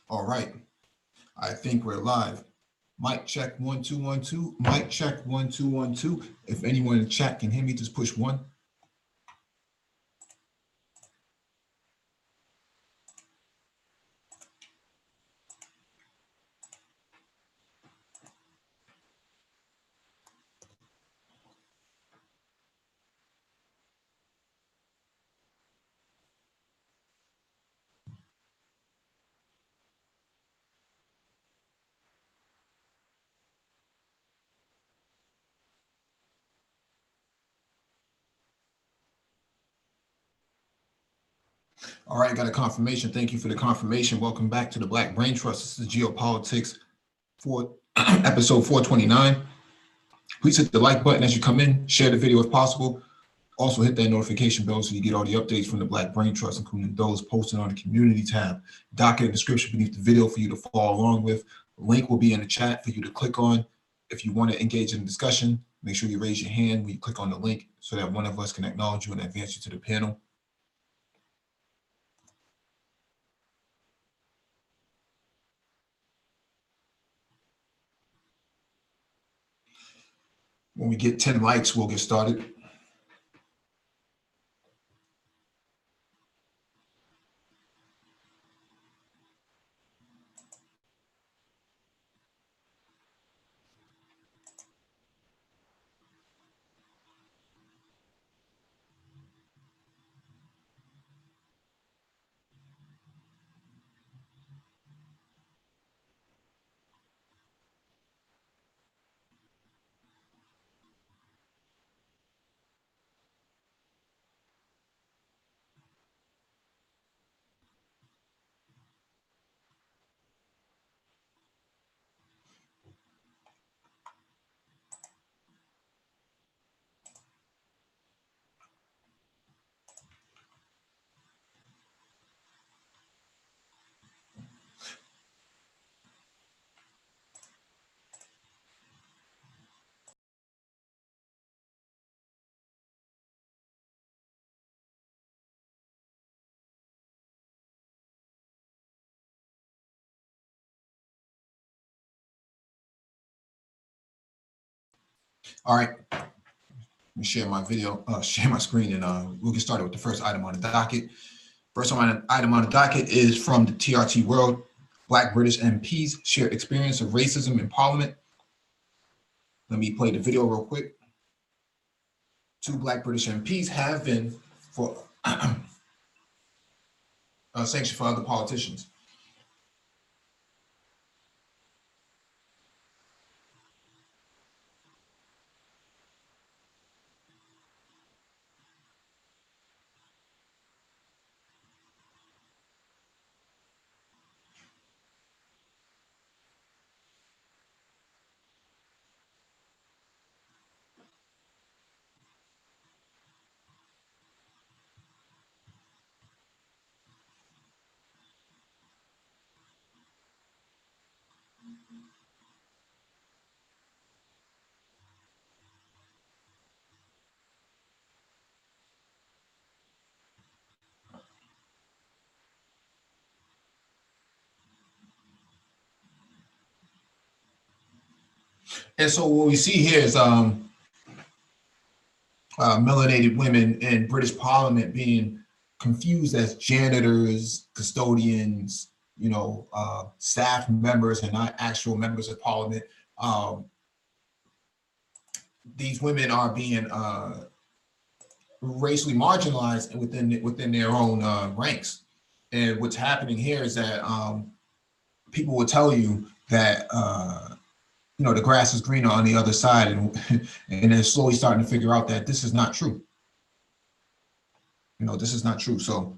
All right, I think we're live. Mic check 1 2 1 2. Mic check 1 2 1 2. If anyone in the chat can hear me, just push one. All right, got a confirmation. Thank you for the confirmation. Welcome back to the Black Brain Trust. This is Geopolitics for episode 429. Please hit the like button as you come in. Share the video if possible. Also hit that notification bell so you get all the updates from the Black Brain Trust, including those posted on the community tab. Docket in the description beneath the video for you to follow along with. The link will be in the chat for you to click on. If you want to engage in the discussion, make sure you raise your hand when you click on the link so that one of us can acknowledge you and advance you to the panel. When we get 10 likes, we'll get started. All right, let me share my video, share my screen, and we'll get started with the first item on the docket. First item on the docket is from the TRT World. Black British MPs share experience of racism in Parliament. Let me play the video real quick. 2 Black British MPs have been sanctioned for other politicians. And so what we see here is melanated women in British Parliament being confused as janitors, custodians, staff members, and not actual members of Parliament. These women are being racially marginalized within their own ranks. And what's happening here is that people will tell you that the grass is greener on the other side, and they're slowly starting to figure out that this is not true. This is not true. So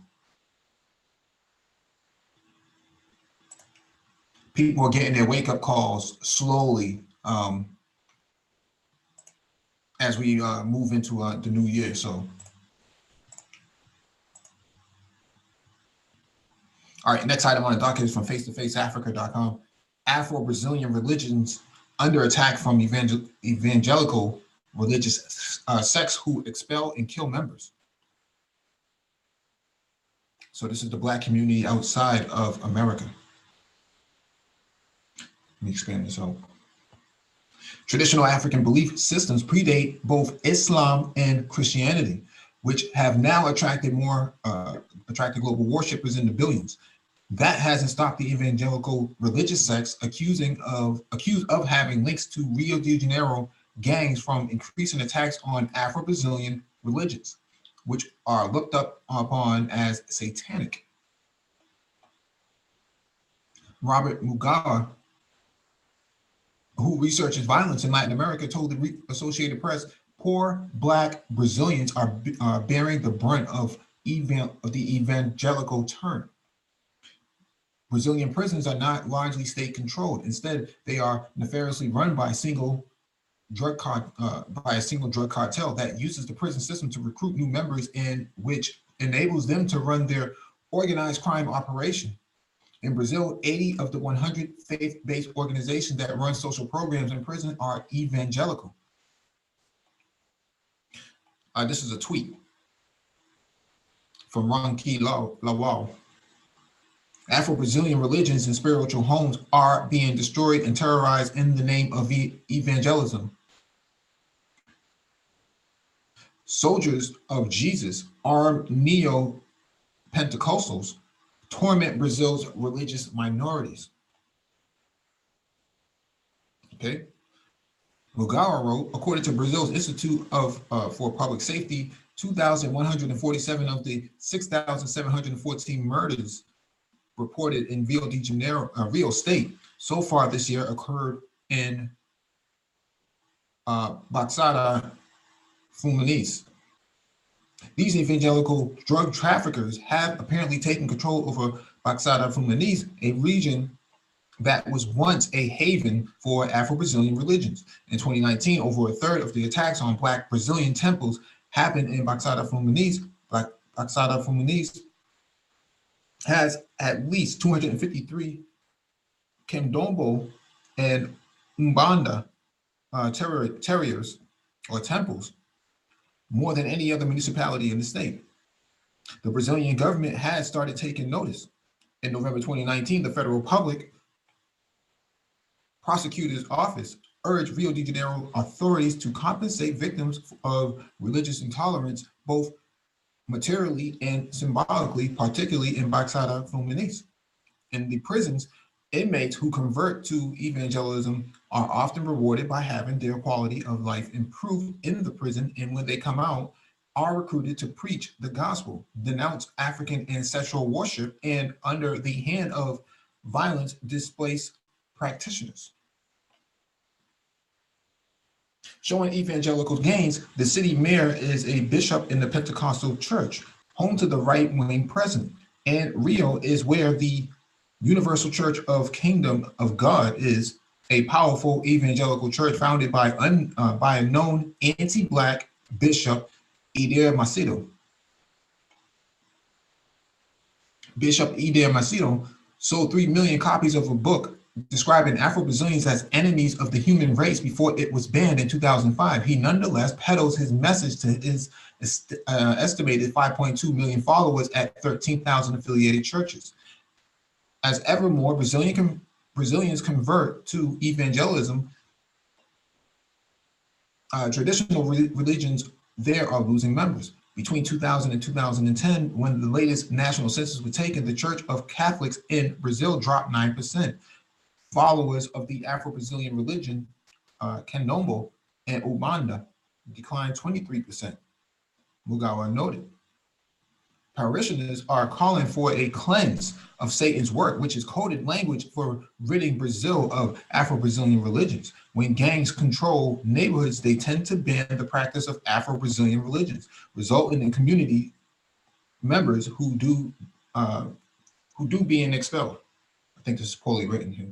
people are getting their wake-up calls slowly as we move into the new year. So, all right, next item on the docket is from face-to-faceafrica.com. Afro-Brazilian religions under attack from evangelical religious sects who expel and kill members. So this is the Black community outside of America. Let me expand this out. Traditional African belief systems predate both Islam and Christianity, which have now attracted global worshippers in the billions. That hasn't stopped the evangelical religious sects accused of having links to Rio de Janeiro gangs from increasing attacks on Afro-Brazilian religions, which are looked upon as satanic. Robert Mugawa, who researches violence in Latin America, told the Associated Press, poor Black Brazilians are bearing the brunt of the evangelical turn. Brazilian prisons are not largely state-controlled. Instead, they are nefariously run by a single drug cartel that uses the prison system to recruit new members and which enables them to run their organized crime operation. In Brazil, 80 of the 100 faith-based organizations that run social programs in prison are evangelical. This is a tweet from Ronki Lawal. Afro-Brazilian religions and spiritual homes are being destroyed and terrorized in the name of evangelism. Soldiers of Jesus, armed neo-Pentecostals, torment Brazil's religious minorities. Okay. Mugawa wrote, according to Brazil's Institute for Public Safety, 2,147 of the 6,714 murders reported in Rio de Janeiro, Rio State, so far this year occurred in Baixada Fluminense. These evangelical drug traffickers have apparently taken control over Baixada Fluminense, a region that was once a haven for Afro-Brazilian religions. In 2019, over a third of the attacks on Black Brazilian temples happened in Baixada Fluminense. Baixada Fluminense has at least 253 Candomblé and Umbanda terriers or temples, more than any other municipality in the state. The Brazilian government has started taking notice. In November 2019, the Federal Public Prosecutor's Office urged Rio de Janeiro authorities to compensate victims of religious intolerance, both materially and symbolically, particularly in Baixada Fluminense. In the prisons, inmates who convert to evangelism are often rewarded by having their quality of life improved in the prison, and when they come out, are recruited to preach the gospel, denounce African ancestral worship, and under the hand of violence displace practitioners. Showing evangelical gains, the city mayor is a bishop in the Pentecostal church, home to the right-wing president. And Rio is where the Universal Church of Kingdom of God is, a powerful evangelical church founded by a known anti-Black bishop, Idir Macedo. Bishop Idir Macedo sold 3 million copies of a book describing Afro-Brazilians as enemies of the human race before it was banned in 2005. He nonetheless peddles his message to his estimated 5.2 million followers at 13,000 affiliated churches. As ever more Brazilians convert to evangelism, traditional religions there are losing members. Between 2000 and 2010, when the latest national census was taken, the Church of Catholics in Brazil dropped 9%. Followers of the Afro-Brazilian religion, Candomblé and Umbanda, declined 23%, Mugawa noted. Parishioners are calling for a cleanse of Satan's work, which is coded language for ridding Brazil of Afro-Brazilian religions. When gangs control neighborhoods, they tend to ban the practice of Afro-Brazilian religions, resulting in community members who do being expelled. I think this is poorly written here.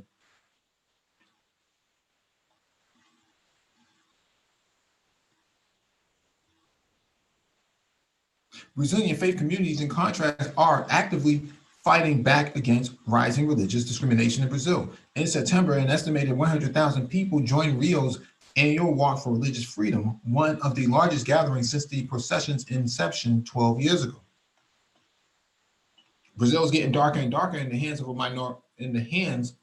Brazilian faith communities, in contrast, are actively fighting back against rising religious discrimination in Brazil. In September, an estimated 100,000 people joined Rio's annual Walk for Religious Freedom, one of the largest gatherings since the procession's inception 12 years ago. Brazil is getting darker and darker in the hands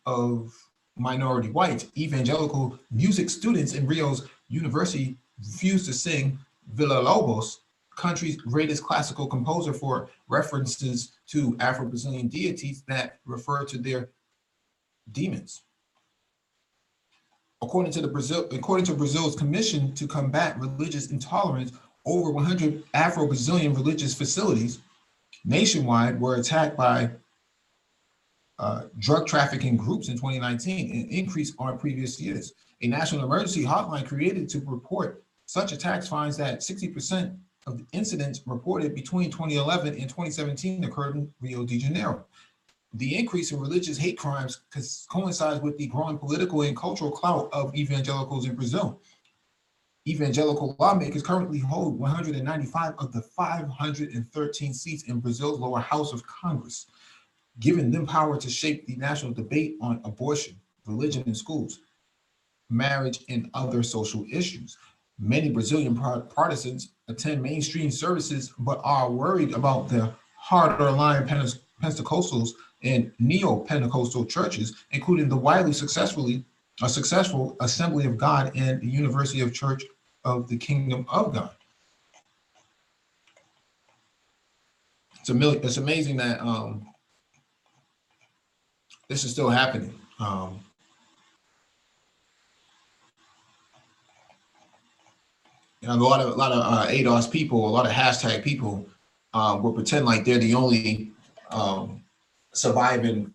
of minority whites. Evangelical music students in Rio's university refused to sing Villa-Lobos, country's greatest classical composer, for references to Afro-Brazilian deities that refer to their demons. According to Brazil's Commission to Combat Religious Intolerance, over 100 Afro-Brazilian religious facilities nationwide were attacked by drug trafficking groups in 2019, an increase on previous years. A national emergency hotline created to report such attacks finds that 60% of the incidents reported between 2011 and 2017 occurred in Rio de Janeiro. The increase in religious hate crimes coincides with the growing political and cultural clout of evangelicals in Brazil. Evangelical lawmakers currently hold 195 of the 513 seats in Brazil's lower house of Congress, giving them power to shape the national debate on abortion, religion in schools, marriage, and other social issues. Many Brazilian Protestants attend mainstream services but are worried about the harder line Pentecostals and neo-Pentecostal churches, including the widely successful Assembly of God and the University of Church of the Kingdom of God. It's amazing that this is still happening. A lot of ADOS people, a lot of hashtag people will pretend like they're the only surviving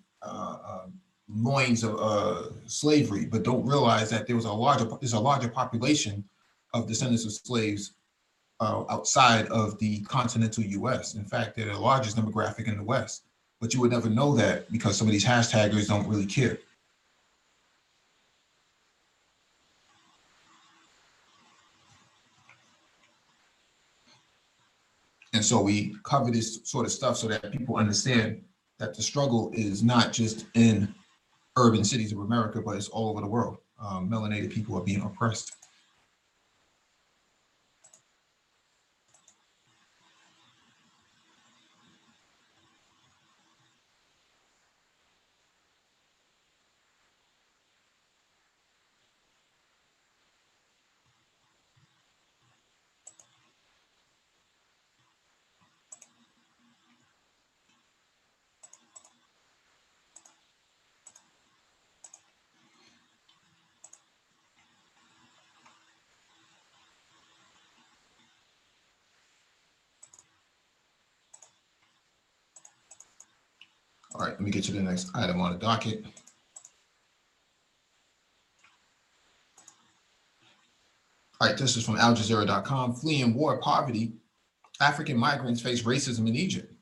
loins of slavery, but don't realize that there's a larger population of descendants of slaves outside of the continental U.S. In fact, they're the largest demographic in the West, but you would never know that because some of these hashtaggers don't really care. And so we cover this sort of stuff so that people understand that the struggle is not just in urban cities of America, but it's all over the world. Melanated people are being oppressed. All right, let me get to the next item on the docket. All right, this is from AlJazeera.com. Fleeing war, poverty, African migrants face racism in Egypt.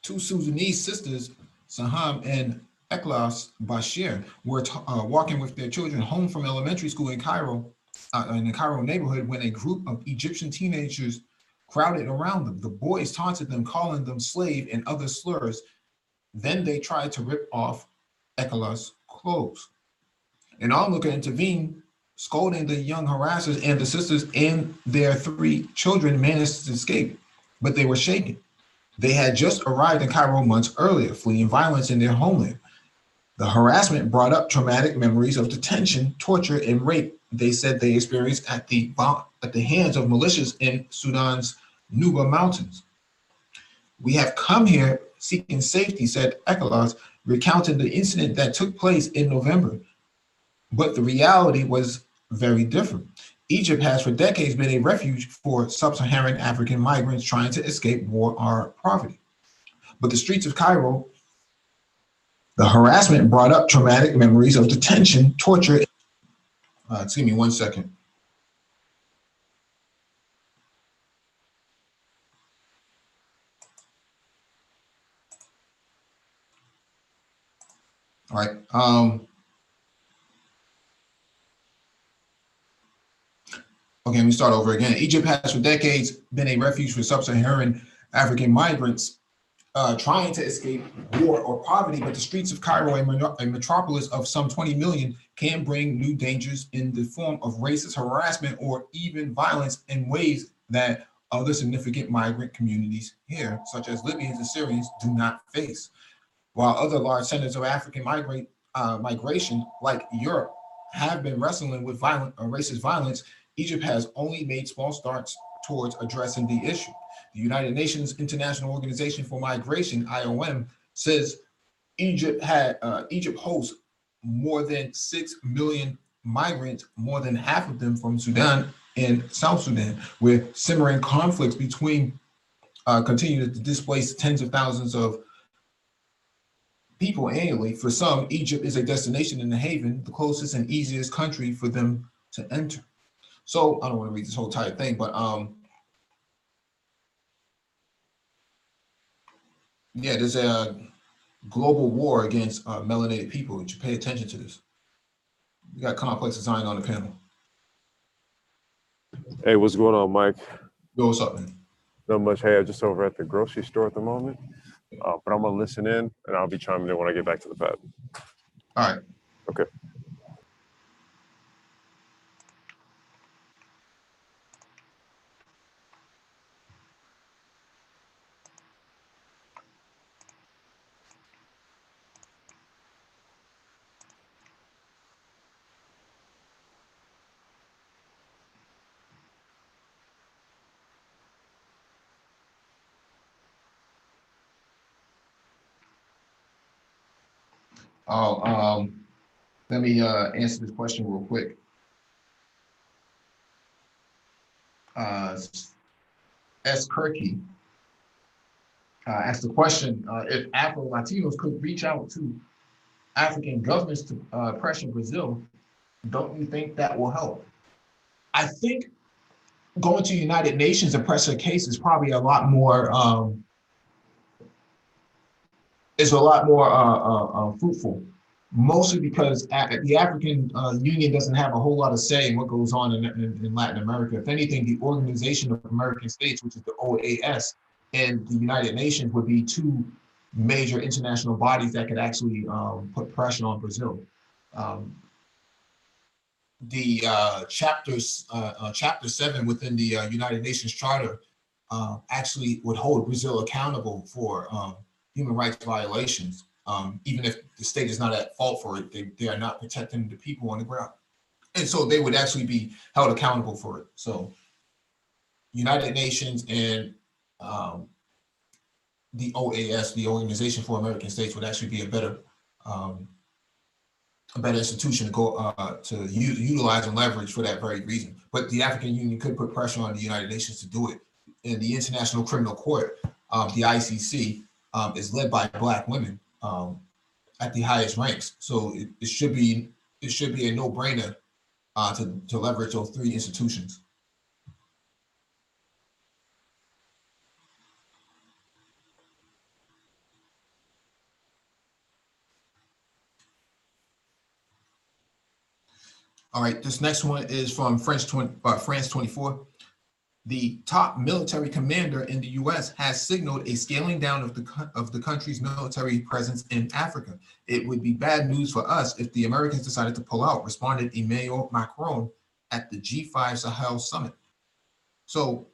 Two Sudanese sisters, Saham and Eklas Bashir, were walking with their children home from elementary school in Cairo, in the Cairo neighborhood, when a group of Egyptian teenagers crowded around them. The boys taunted them, calling them slave and other slurs. Then they tried to rip off Eklas' clothes. An onlooker intervened, scolding the young harassers, and the sisters and their 3 children managed to escape, but they were shaken. They had just arrived in Cairo months earlier, fleeing violence in their homeland. The harassment brought up traumatic memories of detention, torture, and rape they said they experienced at the hands of militias in Sudan's Nuba Mountains. We have come here seeking safety, said Eklas, recounting the incident that took place in November. But the reality was very different. Egypt has for decades been a refuge for sub-Saharan African migrants trying to escape war or poverty. But the streets of Cairo, the harassment brought up traumatic memories of detention, torture. Excuse me 1 second. All right. Okay, let me start over again. Egypt has for decades been a refuge for sub-Saharan African migrants trying to escape war or poverty, but the streets of Cairo, a metropolis of some 20 million, can bring new dangers in the form of racist harassment or even violence in ways that other significant migrant communities here, such as Libyans and Syrians, do not face. While other large centers of African migration, like Europe, have been wrestling with violent racist violence, Egypt has only made small starts towards addressing the issue. The United Nations International Organization for Migration (IOM) says Egypt hosts more than 6 million migrants, more than half of them from Sudan and South Sudan, where simmering conflicts between continue to displace tens of thousands of people annually. For some, Egypt is a destination and a haven, the closest and easiest country for them to enter. So I don't want to read this whole entire thing, but yeah, there's a global war against melanated people. You should pay attention to this. We got Complex Design on the panel. Hey, what's going on, Mike? Yo, what's up, man? Not much. Hey, I'm just over at the grocery store at the moment, but I'm gonna listen in, and I'll be chiming in when I get back to the pad. All right. Okay. Oh, let me answer this question real quick. S. Kirky asked the question, if Afro-Latinos could reach out to African governments to pressure Brazil, don't you think that will help? I think going to United Nations and pressure a case is probably a lot more fruitful, mostly because the African Union doesn't have a whole lot of say in what goes on in Latin America. If anything, the Organization of American States, which is the OAS, and the United Nations would be two major international bodies that could actually put pressure on Brazil. The chapter 7 within the United Nations Charter actually would hold Brazil accountable for human rights violations, even if the state is not at fault for it. They are not protecting the people on the ground, and so they would actually be held accountable for it. So United Nations and the OAS, the Organization for American States, would actually be a better institution to go to utilize and leverage for that very reason. But the African Union could put pressure on the United Nations to do it. And the International Criminal Court, the ICC, is led by Black women at the highest ranks. So it should be a no-brainer to leverage those three institutions. All right, this next one is from France 24. The top military commander in the U.S. has signaled a scaling down of the country's military presence in Africa. It would be bad news for us if the Americans decided to pull out, responded Emmanuel Macron at the G5 Sahel summit. So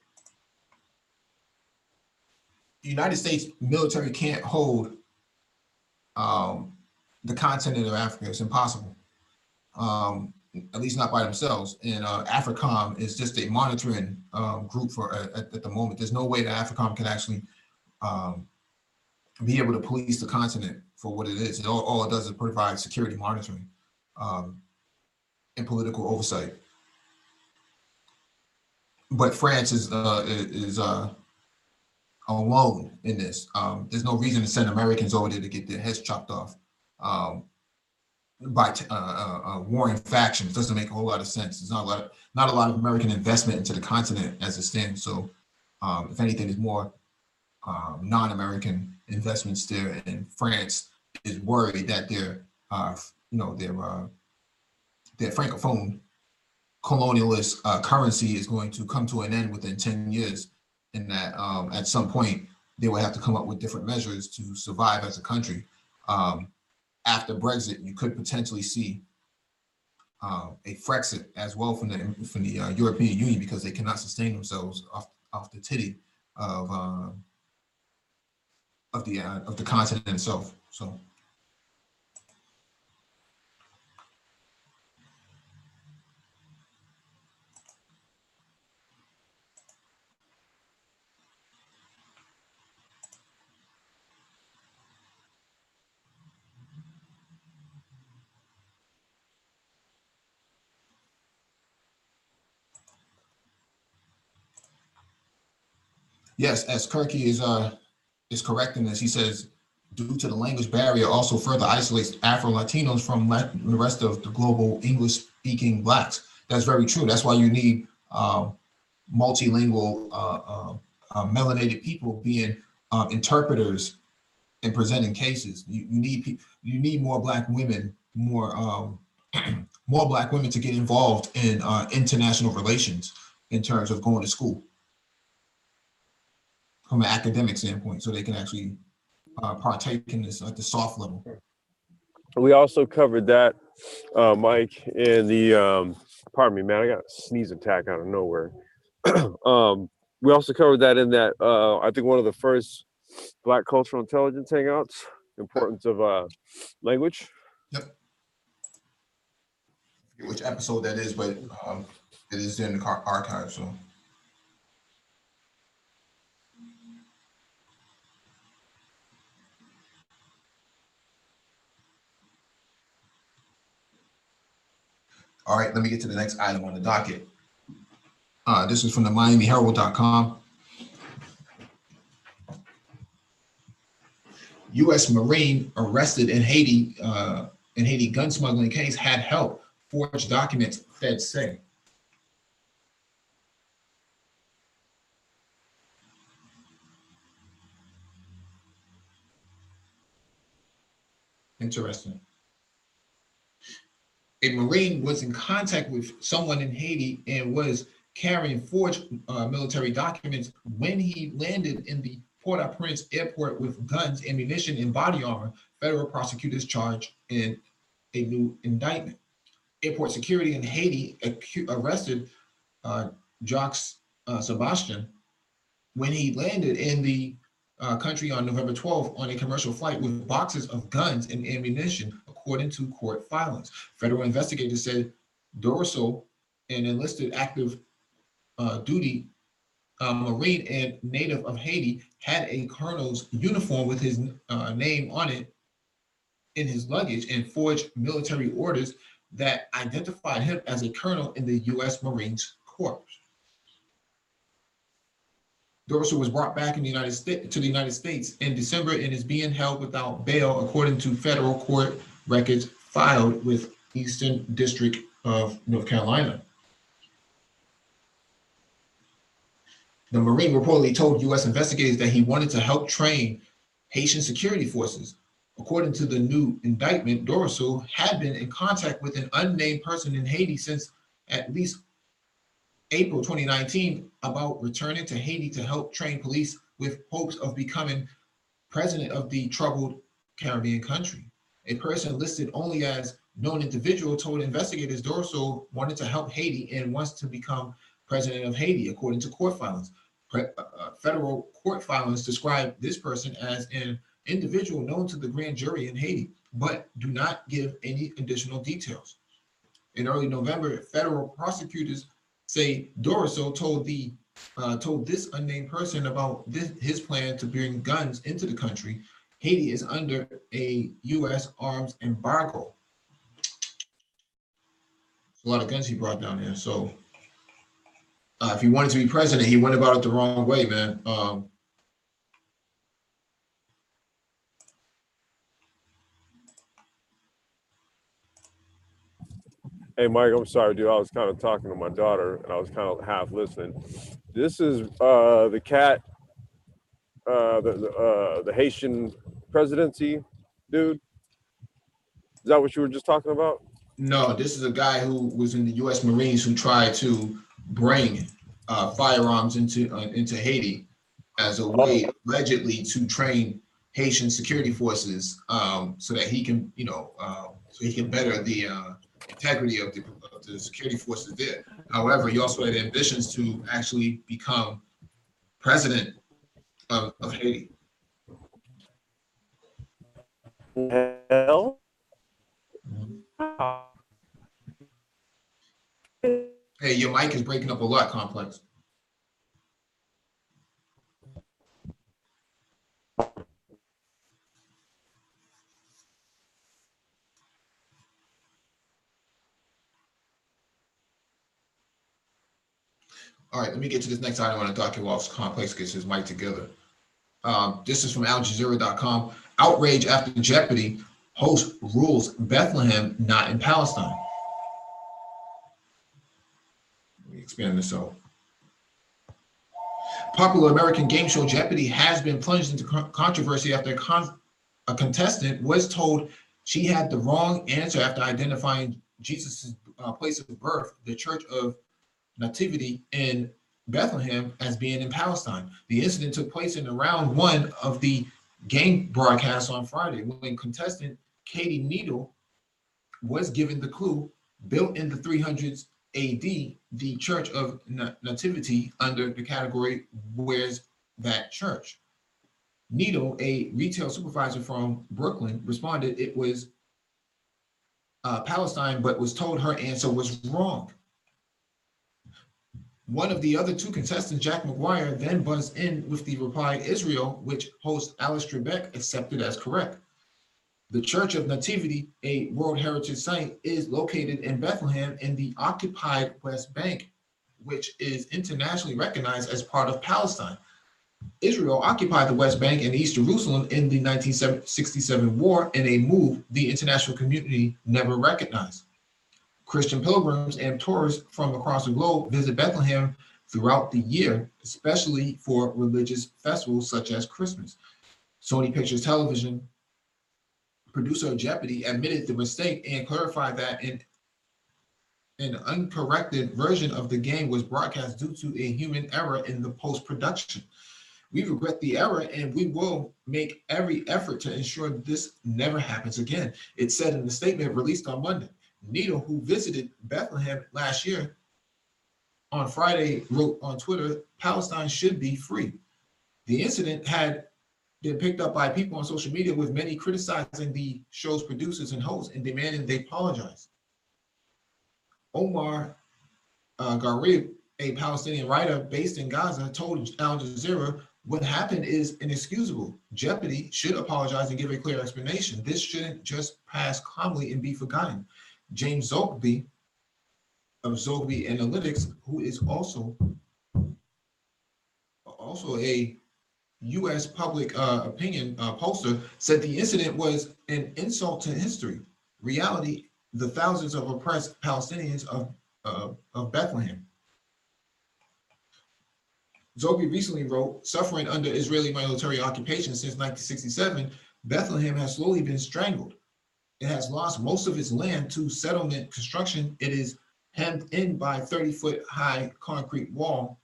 the United States military can't hold the continent of Africa. It's impossible. At least not by themselves. And AFRICOM is just a monitoring group for at the moment. There's no way that AFRICOM can actually be able to police the continent for what it is. All it does is provide security monitoring and political oversight. But France is alone in this. There's no reason to send Americans over there to get their heads chopped off by warring factions. Doesn't make a whole lot of sense. There's not a lot of American investment into the continent as it stands. So if anything, there's more non-American investments there, and France is worried that their francophone colonialist currency is going to come to an end within 10 years, and that at some point they will have to come up with different measures to survive as a country. After Brexit, you could potentially see a Frexit as well from the European Union, because they cannot sustain themselves off the titty of the continent itself. So. Yes, as Kirky is correcting this, he says, due to the language barrier, also further isolates Afro-Latinos from the rest of the global English-speaking Blacks. That's very true. That's why you need multilingual, melanated people being interpreters and presenting cases. You need more Black women, more more Black women to get involved in international relations in terms of going to school from an academic standpoint, so they can actually partake in this at the soft level. We also covered that, Mike, in the, pardon me, man, I got a sneeze attack out of nowhere. We also covered that in that, I think one of the first Black cultural intelligence hangouts, importance of language. Yep. Which episode that is, but it is in the archive, so. All right, let me get to the next item on the docket. This is from the MiamiHerald.com. U.S. Marine arrested in Haiti gun smuggling case had help forge documents, feds say. Interesting. A Marine was in contact with someone in Haiti and was carrying forged military documents when he landed in the Port-au-Prince airport with guns, ammunition, and body armor. Federal prosecutors charged in a new indictment. Airport security in Haiti arrested Jacques Sebastian when he landed in the country on November 12th on a commercial flight with boxes of guns and ammunition, according to court filings. Federal investigators said Doroso, an enlisted active duty Marine and native of Haiti, had a colonel's uniform with his name on it in his luggage and forged military orders that identified him as a colonel in the U.S. Marines Corps. Doroso was brought back in the United States in December and is being held without bail, according to federal court records filed with Eastern District of North Carolina. The Marine reportedly told U.S. investigators that he wanted to help train Haitian security forces. According to the new indictment, Doroso had been in contact with an unnamed person in Haiti since at least April 2019 about returning to Haiti to help train police with hopes of becoming president of the troubled Caribbean country. A person listed only as known individual told investigators Doroso wanted to help Haiti and wants to become president of Haiti, according to court filings. Federal court filings describe this person as an individual known to the grand jury in Haiti, but do not give any additional details. In early November, federal prosecutors say Doroso told this unnamed person about his plan to bring guns into the country. Haiti is under a U.S. arms embargo. A lot of guns he brought down there. So if he wanted to be president, he went about it the wrong way, man. Hey, Mike, I'm sorry, dude. I was kind of talking to my daughter and I was kind of half listening. This is the cat, the Haitian presidency dude. Is that what you were just talking about? No, this is a guy who was in the U.S. Marines who tried to bring firearms into Haiti as a way, allegedly, to train Haitian security forces so that he can, so he can better the integrity of the security forces there. However, he also had ambitions to actually become president of Haiti. Hell? Hey, your mic is breaking up a lot, Complex. All right, let me get to this next item on the docket while Complex gets his mic together. This is from AlJazeera.com. Outrage after Jeopardy host rules Bethlehem not in Palestine. Let me expand this out. Popular American game show Jeopardy has been plunged into controversy after a contestant was told she had the wrong answer after identifying Jesus' place of birth, the Church of Nativity in Bethlehem, as being in Palestine. The incident took place in round one of the game broadcast on Friday when contestant Katie Needle was given the clue. Built in the 300s AD, the Church of Nativity under the category Where's That Church? Needle, a retail supervisor from Brooklyn, responded it was Palestine, but was told her answer was wrong. One of the other two contestants, Jack McGuire, then buzzed in with the reply Israel, which host Alice Trebek accepted as correct. The Church of Nativity, a World Heritage Site, is located in Bethlehem in the occupied West Bank, which is internationally recognized as part of Palestine. Israel occupied the West Bank and East Jerusalem in the 1967 war in a move the international community never recognized. Christian pilgrims and tourists from across the globe visit Bethlehem throughout the year, especially for religious festivals such as Christmas. Sony Pictures Television, producer of Jeopardy, admitted the mistake and clarified that an uncorrected version of the game was broadcast due to a human error in the post-production. We regret the error and we will make every effort to ensure this never happens again, it said in the statement released on Monday. Needle, who visited Bethlehem last year, on Friday wrote on Twitter, Palestine should be free. The incident had been picked up by people on social media, with many criticizing the show's producers and hosts and demanding they apologize. Omar Gharib, a Palestinian writer based in Gaza, told Al Jazeera, what happened is inexcusable. Jeopardy should apologize and give a clear explanation. This shouldn't just pass calmly and be forgotten. James Zogby of Zogby Analytics, who is also a U.S. public opinion pollster, said the incident was an insult to history, reality, the thousands of oppressed Palestinians of Bethlehem. Zogby recently wrote, suffering under Israeli military occupation since 1967, Bethlehem has slowly been strangled. It has lost most of its land to settlement construction. It is hemmed in by 30-foot high concrete wall,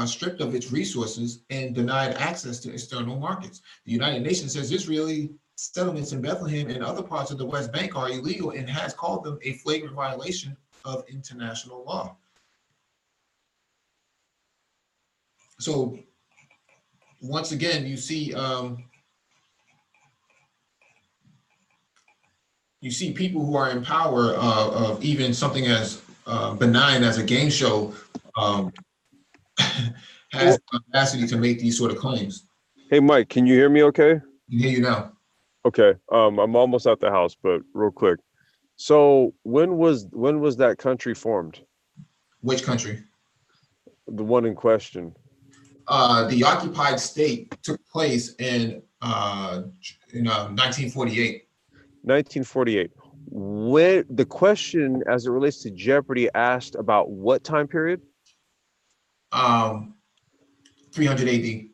stripped of its resources and denied access to external markets. The United Nations says Israeli settlements in Bethlehem and other parts of the West Bank are illegal and has called them a flagrant violation of international law. So once again, you see people who are in power of even something as benign as a game show has the capacity to make these sort of claims. Hey, Mike, can you hear me okay? I can hear you now. Okay. I'm almost at the house, but real quick. So when was that country formed? Which country? The one in question. The occupied state took place in 1948. 1948. When the question as it relates to Jeopardy asked about what time period? 300 AD.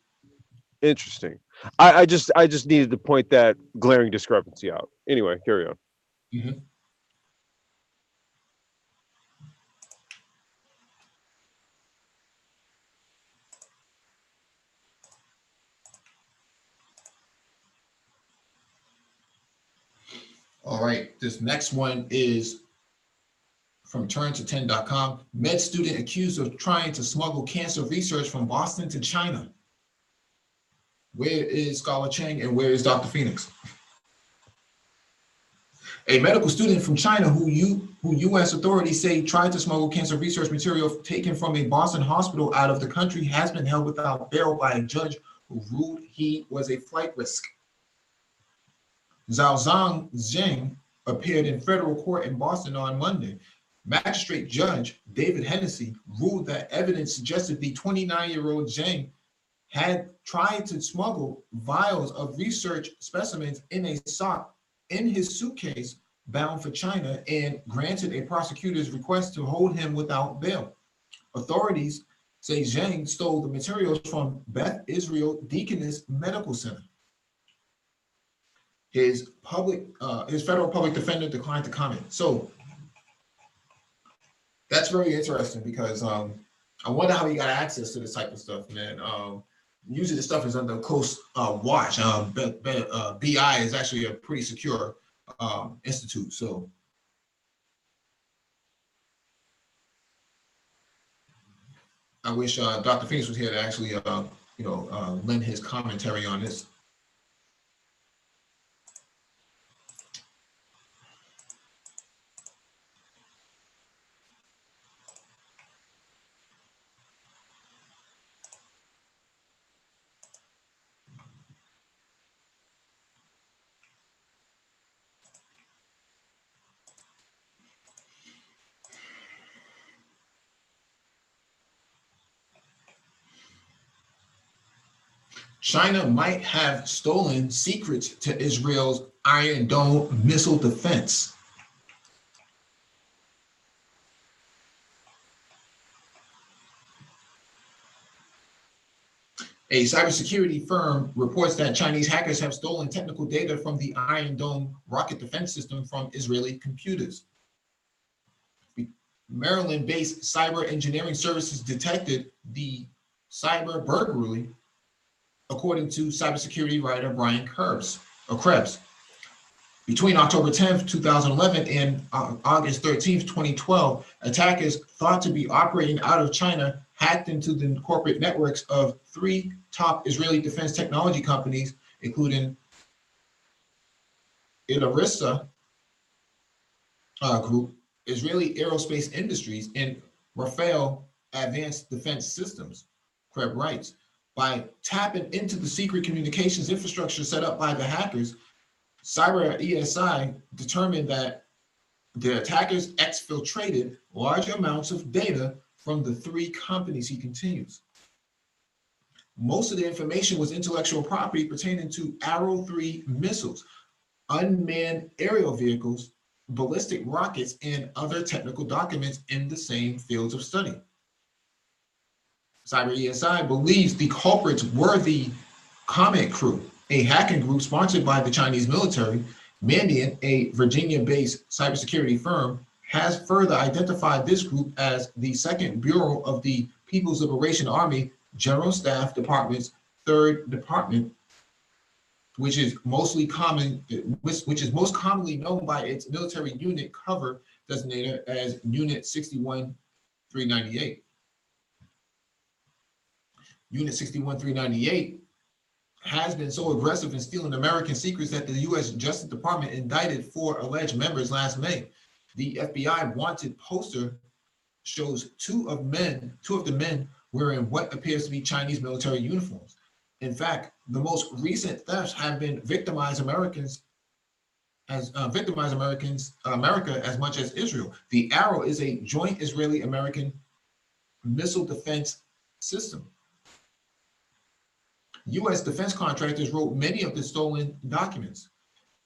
Interesting. I just needed to point that glaring discrepancy out. Anyway, carry on. Mm-hmm. All right, this next one is from turnto10.com. Med student accused of trying to smuggle cancer research from Boston to China. Where is Scholar Chang and where is Dr. Phoenix? A medical student from China who U.S. authorities say tried to smuggle cancer research material taken from a Boston hospital out of the country has been held without bail by a judge who ruled he was a flight risk. Zhao Zhang appeared in federal court in Boston on Monday. Magistrate Judge David Hennessy ruled that evidence suggested the 29-year-old Zhang had tried to smuggle vials of research specimens in a sock in his suitcase bound for China and granted a prosecutor's request to hold him without bail. Authorities say Zhang stole the materials from Beth Israel Deaconess Medical Center. His federal public defender declined to comment. So that's very interesting because I wonder how he got access to this type of stuff, man. Usually the stuff is under close watch. BI is actually a pretty secure institute. So I wish Dr. Phoenix was here to actually, lend his commentary on this. China might have stolen secrets to Israel's Iron Dome missile defense. A cybersecurity firm reports that Chinese hackers have stolen technical data from the Iron Dome rocket defense system from Israeli computers. Maryland-based cyber engineering services detected the cyber burglary, according to cybersecurity writer Brian Krebs. Between October 10th, 2011 and August 13th, 2012, attackers thought to be operating out of China hacked into the corporate networks of 3 top Israeli defense technology companies, including Ilarissa Group, Israeli Aerospace Industries, and Rafael Advanced Defense Systems, Krebs writes. By tapping into the secret communications infrastructure set up by the hackers, Cyber ESI determined that the attackers exfiltrated large amounts of data from the 3 companies, he continues. Most of the information was intellectual property pertaining to Arrow 3 missiles, unmanned aerial vehicles, ballistic rockets, and other technical documents in the same fields of study. Cyber ESI believes the culprits were the Comet Crew, a hacking group sponsored by the Chinese military. Mandiant, a Virginia-based cybersecurity firm, has further identified this group as the Second Bureau of the People's Liberation Army General Staff Department's 3rd Department, which is most commonly known by its military unit cover designator as Unit 61398. Unit 61398 has been so aggressive in stealing American secrets that the U.S. Justice Department indicted 4 alleged members last May. The FBI wanted poster shows two of the men wearing what appears to be Chinese military uniforms. In fact, the most recent thefts have been America as much as Israel. The Arrow is a joint Israeli-American missile defense system. U.S. defense contractors wrote many of the stolen documents.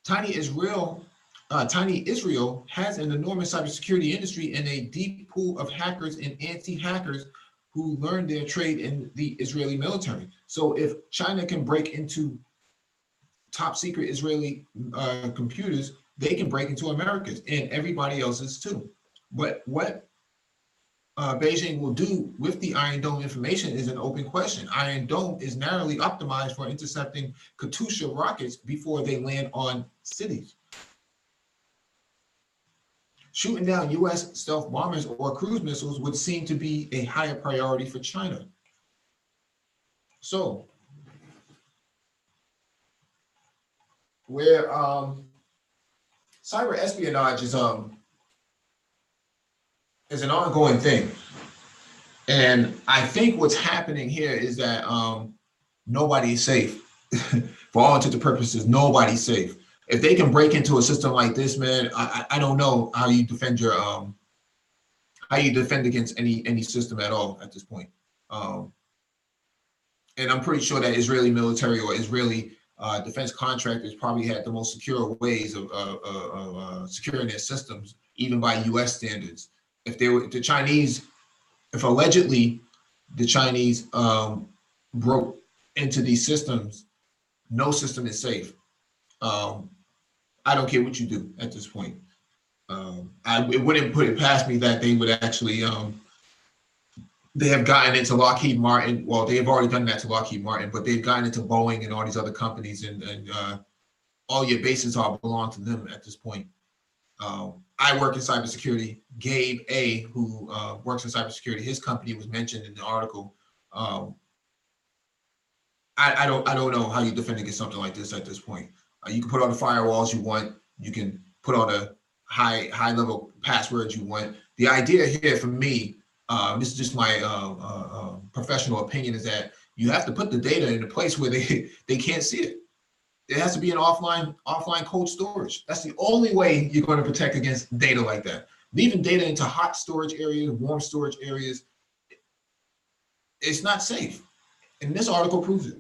Tiny Israel has an enormous cybersecurity industry and a deep pool of hackers and anti-hackers who learned their trade in the Israeli military. So if China can break into top secret Israeli computers, they can break into America's and everybody else's too. But what Beijing will do with the Iron Dome information is an open question. Iron Dome is narrowly optimized for intercepting Katyusha rockets before they land on cities. shooting down US stealth bombers or cruise missiles would seem to be a higher priority for China. So, where cyber espionage is an ongoing thing. And I think what's happening here is that nobody's safe. For all intents and purposes, nobody's safe. If they can break into a system like this, man, I don't know how you defend your how you defend against any system at all at this point. And I'm pretty sure that Israeli military or Israeli defense contractors probably had the most secure ways of securing their systems, even by U.S. standards. If the Chinese, if allegedly the Chinese broke into these systems, no system is safe. I don't care what you do at this point. It wouldn't put it past me that they would actually, they have gotten into Lockheed Martin. Well, they have already done that to Lockheed Martin, but they've gotten into Boeing and all these other companies, and all your bases all belong to them at this point. I work in cybersecurity. Gabe A, who works in cybersecurity, his company was mentioned in the article. I don't know how you defend against something like this at this point. You can put all the firewalls you want. You can put all the high level passwords you want. The idea here for me, this is just my professional opinion, is that you have to put the data in a place where they can't see it. It has to be an offline cold storage. That's the only way you're going to protect against data like that. Leaving data into hot storage areas, warm storage areas, it's not safe. And this article proves it.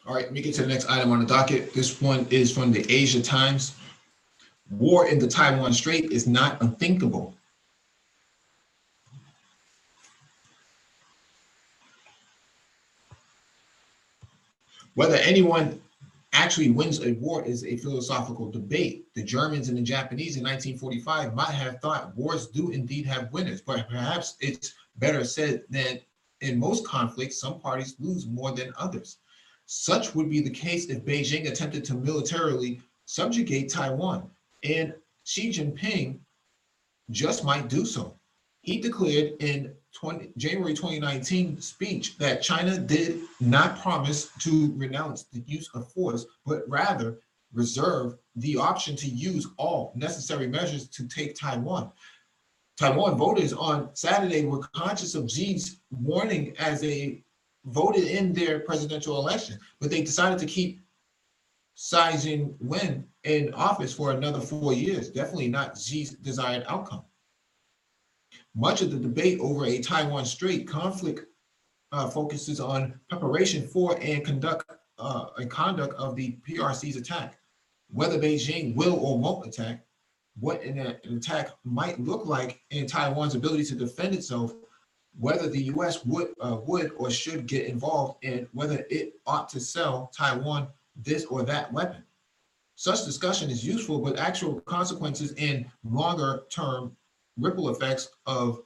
All right, let me get to the next item on the docket. This one is from the Asia Times. War in the Taiwan Strait is not unthinkable. Whether anyone actually wins a war is a philosophical debate. The Germans and the Japanese in 1945 might have thought wars do indeed have winners, but perhaps it's better said that in most conflicts, some parties lose more than others. Such would be the case if Beijing attempted to militarily subjugate Taiwan, and Xi Jinping just might do so. He declared in January 2019 speech that China did not promise to renounce the use of force, but rather reserve the option to use all necessary measures to take Taiwan. Taiwan voters on Saturday were conscious of Xi's warning as they voted in their presidential election, but they decided to keep Tsai Ing-wen in office for another 4 years. Definitely not Xi's desired outcome. Much of the debate over a Taiwan Strait conflict focuses on preparation for and conduct of the PRC's attack. Whether Beijing will or won't attack, what an attack might look like, and Taiwan's ability to defend itself, whether the U.S. would or should get involved, and whether it ought to sell Taiwan this or that weapon. Such discussion is useful, but actual consequences and longer-term ripple effects of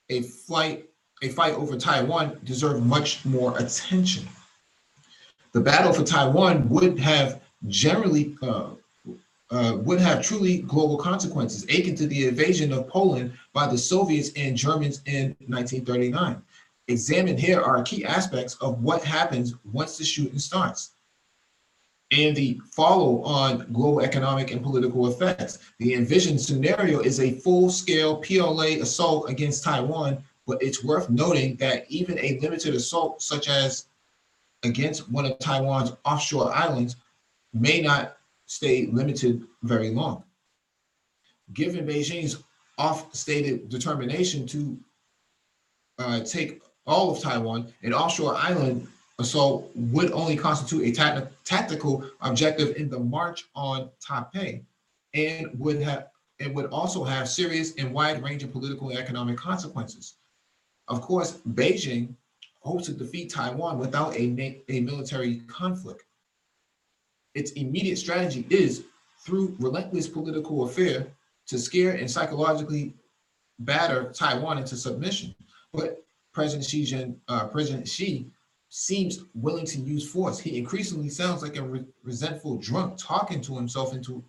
a fight over Taiwan deserve much more attention. The battle for Taiwan would have truly global consequences, akin to the invasion of Poland by the Soviets and Germans in 1939. Examined here are key aspects of what happens once the shooting starts and the follow-on global economic and political effects. The envisioned scenario is a full-scale PLA assault against Taiwan, but it's worth noting that even a limited assault, such as against one of Taiwan's offshore islands, may not stay limited very long. Given Beijing's oft-stated determination to take all of Taiwan, an offshore island assault would only constitute a tactical objective in the march on Taipei, and would also have serious and wide-ranging political and economic consequences. Of course, Beijing hopes to defeat Taiwan without a military conflict. Its immediate strategy is, through relentless political affair, to scare and psychologically batter Taiwan into submission. But President Xi seems willing to use force. He increasingly sounds like a resentful drunk talking to himself into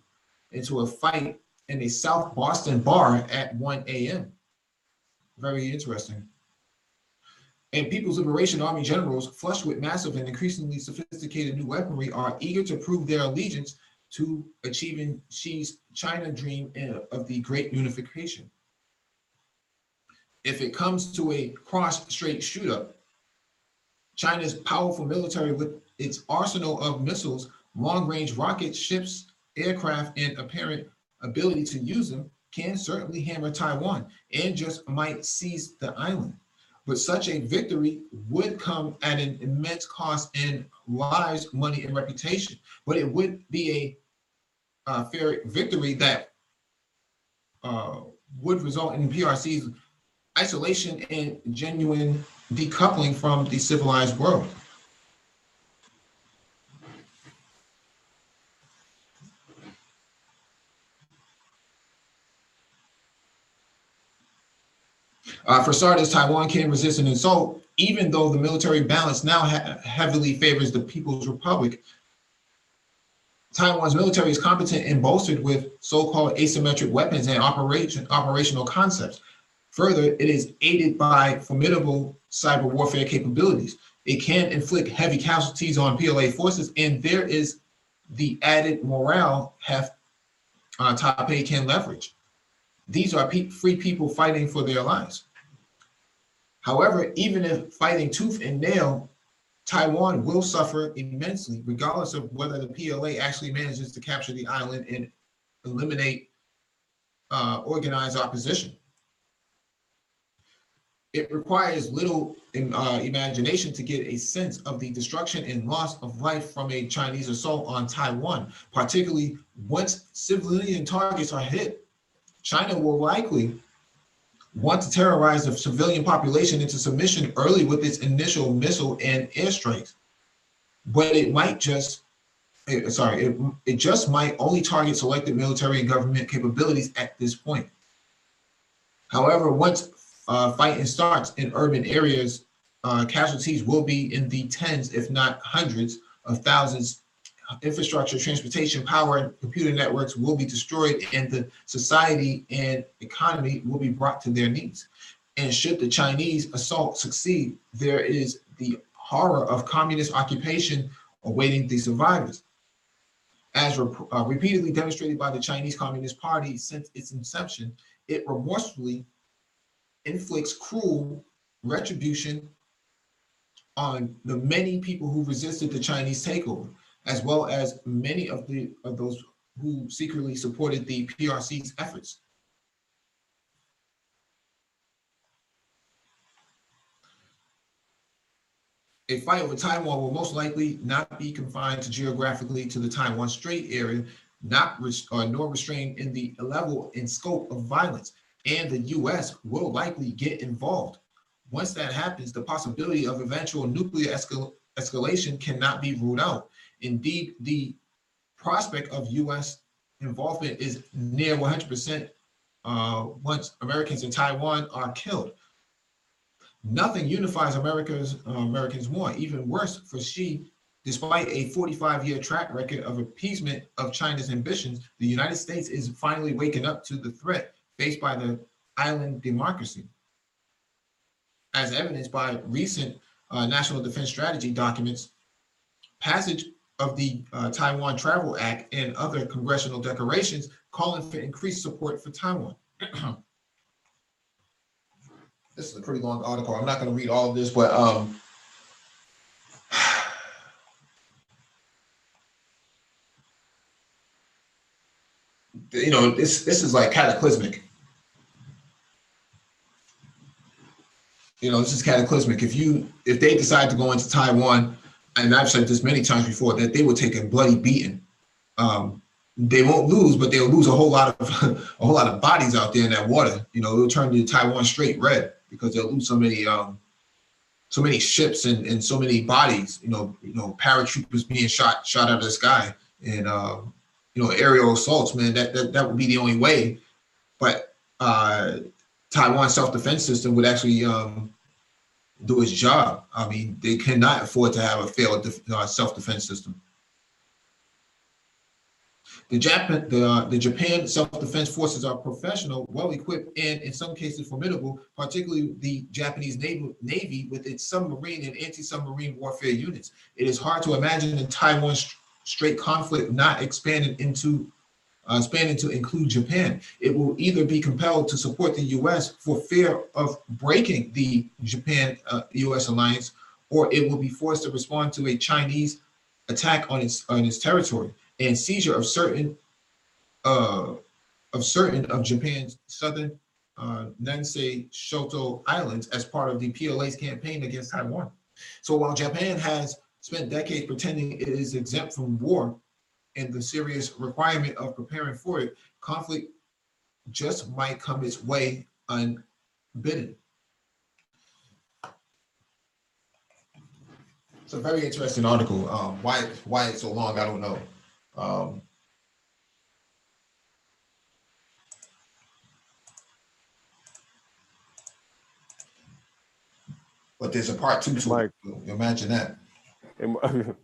a fight in a South Boston bar at 1 a.m. Very interesting. And People's Liberation Army generals, flushed with massive and increasingly sophisticated new weaponry, are eager to prove their allegiance to achieving Xi's China dream of the Great Unification. If it comes to a cross-strait shoot-up, China's powerful military, with its arsenal of missiles, long-range rockets, ships, aircraft, and apparent ability to use them, can certainly hammer Taiwan and just might seize the island. But such a victory would come at an immense cost in lives, money, and reputation. But it would be a fair victory that would result in PRC's isolation and genuine decoupling from the civilized world. For starters, Taiwan can resist an assault, even though the military balance now heavily favors the People's Republic. Taiwan's military is competent and bolstered with so-called asymmetric weapons and operational concepts. Further, it is aided by formidable cyber warfare capabilities. It can inflict heavy casualties on PLA forces, and there is the added morale heft Taipei can leverage. These are free people fighting for their lives. However, even if fighting tooth and nail, Taiwan will suffer immensely, regardless of whether the PLA actually manages to capture the island and eliminate organized opposition. It requires little imagination to get a sense of the destruction and loss of life from a Chinese assault on Taiwan, particularly once civilian targets are hit. China will likely want to terrorize the civilian population into submission early with its initial missile and airstrikes. But it might just, it just might only target selected military and government capabilities at this point. However, once fighting starts in urban areas, casualties will be in the tens, if not hundreds of thousands. Infrastructure, transportation, power, and computer networks will be destroyed, and the society and economy will be brought to their knees. And should the Chinese assault succeed, there is the horror of communist occupation awaiting the survivors. As repeatedly demonstrated by the Chinese Communist Party since its inception, it remorsefully inflicts cruel retribution on the many people who resisted the Chinese takeover, as well as many of those who secretly supported the PRC's efforts. A fight over Taiwan will most likely not be confined to geographically to the Taiwan Strait area, nor restrained in the level and scope of violence, and the U.S. will likely get involved. Once that happens, the possibility of eventual nuclear escalation cannot be ruled out. Indeed, the prospect of U.S. involvement is near 100% once Americans in Taiwan are killed. Nothing unifies Americans more. Even worse for Xi, despite a 45-year track record of appeasement of China's ambitions, the United States is finally waking up to the threat faced by the island democracy, as evidenced by recent National Defense Strategy documents, passage of the Taiwan Travel Act, and other congressional declarations calling for increased support for Taiwan. This is a pretty long article. I'm not going to read all of this, but you know, this is like cataclysmic. You know, this is cataclysmic. If they decide to go into Taiwan, and I've said this many times before, that they will take a bloody beating. They won't lose, but they'll lose a whole lot of bodies out there in that water. You know, it'll turn the Taiwan Strait red because they'll lose so many so many ships and so many bodies, paratroopers being shot out of the sky, and aerial assaults, man. That would be the only way. But Taiwan self-defense system would actually do its job. I mean, they cannot afford to have a failed self-defense system. The Japan self-defense forces are professional, well-equipped, and in some cases formidable, particularly the Japanese Navy with its submarine and anti-submarine warfare units. It is hard to imagine the Taiwan Strait conflict not expanding to include Japan. It will either be compelled to support the U.S. for fear of breaking the Japan-U.S. alliance, or it will be forced to respond to a Chinese attack on its territory and seizure of certain of Japan's southern Nansei Shoto Islands as part of the PLA's campaign against Taiwan. So while Japan has spent decades pretending it is exempt from war and the serious requirement of preparing for it, conflict just might come its way unbidden. It's a very interesting article. Why it's so long, I don't know. But there's a part 2 to Mike, it. Imagine that.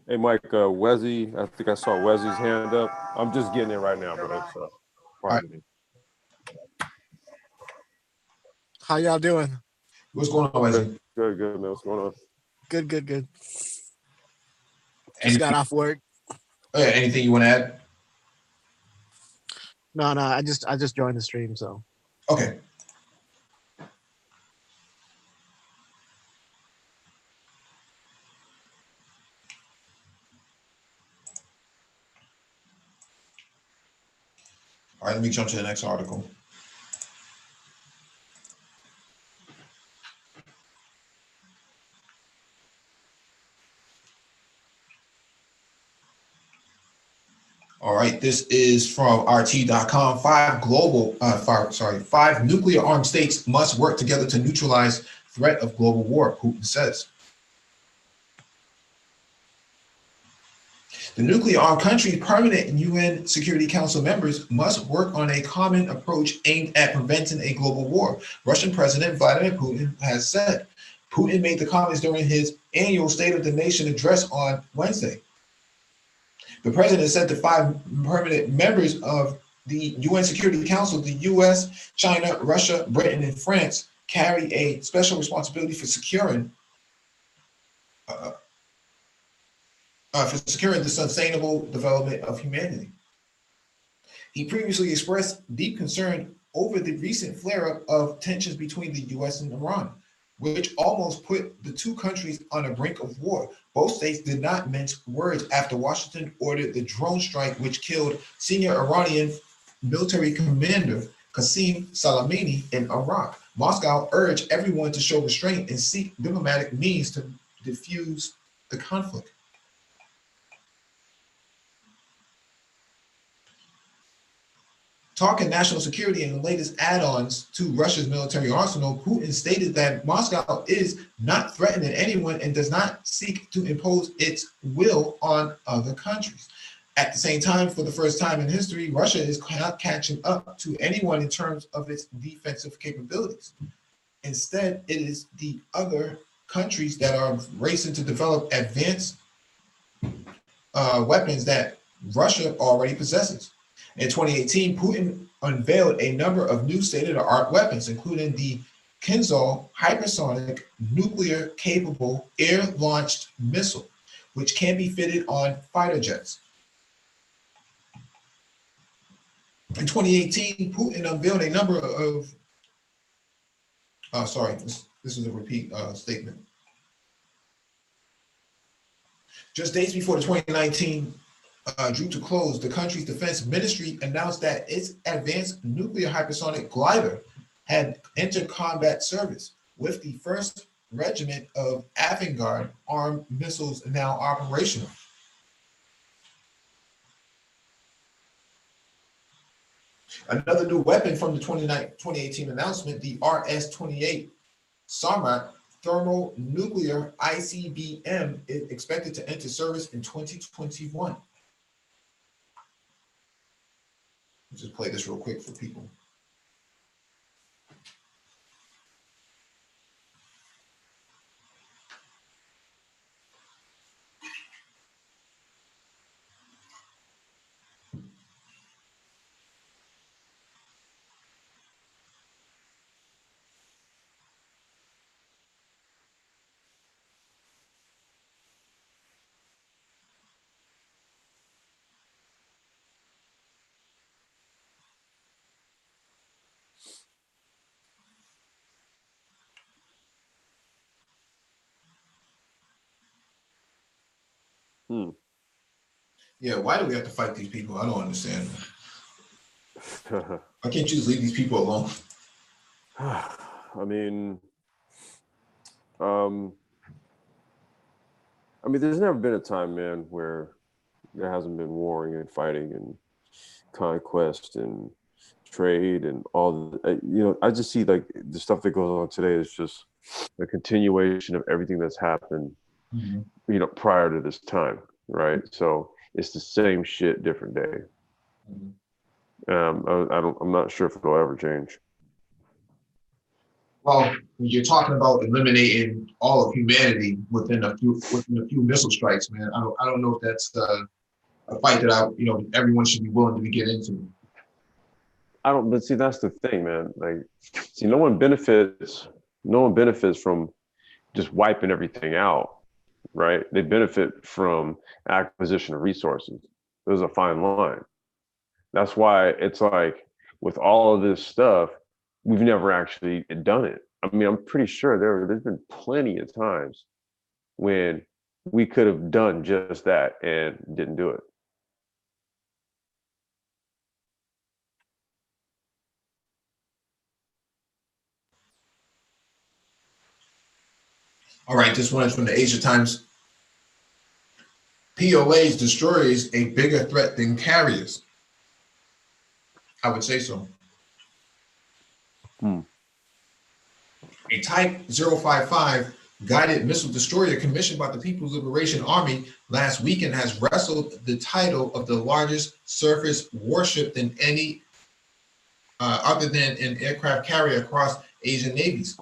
Hey Mike, Wesley, I think I saw Wesley's hand up. I'm just getting it right now, but that's pardon me. How y'all doing? What's going on, Wesley? Good, man. What's going on? Good. Just got off work. Yeah, anything you want to add? No, I just joined the stream, so. Okay. All right, let me jump to the next article. All right, this is from RT.com. Five nuclear armed states must work together to neutralize threat of global war, Putin says. The nuclear armed countries, permanent UN Security Council members, must work on a common approach aimed at preventing a global war, Russian President Vladimir Putin has said. Putin made the comments during his annual State of the Nation address on Wednesday. The president said the 5 permanent members of the UN Security Council, the US, China, Russia, Britain, and France, carry a special responsibility for securing the sustainable development of humanity. He previously expressed deep concern over the recent flare-up of tensions between the US and Iran, which almost put the two countries on the brink of war. Both states did not mince words after Washington ordered the drone strike, which killed senior Iranian military commander Qasem Soleimani in Iraq. Moscow urged everyone to show restraint and seek diplomatic means to defuse the conflict. Talking national security and the latest add-ons to Russia's military arsenal, Putin stated that Moscow is not threatening anyone and does not seek to impose its will on other countries. At the same time, for the first time in history, Russia is not catching up to anyone in terms of its defensive capabilities. Instead, it is the other countries that are racing to develop advanced weapons that Russia already possesses. In 2018, Putin unveiled a number of new state-of-the-art weapons, including the Kinzhal hypersonic nuclear-capable air-launched missile, which can be fitted on fighter jets. In 2018, Putin unveiled a number of, this is a repeat statement. Just days before the 2019 drew to close, the country's defense ministry announced that its advanced nuclear hypersonic glider had entered combat service, with the first regiment of avant-garde armed missiles now operational. Another new weapon from the 2018 announcement, the RS-28 Sarmat thermonuclear ICBM is expected to enter service in 2021. Let's just play this real quick for people. Yeah, why do we have to fight these people? I don't understand. Why can't you just leave these people alone? I mean, there's never been a time, man, where there hasn't been warring and fighting and conquest and trade and all the, I just see like the stuff that goes on today is just a continuation of everything that's happened, prior to this time, right? So it's the same shit, different day. I'm not sure if it'll ever change. Well, you're talking about eliminating all of humanity within a few missile strikes, man. I don't know if that's a fight that everyone should be willing to get into. But see, that's the thing, man. Like, see, no one benefits from just wiping everything out, right? They benefit from acquisition of resources. There's a fine line. That's why it's like with all of this stuff, we've never actually done it. I mean, I'm pretty sure there's been plenty of times when we could have done just that and didn't do it. All right, this one is from the Asia Times. POAs, destroyers, a bigger threat than carriers. I would say so. A Type 055 guided missile destroyer commissioned by the People's Liberation Army last weekend has wrestled the title of the largest surface warship than any other than an aircraft carrier across Asian navies.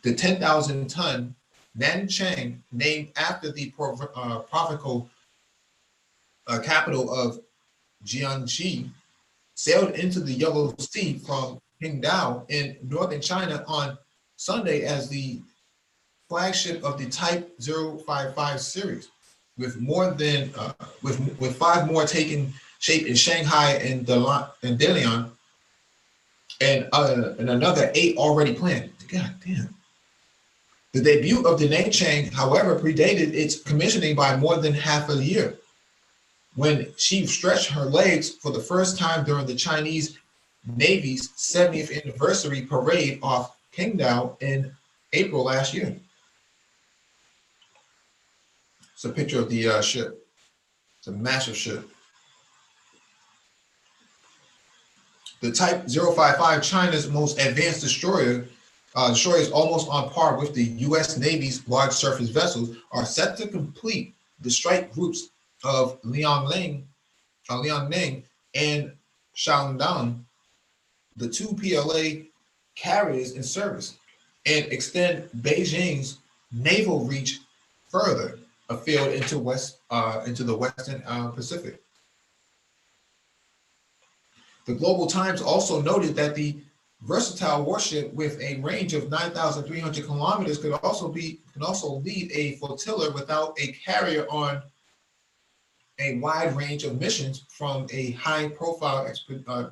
The 10,000-ton Nanchang, named after the provincial capital of Jiangxi, sailed into the Yellow Sea from Qingdao in northern China on Sunday as the flagship of the Type 055 series, with with 5 more taking shape in Shanghai and Dalian, and another 8 already planned. God damn. The debut of the Nanchang, however, predated its commissioning by more than half a year, when she stretched her legs for the first time during the Chinese Navy's 70th anniversary parade off Qingdao in April last year. It's a picture of the ship. It's a massive ship. The Type 055, China's most advanced destroyer, destroyers almost on par with the U.S. Navy's large surface vessels, are set to complete the strike groups of Liaoning and Shandong, the 2 PLA carriers in service, and extend Beijing's naval reach further afield into the Western Pacific. The Global Times also noted that the versatile warship with a range of 9,300 kilometers can also lead a flotilla without a carrier on a wide range of missions, from a high-profile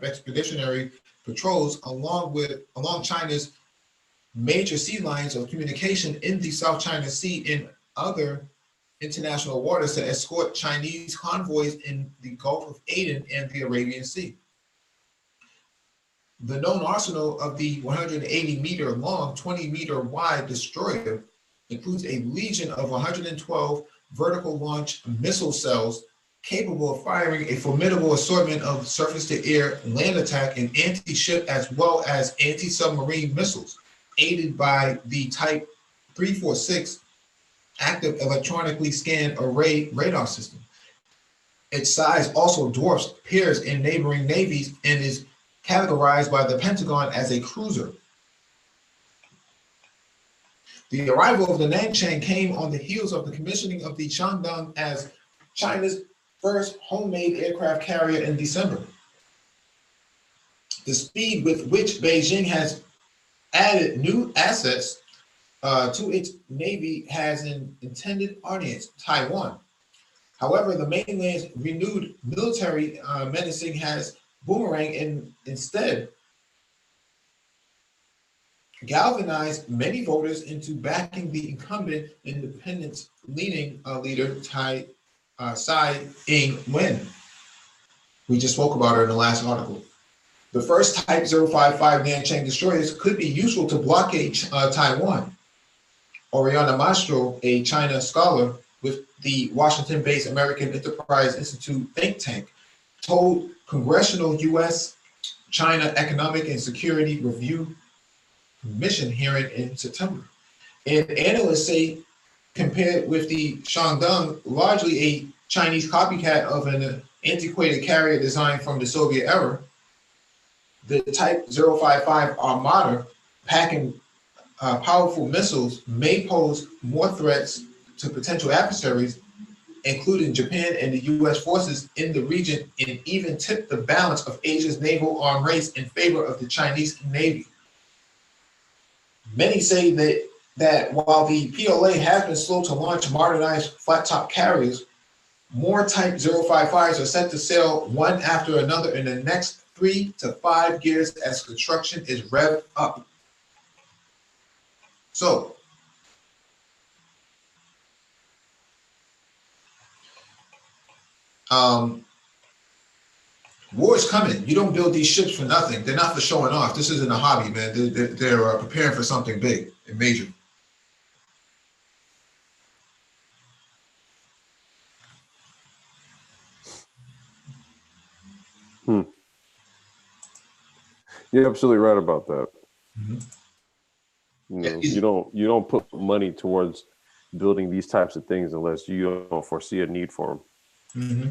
expeditionary patrols along China's major sea lines of communication in the South China Sea and other international waters to escort Chinese convoys in the Gulf of Aden and the Arabian Sea. The known arsenal of the 180-meter long, 20-meter wide destroyer includes a legion of 112 vertical launch missile cells capable of firing a formidable assortment of surface-to-air, land attack, and anti-ship as well as anti-submarine missiles, aided by the Type 346 active electronically scanned array radar system. Its size also dwarfs peers in neighboring navies and is categorized by the Pentagon as a cruiser. The arrival of the Nanchang came on the heels of the commissioning of the Shandong as China's first homemade aircraft carrier in December. The speed with which Beijing has added new assets to its navy has an intended audience, Taiwan. However, the mainland's renewed military menacing has boomerang and instead galvanized many voters into backing the incumbent independence-leaning leader Tsai Ing-wen. We just spoke about her in the last article. The first Type 055 Nanchang destroyers could be useful to blockade Taiwan. Oriana Mastro, a China scholar with the Washington-based American Enterprise Institute think tank, told Congressional U.S.-China Economic and Security Review Mission hearing in September. And analysts say, compared with the Shandong, largely a Chinese copycat of an antiquated carrier designed from the Soviet era, the Type 055 Armada, packing powerful missiles, may pose more threats to potential adversaries, including Japan and the U.S. forces in the region, and even tip the balance of Asia's naval arms race in favor of the Chinese Navy. Many say that while the PLA has been slow to launch modernized flat-top carriers, more Type 055s are set to sail one after another in the next 3 to 5 years as construction is revved up. So, war is coming. You don't build these ships for nothing. They're not for showing off. This isn't a hobby, man. They're preparing for something big and major. You're absolutely right about that. Mm-hmm. You don't put money towards building these types of things unless you don't foresee a need for them. Mm-hmm.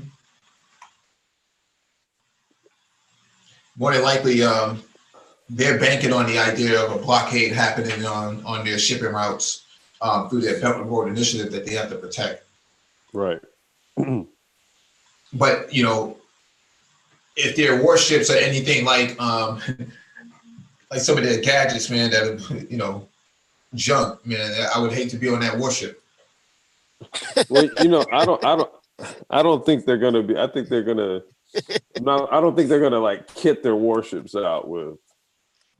More than likely, they're banking on the idea of a blockade happening on their shipping routes through their Belt and Road Initiative that they have to protect. Right. But if their warships are anything like like some of their gadgets, man, that are junk, man, I would hate to be on that warship. Well, I don't think they're gonna be. I think they're gonna. No, I don't think they're gonna like kit their warships out with.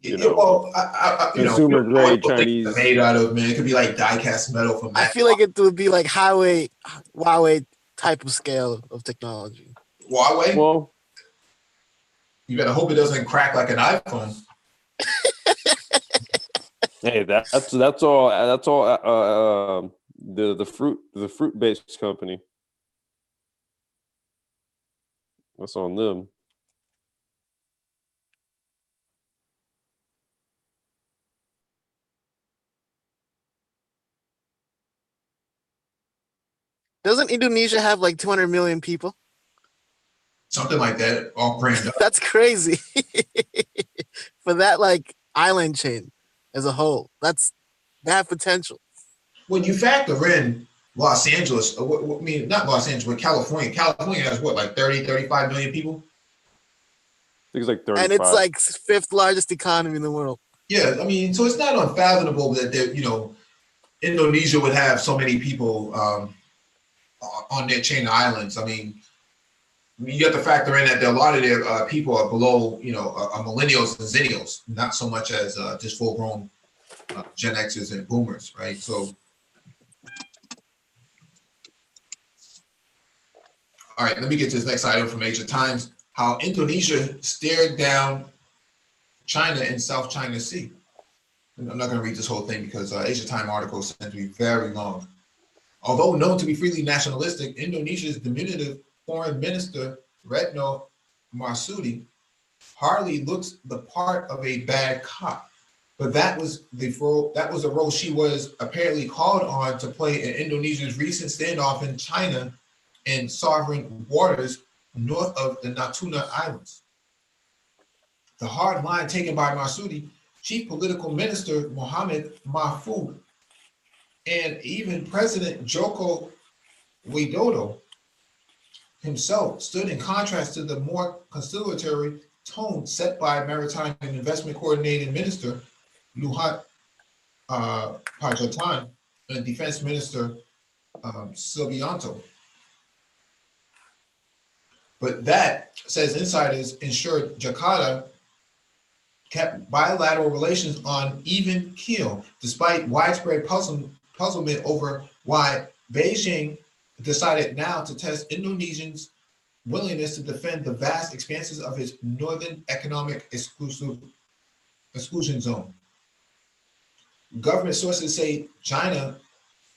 Consumer grade Chinese made out of, man. It could be like die-cast metal from. I feel like it would be like Huawei type of scale of technology. Huawei. Well, you better hope it doesn't crack like an iPhone. Hey, that's all. The fruit based company. That's on them. Doesn't Indonesia have like 200 million people? Something like that, all crammed up. That's crazy. For that like island chain as a whole, they have potential. When you factor in Los Angeles, I mean, not Los Angeles, but California. California has what, like 30, 35 million people? I think it's like 35. And it's like 5th largest economy in the world. Yeah, I mean, so it's not unfathomable that Indonesia would have so many people on their chain of islands. I mean, you have to factor in that a lot of their people are below, are millennials and zennials, not so much as just full-grown Gen Xers and boomers, right? So, all right, let me get to this next item from Asia Times. How Indonesia stared down China in South China Sea. I'm not going to read this whole thing because Asia Times articles tend to be very long. Although known to be freely nationalistic, Indonesia's diminutive Foreign Minister Retno Marsudi hardly looks the part of a bad cop, but that was the role she was apparently called on to play in Indonesia's recent standoff in China and sovereign waters north of the Natuna Islands. The hard line taken by Marsudi, Chief Political Minister Mohamed Mahfoud, and even President Joko Widodo himself stood in contrast to the more conciliatory tone set by Maritime and Investment Coordinating Minister Luhut Panjaitan and Defense Minister Subianto. But that, says insiders, ensured Jakarta kept bilateral relations on even keel, despite widespread puzzlement over why Beijing decided now to test Indonesians' willingness to defend the vast expanses of its northern economic exclusion zone. Government sources say China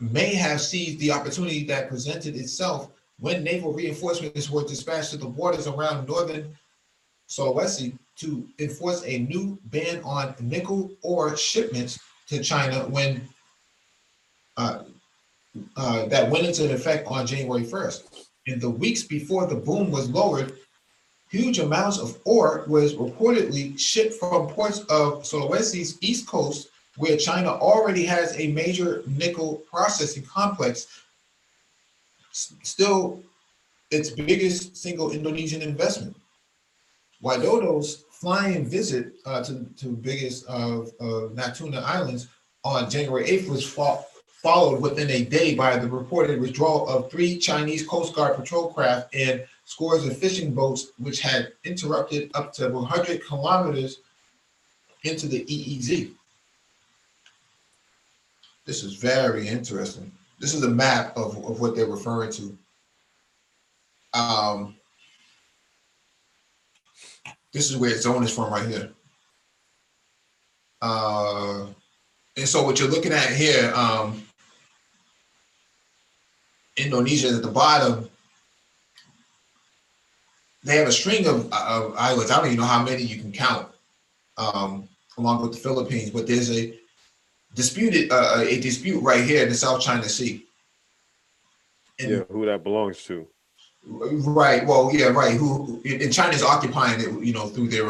may have seized the opportunity that presented itself when naval reinforcements were dispatched to the waters around northern Sulawesi to enforce a new ban on nickel ore shipments to China when that went into effect on January 1st. In the weeks before the boom was lowered, huge amounts of ore was reportedly shipped from ports of Sulawesi's east coast, where China already has a major nickel processing complex, still its biggest single Indonesian investment. Widodo's flying visit to biggest of Natuna Islands on January 8th was followed within a day by the reported withdrawal of 3 Chinese Coast Guard patrol craft and scores of fishing boats, which had interrupted up to 100 kilometers into the EEZ. This is very interesting. This is a map of what they're referring to. This is where its zone is from right here. And so what you're looking at here, Indonesia is at the bottom. They have a string of islands. I don't even know how many you can count, along with the Philippines, but there's a dispute right here in the South China Sea. And who that belongs to. Right. Well, yeah, right. Who and China's occupying it, through their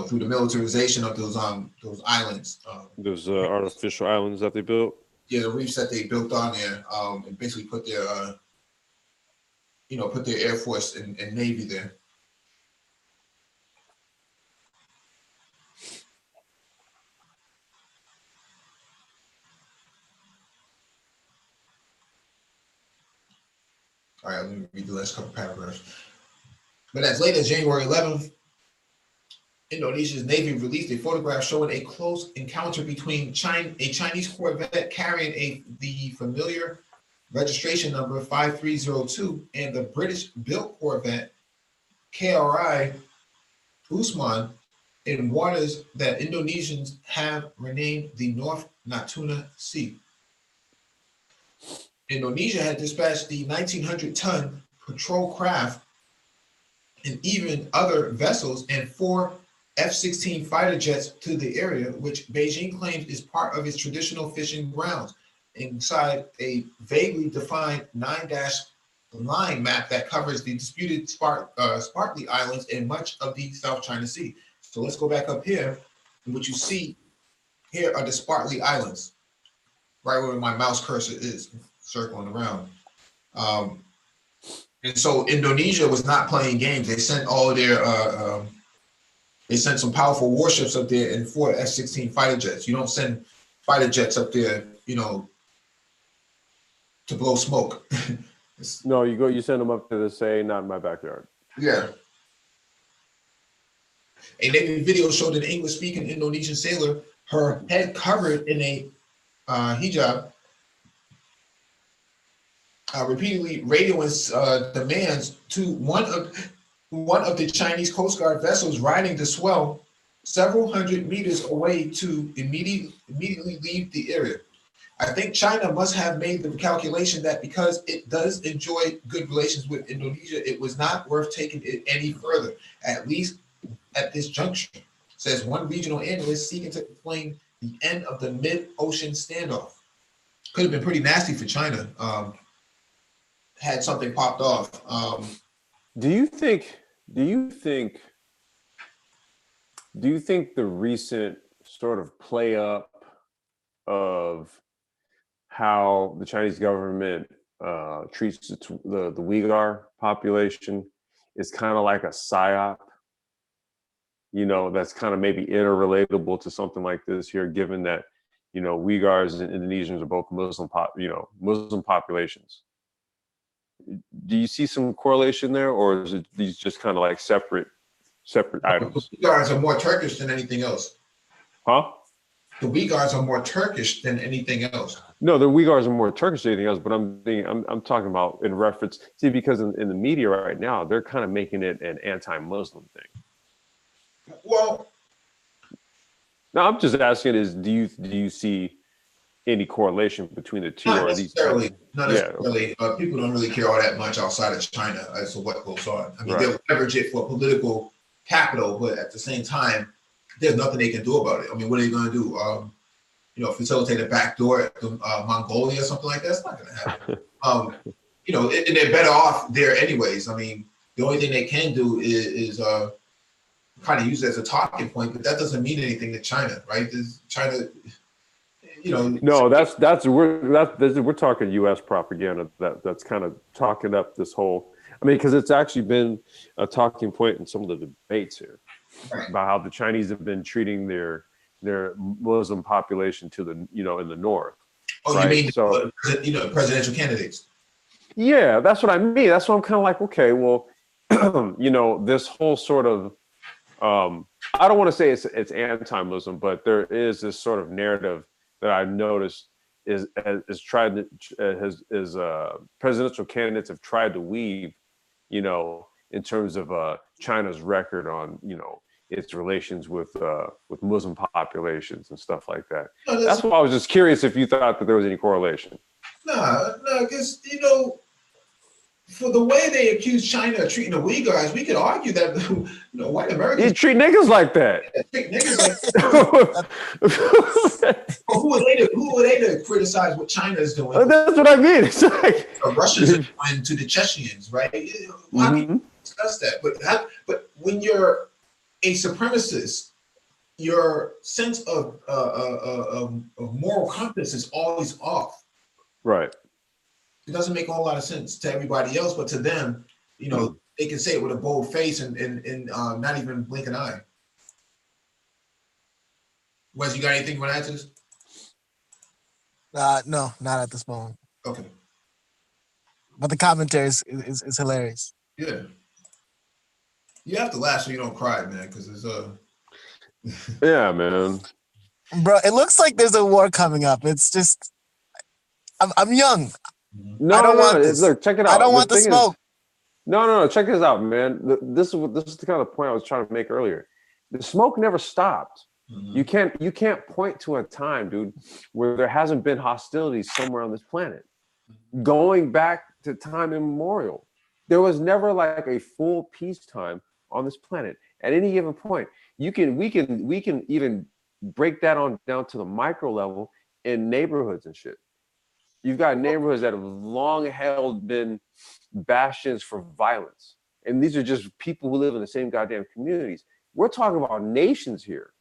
through the militarization of those islands. Those artificial islands that they built. Yeah, the reefs that they built on there, and basically put their Air Force and Navy there. All right, let me read the last couple paragraphs. But as late as January 11th, Indonesia's Navy released a photograph showing a close encounter between a Chinese Corvette carrying the familiar registration number 5302 and the British-built Corvette KRI Usman in waters that Indonesians have renamed the North Natuna Sea. Indonesia had dispatched the 1,900-ton patrol craft and even other vessels and 4 F-16 fighter jets to the area, which Beijing claims is part of its traditional fishing grounds, inside a vaguely defined 9-line map that covers the disputed Sparkly Islands and much of the South China Sea. So let's go back up here, and what you see here are the Sparkly Islands, right where my mouse cursor is, circling around. And so Indonesia was not playing games. They sent all their they sent some powerful warships up there and 4 F-16 fighter jets. You don't send fighter jets up there, to blow smoke. No, you send them up there to say, not in my backyard. Yeah. A Navy video showed an English-speaking Indonesian sailor, her head covered in a hijab, repeatedly radioing demands to one of the Chinese Coast Guard vessels riding the swell several hundred meters away to immediately leave the area. I think China must have made the calculation that because it does enjoy good relations with Indonesia, it was not worth taking it any further, at least at this juncture. says one regional analyst seeking to explain the end of the mid-ocean standoff. Could have been pretty nasty for China. Had something popped off. Do you think the recent sort of play up of how the Chinese government treats the Uyghur population is kind of like a psyop? That's kind of maybe interrelatable to something like this here, given that Uyghurs and Indonesians are both Muslim populations. Do you see some correlation there, or is it these just kind of like separate items? The Uyghurs are more Turkish than anything else. Huh? The Uyghurs are more Turkish than anything else. No, the Uyghurs are more Turkish than anything else, but I'm talking about in reference. See, because in the media right now, they're kind of making it an anti-Muslim thing. Well, now I'm just asking: do you see any correlation between the two? Not or necessarily. Not necessarily. Yeah. People don't really care all that much outside of China as to what goes on. I mean, Right. they'll leverage it for political capital, but at the same time, there's nothing they can do about it. I mean, what are they going to do? Facilitate a backdoor to Mongolia or something like that? It's not going to happen. And they're better off there anyways. I mean, the only thing they can do is kind of use it as a talking point, but that doesn't mean anything to China, right? China. No, we're talking U.S. propaganda that's kind of talking up this whole. I mean, because it's actually been a talking point in some of the debates here about how the Chinese have been treating their Muslim population to the in the north. Oh, right? You mean presidential candidates? Yeah, that's what I mean. That's what I'm kind of like. Okay, well, this whole sort of. I don't want to say it's anti-Muslim, but there is this sort of narrative that I've noticed is presidential candidates have tried to weave, in terms of China's record on, its relations with Muslim populations and stuff like that. No, that's why I was just curious if you thought that there was any correlation. No, because for the way they accuse China of treating the Uyghurs, we could argue that white Americans you treat niggas like that. Treat niggas like that. Who are they to criticize what China is doing? That's what I mean. It's like Russia's doing to the Chechens, right? How can you discuss that? But when you're a supremacist, your sense of moral compass is always off. Right. It doesn't make a whole lot of sense to everybody else, but to them, they can say it with a bold face and not even blink an eye. Wes, you got anything you want to add to this? No, not at this moment. Okay. But the commentary is hilarious. Yeah. You have to laugh so you don't cry, man, because it's Yeah, man. Bro, it looks like there's a war coming up. It's just I'm young. No, I don't want this. Look, check it out. I don't want the smoke. No. Check this out, man. This is the kind of point I was trying to make earlier. The smoke never stopped. Mm-hmm. You can't point to a time, dude, where there hasn't been hostilities somewhere on this planet. Going back to time immemorial, there was never like a full peacetime on this planet. At any given point, we can even break that on down to the micro level in neighborhoods and shit. You've got neighborhoods that have long held been bastions for violence. And these are just people who live in the same goddamn communities. We're talking about nations here.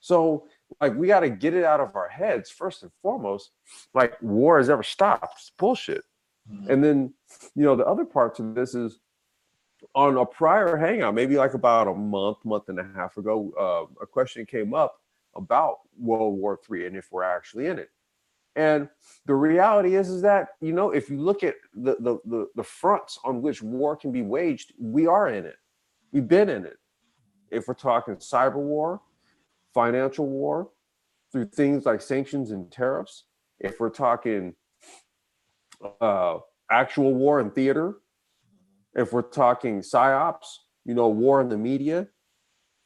So, like, we got to get it out of our heads, first and foremost, like, war has ever stopped. It's bullshit. Mm-hmm. And then, the other part to this is on a prior hangout, maybe like about a month and a half ago, a question came up about World War III and if we're actually in it. And the reality is that, if you look at the fronts on which war can be waged, we are in it. We've been in it. If we're talking cyber war, financial war, through things like sanctions and tariffs, if we're talking actual war in theater, if we're talking psyops, war in the media,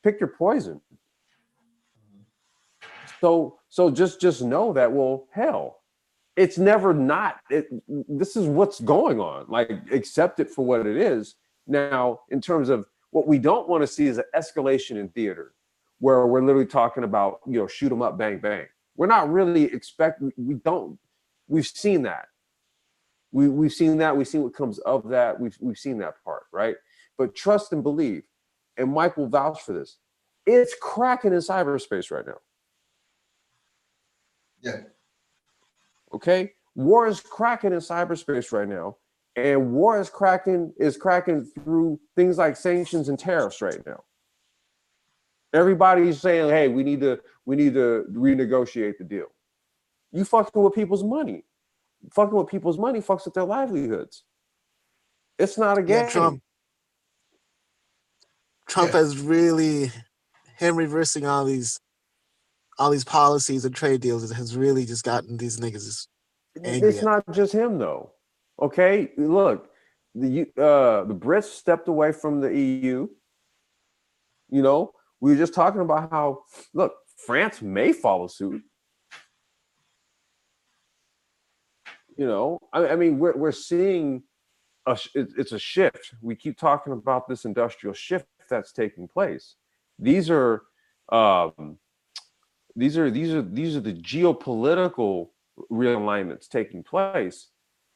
pick your poison. So just know that, well, hell, it's never not. This is what's going on. Like, accept it for what it is. Now, in terms of What we don't want to see is an escalation in theater where we're literally talking about, shoot them up, bang, bang. We're not really we've seen that. We've seen that. We've seen what comes of that. We've seen that part, right? But trust and believe, and Mike will vouch for this, it's cracking in cyberspace right now. Yeah. Okay? War is cracking in cyberspace right now. And war is cracking through things like sanctions and tariffs right now. Everybody's saying, hey, we need to renegotiate the deal. You fucking with people's money. Fucking with people's money fucks with their livelihoods. It's not a game. Yeah, Trump has really, him reversing all these policies and trade deals has really just gotten these niggas angry. It's not just him though. Okay, look, the Brits stepped away from the EU. We were just talking about how, look, France may follow suit. I mean, we're seeing it's a shift. We keep talking about this industrial shift that's taking place. These are the geopolitical realignments taking place,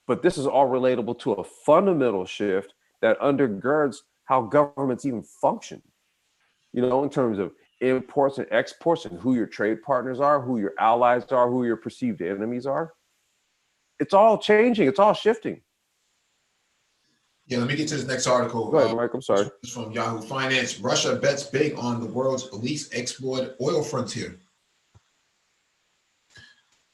but this is all relatable to a fundamental shift that undergirds how governments even function. In terms of imports and exports and who your trade partners are, who your allies are, who your perceived enemies are. It's all changing. It's all shifting. Yeah, let me get to this next article. Go ahead, Mike. I'm sorry. It's from Yahoo Finance. Russia bets big on the world's least explored oil frontier.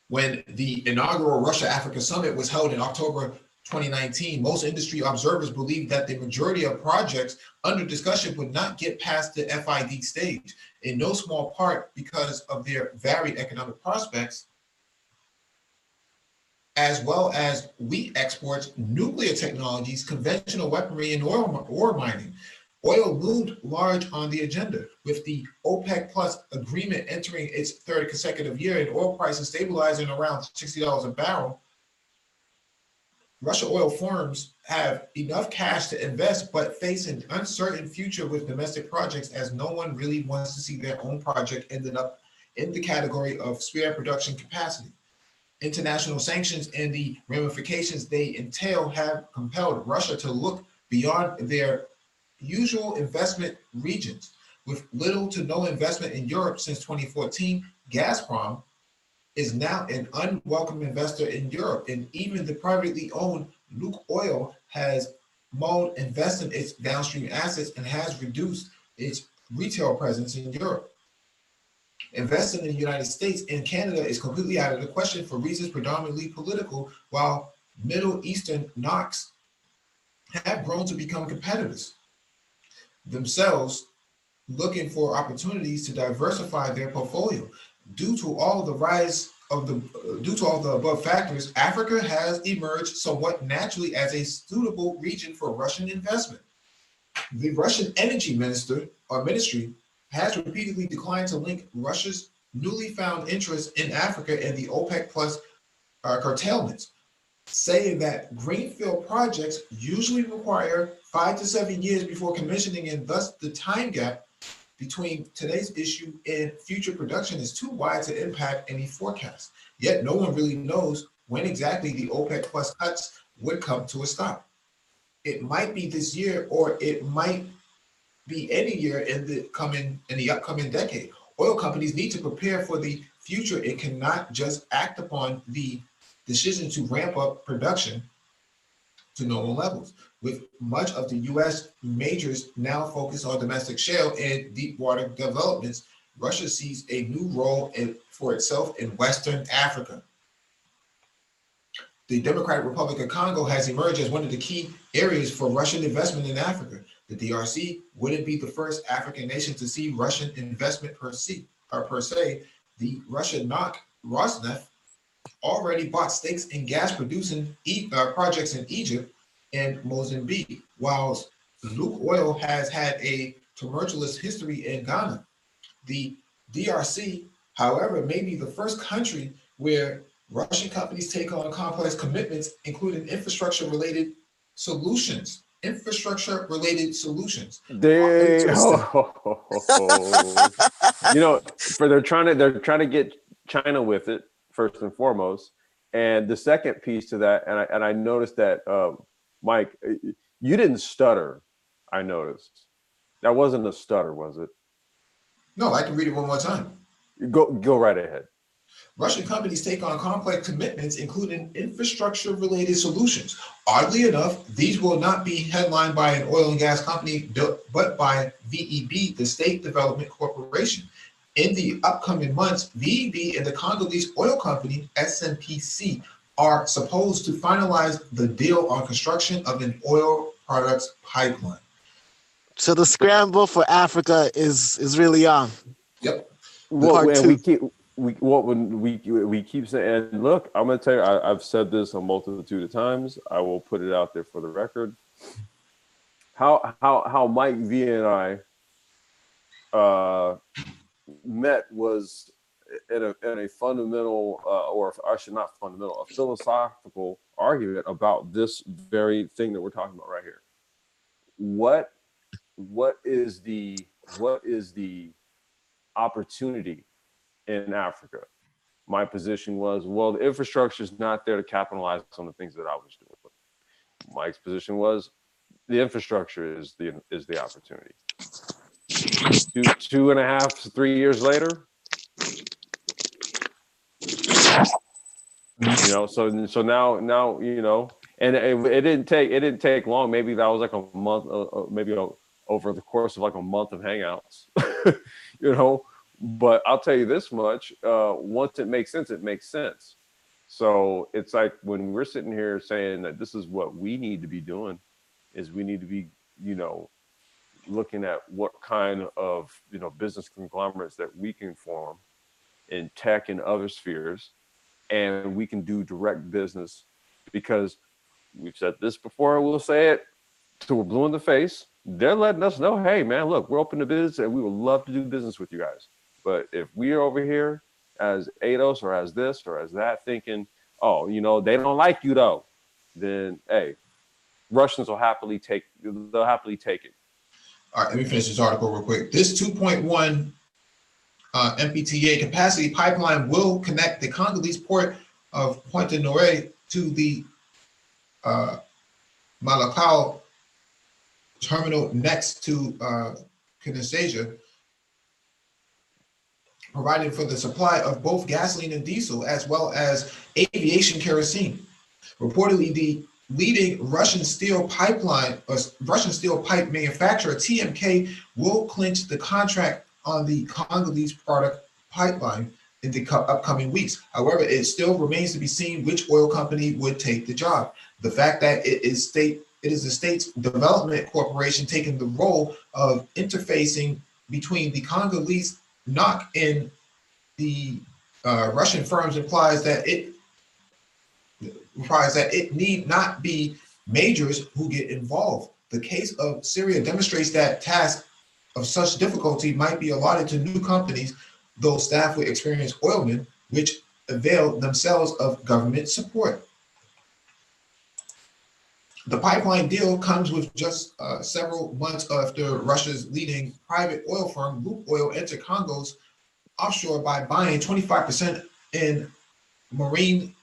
When the inaugural Russia-Africa Summit was held in October 2019, most industry observers believed that the majority of projects under discussion would not get past the FID stage, in no small part because of their varied economic prospects, as well as wheat exports, nuclear technologies, conventional weaponry, and ore mining. Oil loomed large on the agenda, with the OPEC Plus agreement entering its third consecutive year and oil prices stabilizing around $60 a barrel. Russia oil firms have enough cash to invest, but face an uncertain future with domestic projects, as no one really wants to see their own project ending up in the category of spare production capacity. International sanctions and the ramifications they entail have compelled Russia to look beyond their usual investment regions. With little to no investment in Europe since 2014, Gazprom is now an unwelcome investor in Europe, and even the privately owned Lukoil has mulled investing its downstream assets and has reduced its retail presence in Europe. Investing in the United States and Canada is completely out of the question for reasons predominantly political, while Middle Eastern NOCs have grown to become competitors themselves, looking for opportunities to diversify their portfolio. Due to all the above factors, Africa has emerged somewhat naturally as a suitable region for Russian investment. The Russian Energy Ministry has repeatedly declined to link Russia's newly found interest in Africa and the OPEC Plus curtailments, saying that greenfield projects usually require 5 to 7 years before commissioning, and thus the time gap between today's issue and future production is too wide to impact any forecast. Yet no one really knows when exactly the OPEC Plus cuts would come to a stop. It might be this year, or it might be any year in the upcoming decade. Oil companies need to prepare for the future and cannot just act upon the decision to ramp up production to normal levels. With much of the U.S. majors now focused on domestic shale and deep water developments, Russia sees a new role for itself in Western Africa. The Democratic Republic of Congo has emerged as one of the key areas for Russian investment in Africa. The DRC wouldn't be the first African nation to see Russian investment per se. The Russian NOC, Rosneft, already bought stakes in gas-producing projects in Egypt and Mozambique, while Lukoil has had a tumultuous history in Ghana. The DRC, however, may be the first country where Russian companies take on complex commitments, including infrastructure-related solutions infrastructure-related solutions. They, Interesting. you know, they're trying to get China with it first and foremost, and the second piece to that, and I noticed that, Mike, you didn't stutter. I noticed that wasn't a stutter, was it? No, I can read it one more time. Go right ahead. Russian companies take on complex commitments, including infrastructure-related solutions. Oddly enough, these will not be headlined by an oil and gas company, but by VEB, the State Development Corporation. In the upcoming months, VEB and the Congolese oil company, SNPC, are supposed to finalize the deal on construction of an oil products pipeline. So the scramble for Africa is really on. Yep. Well, Part and two. we keep saying, and look, I'm gonna tell you, I've said this a multitude of times. I will put it out there for the record. How Mike V and I met was in a fundamental, or I should not fundamental, a philosophical argument about this very thing that we're talking about right here. What is the opportunity in Africa? My position was, well, the infrastructure is not there to capitalize on the things that I was doing. Mike's position was, the infrastructure is the opportunity. 2.5, 3 years later, you know, so now you know, and it didn't take long. Maybe that was like a month, over the course of like a month of hangouts, you know. But I'll tell you this much: once it makes sense, it makes sense. So it's like when we're sitting here saying that this is what we need to be doing, is we need to be, you know, looking at what kind of, you know, business conglomerates that we can form in tech and other spheres, and we can do direct business, because we've said this before, we'll say it till we're blue in the face. They're letting us know, hey man, look, we're open to business and we would love to do business with you guys. But if we are over here as ADOS or as this or as that thinking, oh, you know, they don't like you though, then hey, Russians will happily take it. All right, let me finish this article real quick. This 2.1 MPTA capacity pipeline will connect the Congolese port of Pointe-Noire to the Malakal terminal next to Kinshasa, providing for the supply of both gasoline and diesel, as well as aviation kerosene. Reportedly, the leading Russian steel pipe manufacturer, TMK, will clinch the contract on the Congolese product pipeline in the upcoming weeks. However, it still remains to be seen which oil company would take the job. The fact that it is the state's development corporation taking the role of interfacing between the Congolese NOC and the Russian firms implies that it need not be majors who get involved. The case of Syria demonstrates that tasks of such difficulty might be allotted to new companies, though staff with experienced oilmen, which avail themselves of government support. The pipeline deal comes with just several months after Russia's leading private oil firm, Lukoil, entered Congo's offshore by buying 25% in Marine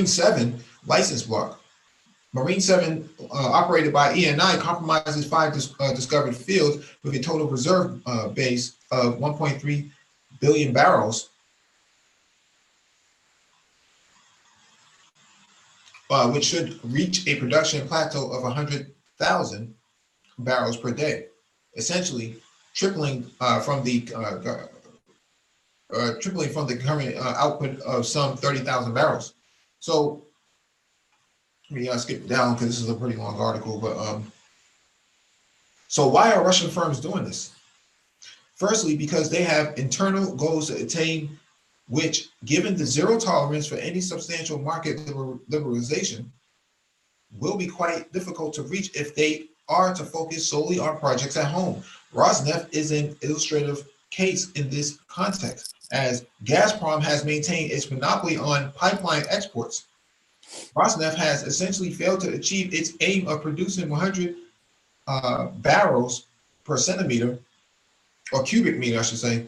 7 license block. Marine 7, operated by ENI, compromises 5 discovered fields with a total reserve base of 1.3 billion barrels, which should reach a production plateau of 100,000 barrels per day, essentially tripling from the current output of some 30,000 barrels. So let me skip down because this is a pretty long article. But so why are Russian firms doing this? Firstly, because they have internal goals to attain, which, given the zero tolerance for any substantial market liberalization, will be quite difficult to reach if they are to focus solely on projects at home. Rosneft is an illustrative case in this context, as Gazprom has maintained its monopoly on pipeline exports. Rosneft has essentially failed to achieve its aim of producing 100 barrels per centimeter, or cubic meter, I should say,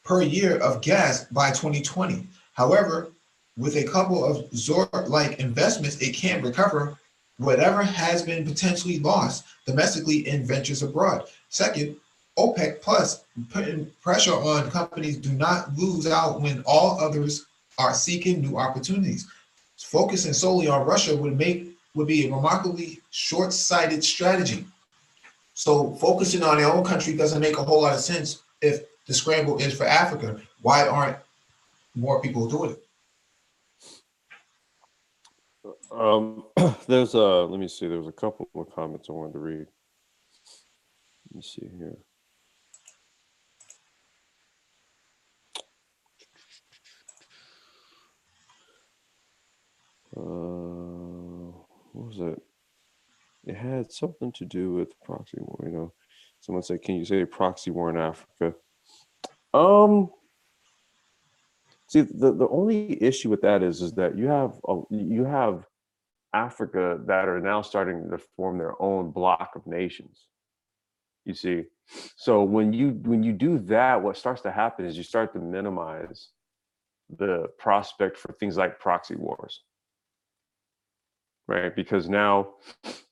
per year of gas by 2020. However, with a couple of Zor-like investments, it can recover whatever has been potentially lost domestically in ventures abroad. Second, OPEC Plus putting pressure on companies do not lose out when all others are seeking new opportunities. Focusing solely on Russia would be a remarkably short-sighted strategy. So focusing on their own country doesn't make a whole lot of sense if the scramble is for Africa. Why aren't more people doing it? There's let me see, there was a couple of comments I wanted to read. Let me see here. What was it? It had something to do with proxy war, you know. Someone said, can you say proxy war in Africa? See, the only issue with that is that you have Africa that are now starting to form their own block of nations. You see, so when you do that, what starts to happen is you start to minimize the prospect for things like proxy wars, right? Because now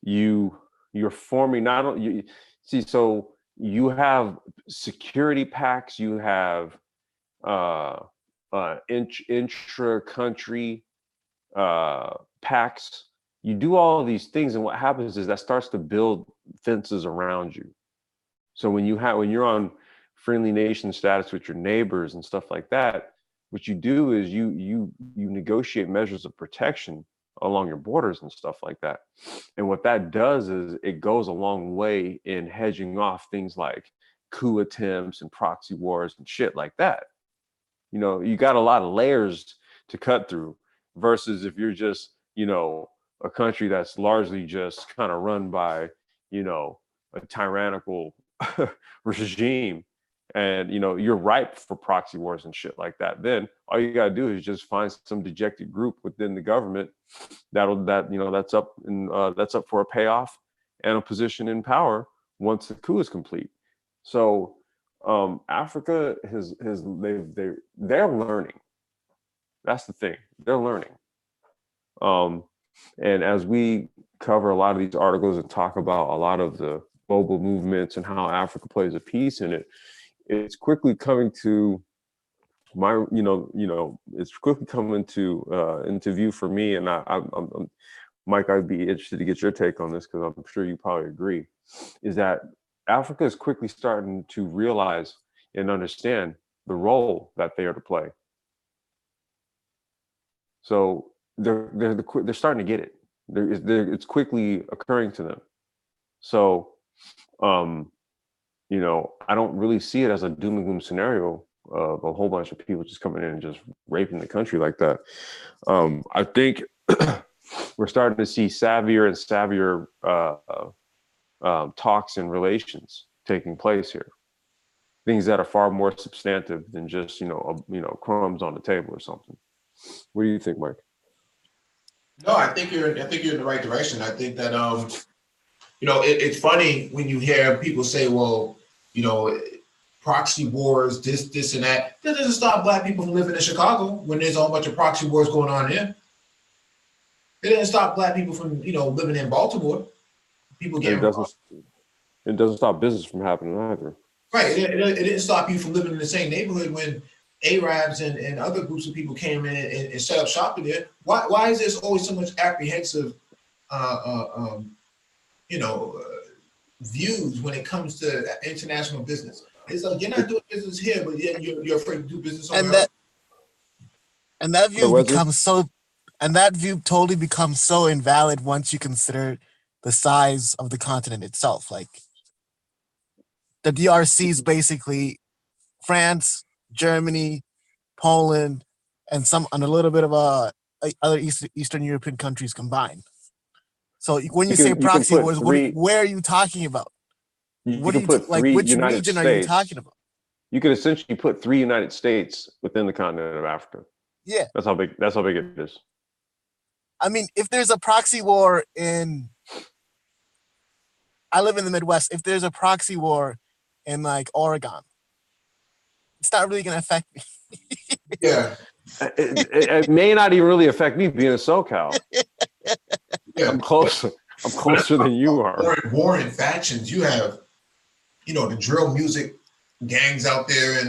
you're forming not only you see, so you have security pacts, you have intra-country pacts. You do all of these things, and what happens is that starts to build fences around you. So when you're on friendly nation status with your neighbors and stuff like that, what you do is you negotiate measures of protection along your borders and stuff like that. And what that does is it goes a long way in hedging off things like coup attempts and proxy wars and shit like that. You know, you got a lot of layers to cut through versus if you're just, you know, a country that's largely just kind of run by, you know, a tyrannical regime, and you know you're ripe for proxy wars and shit like that. Then all you gotta do is just find some dejected group within the government that's up for a payoff and a position in power once the coup is complete. So Africa they're learning. That's the thing, they're learning. And as we cover a lot of these articles and talk about a lot of the global movements and how Africa plays a piece in it, it's quickly coming to it's quickly coming to into view for me. And I'm Mike, I'd be interested to get your take on this because I'm sure you probably agree, is that Africa is quickly starting to realize and understand the role that they are to play. So they're starting to get it. It's quickly occurring to them. So, you know, I don't really see it as a doom and gloom scenario of a whole bunch of people just coming in and just raping the country like that. I think we're starting to see savvier and savvier talks and relations taking place here. Things that are far more substantive than just, crumbs on the table or something. What do you think, Mike? No, I think you're in the right direction. I think that it's funny when you hear people say, well, proxy wars, this and that. That doesn't stop Black people from living in Chicago when there's a whole bunch of proxy wars going on here. It doesn't stop Black people from, living in Baltimore. People get it doesn't stop business from happening either. Right. It didn't stop you from living in the same neighborhood when Arabs and other groups of people came in and set up shop in there. Why is there always so much apprehensive views when it comes to international business? It's like you're not doing business here, but yet you're afraid to do business somewhere else. And that view totally becomes so invalid once you consider the size of the continent itself. Like the DRC is basically France, Germany, Poland, and a little bit of other Eastern European countries combined. So when you say proxy wars, where are you talking about? Which region are you talking about? You could essentially put 3 United States within the continent of Africa. Yeah, that's how big it is. I mean, if there's a proxy war I live in the Midwest. If there's a proxy war in like Oregon, it's not really gonna affect me. Yeah. It may not even really affect me being a SoCal. Yeah. I'm closer. I'm closer than you are. Warring factions. You have, the drill music gangs out there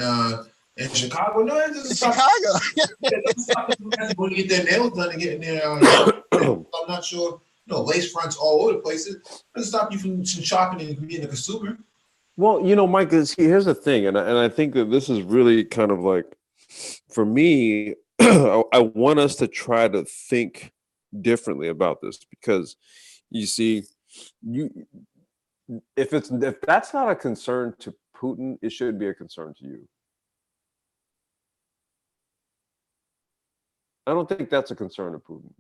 in Chicago. No, it doesn't stop. Chicago. It doesn't stop them from going to get their nails done and getting their. I'm not sure. Lace fronts all over the place. It doesn't stop you from shopping and being a consumer. Well, Mike, here's the thing, and I think that this is really kind of like, for me, I want us to try to think differently about this, because you see, if that's not a concern to Putin, it should be a concern to you. I don't think that's a concern to Putin.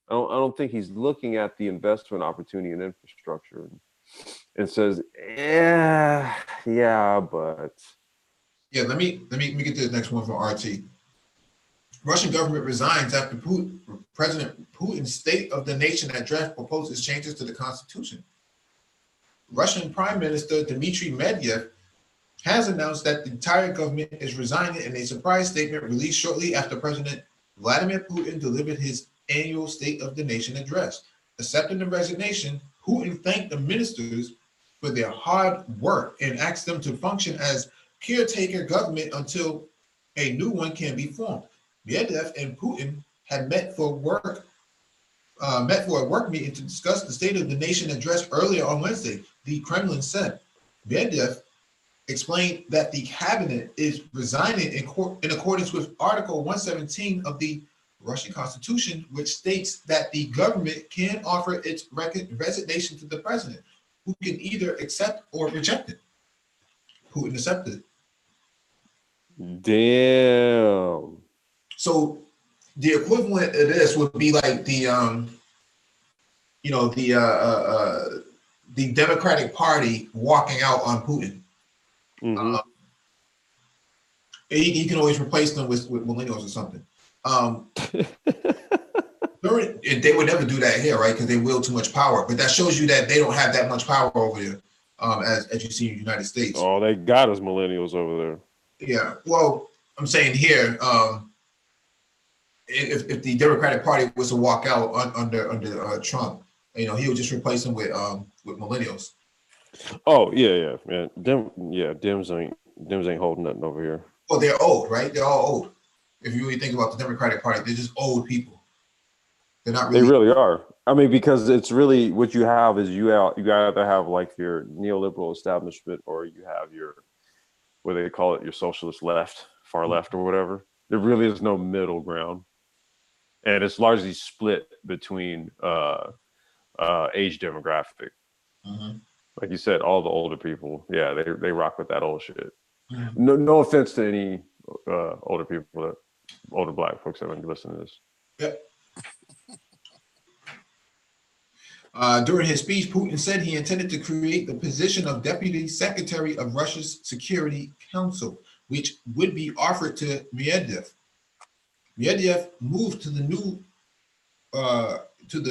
I don't think he's looking at the investment opportunity in infrastructure and says, yeah, but. Yeah, let me get to the next one from RT. Russian government resigns after President Putin's State of the Nation address proposes changes to the constitution. Russian Prime Minister Dmitry Medvedev has announced that the entire government is resigning in a surprise statement released shortly after President Vladimir Putin delivered his annual State of the Nation address. Accepting the resignation, Putin thanked the ministers for their hard work and asked them to function as caretaker government until a new one can be formed. Medvedev and Putin had met for a work meeting to discuss the State of the Nation address earlier on Wednesday, the Kremlin said. Medvedev explained that the cabinet is resigning in accordance with Article 117 of the Russian Constitution, which states that the government can offer its resignation to the president, who can either accept or reject it. Putin accepted. Damn. So the equivalent of this would be like the Democratic Party walking out on Putin. Mm-hmm. He can always replace them with millennials or something. They would never do that here, right? Because they wield too much power. But that shows you that they don't have that much power over there, as you see in the United States. Oh, they got us millennials over there. Yeah. Well, I'm saying here, if the Democratic Party was to walk out under Trump, he would just replace them with millennials. Oh yeah, man. Dems ain't holding nothing over here. Well, they're old, right? They're all old. If you really think about the Democratic Party, they're just old people. They're not really. They really are. I mean, because it's really what you have is you either have like your neoliberal establishment, or you have your, what they call it, your socialist left, far left, or whatever. There really is no middle ground, and it's largely split between age demographic. Mm-hmm. Like you said, all the older people, yeah, they rock with that old shit. Mm-hmm. No offense to any older Black folks that might be listening to this. Yep. During his speech, Putin said he intended to create the position of Deputy Secretary of Russia's Security Council, which would be offered to Medvedev. Medvedev moved to the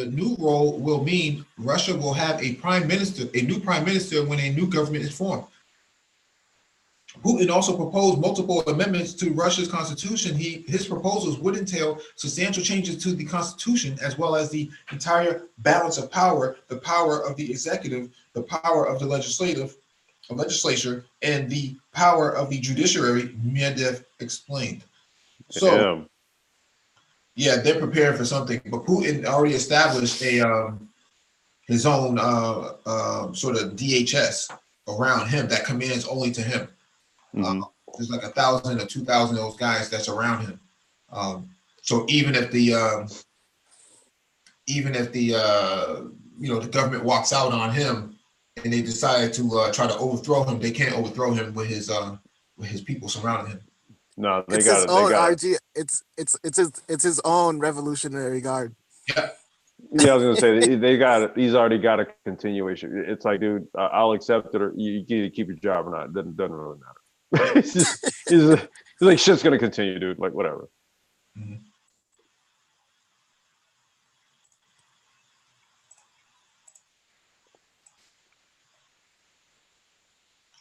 new role will mean Russia will have a new prime minister when a new government is formed. Putin also proposed multiple amendments to Russia's constitution. His proposals would entail substantial changes to the constitution, as well as the entire balance of power, the power of the executive, the power of the legislature, and the power of the judiciary, Medvedev explained. So, yeah, they're preparing for something, but Putin already established his own sort of DHS around him that commands only to him. Mm-hmm. There's like 1,000 or 2,000 of those guys that's around him. So even if the the government walks out on him and they decide to try to overthrow him, they can't overthrow him with his people surrounding him. No, it's his own RG. It's his own Revolutionary Guard. Yeah. Yeah, I was gonna say they got it. He's already got a continuation. It's like, dude, I'll accept it, or you either keep your job or not. It doesn't really matter. he's like, shit's gonna continue, dude. Like, whatever. Mm-hmm.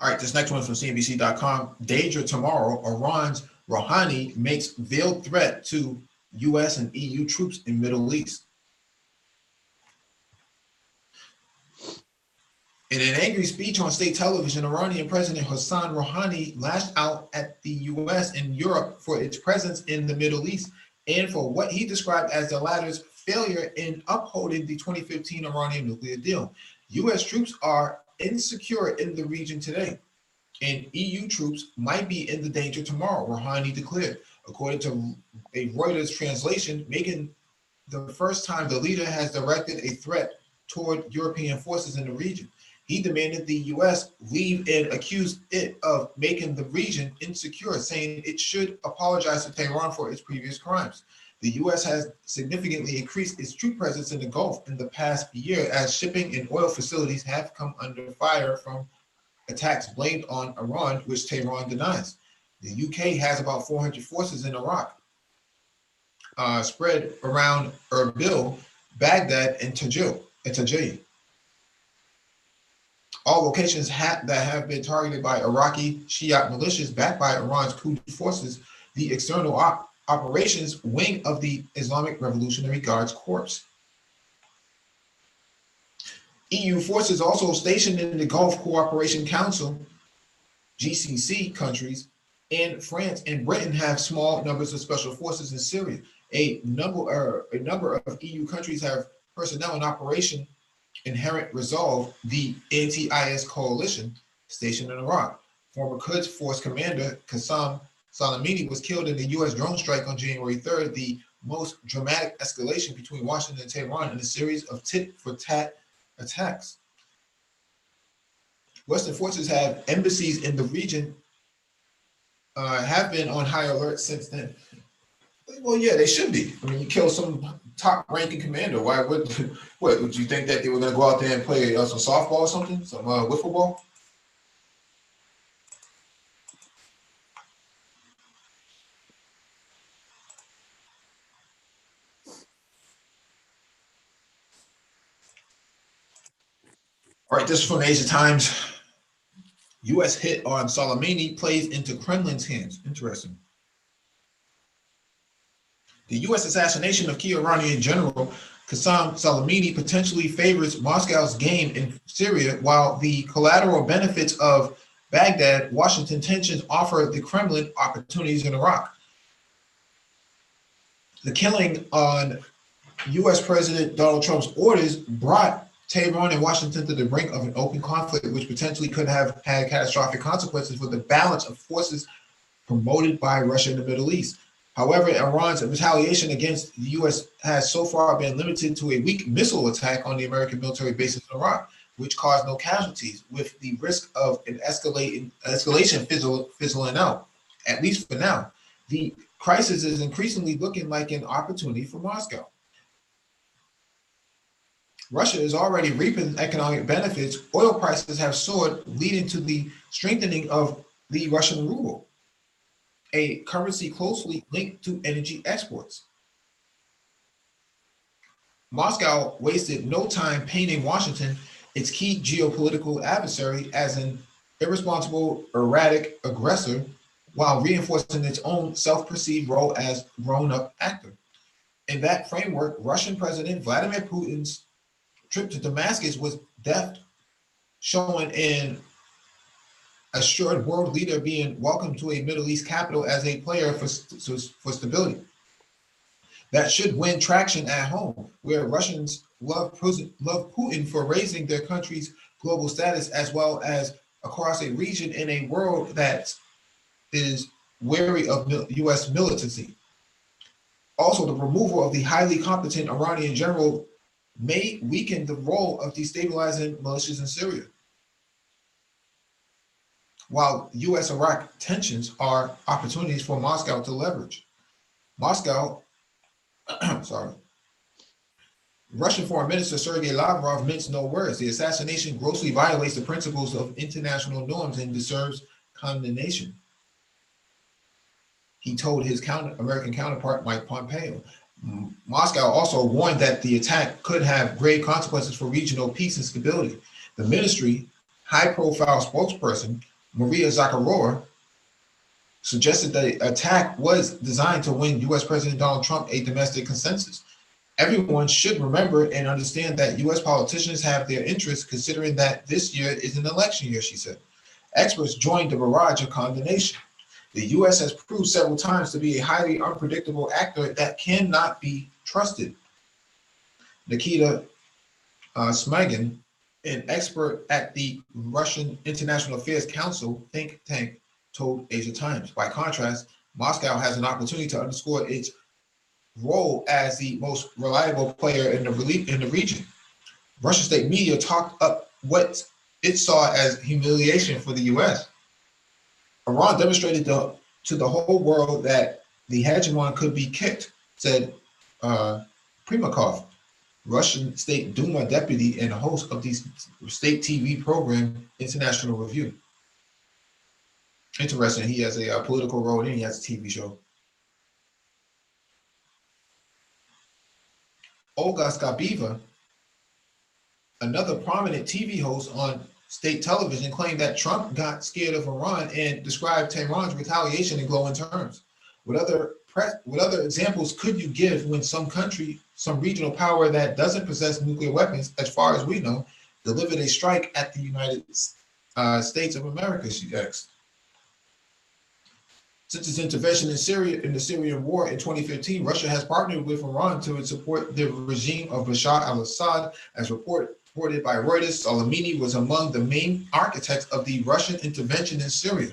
All right, this next one is from CNBC.com. Danger tomorrow. Iran's Rouhani makes veiled threat to U.S. and EU troops in Middle East. In an angry speech on state television, Iranian President Hassan Rouhani lashed out at the U.S. and Europe for its presence in the Middle East and for what he described as the latter's failure in upholding the 2015 Iranian nuclear deal. U.S. troops are insecure in the region today, and EU troops might be in the danger tomorrow, Rouhani declared. According to a Reuters translation, making the first time the leader has directed a threat toward European forces in the region. He demanded the U.S. leave and accused it of making the region insecure, saying it should apologize to Tehran for its previous crimes. The U.S. has significantly increased its troop presence in the Gulf in the past year as shipping and oil facilities have come under fire from attacks blamed on Iran, which Tehran denies. The UK has about 400 forces in Iraq, spread around Erbil, Baghdad, and Tajir. All locations that have been targeted by Iraqi Shiite militias backed by Iran's coup forces, the External Operations Wing of the Islamic Revolutionary Guards Corps. EU forces also stationed in the Gulf Cooperation Council, GCC countries, and France and Britain have small numbers of special forces in Syria. A number of EU countries have personnel in Operation Inherent Resolve, the anti-IS coalition stationed in Iraq. Former Quds Force commander Qassem Soleimani was killed in the U.S. drone strike on January 3rd, the most dramatic escalation between Washington and Tehran in a series of tit-for-tat attacks. Western forces have embassies in the region, have been on high alert since then. Well, yeah, they should be. I mean, you kill some top-ranking commander. Why would you think that they were going to go out there and play some softball or something, some wiffle ball? All right, this is from Asia Times. U.S. hit on Soleimani plays into Kremlin's hands. Interesting. The U.S. assassination of key Iranian general Qassem Soleimani potentially favors Moscow's game in Syria, while the collateral benefits of Baghdad-Washington tensions offer the Kremlin opportunities in Iraq. The killing on U.S. President Donald Trump's orders brought Tehran and Washington to the brink of an open conflict, which potentially could have had catastrophic consequences for the balance of forces promoted by Russia in the Middle East. However, Iran's retaliation against the U.S. has so far been limited to a weak missile attack on the American military bases in Iraq, which caused no casualties, with the risk of an escalation fizzling out, at least for now. The crisis is increasingly looking like an opportunity for Moscow. Russia is already reaping economic benefits. Oil prices have soared, leading to the strengthening of the Russian ruble, a currency closely linked to energy exports. Moscow wasted no time painting Washington, its key geopolitical adversary, as an irresponsible, erratic aggressor, while reinforcing its own self-perceived role as grown-up actor. In that framework, Russian President Vladimir Putin's trip to Damascus was deft, showing an assured world leader being welcomed to a Middle East capital as a player for stability. That should win traction at home, where Russians love Putin for raising their country's global status, as well as across a region in a world that is wary of U.S. militancy. Also, the removal of the highly competent Iranian general may weaken the role of destabilizing militias in Syria. While U.S.-Iraq tensions are opportunities for Moscow to leverage. Russian Foreign Minister Sergei Lavrov minced no words. The assassination grossly violates the principles of international norms and deserves condemnation, he told his American counterpart, Mike Pompeo. Moscow also warned that the attack could have grave consequences for regional peace and stability. The ministry high-profile spokesperson Maria Zakharova, suggested the attack was designed to win U.S. President Donald Trump a domestic consensus. Everyone should remember and understand that U.S. politicians have their interests, considering that this year is an election year, she said. Experts joined the barrage of condemnation. The U.S. has proved several times to be a highly unpredictable actor that cannot be trusted. Nikita Smagin, an expert at the Russian International Affairs Council think tank, told Asia Times. By contrast, Moscow has an opportunity to underscore its role as the most reliable player in the region. Russian state media talked up what it saw as humiliation for the U.S. Iran demonstrated to the whole world that the hegemon could be kicked, said Primakov, Russian State Duma deputy and host of the state TV program International Review. Interesting. He has a political role and he has a TV show. Olga Skabeva, another prominent TV host on state television, claimed that Trump got scared of Iran and described Tehran's retaliation in glowing terms. What other examples could you give when some country, some regional power that doesn't possess nuclear weapons, as far as we know, delivered a strike at the United States of America, she asked. Since its intervention in Syria in the Syrian war in 2015, Russia has partnered with Iran to support the regime of Bashar al-Assad. As reported by Reuters, Soleimani was among the main architects of the Russian intervention in Syria.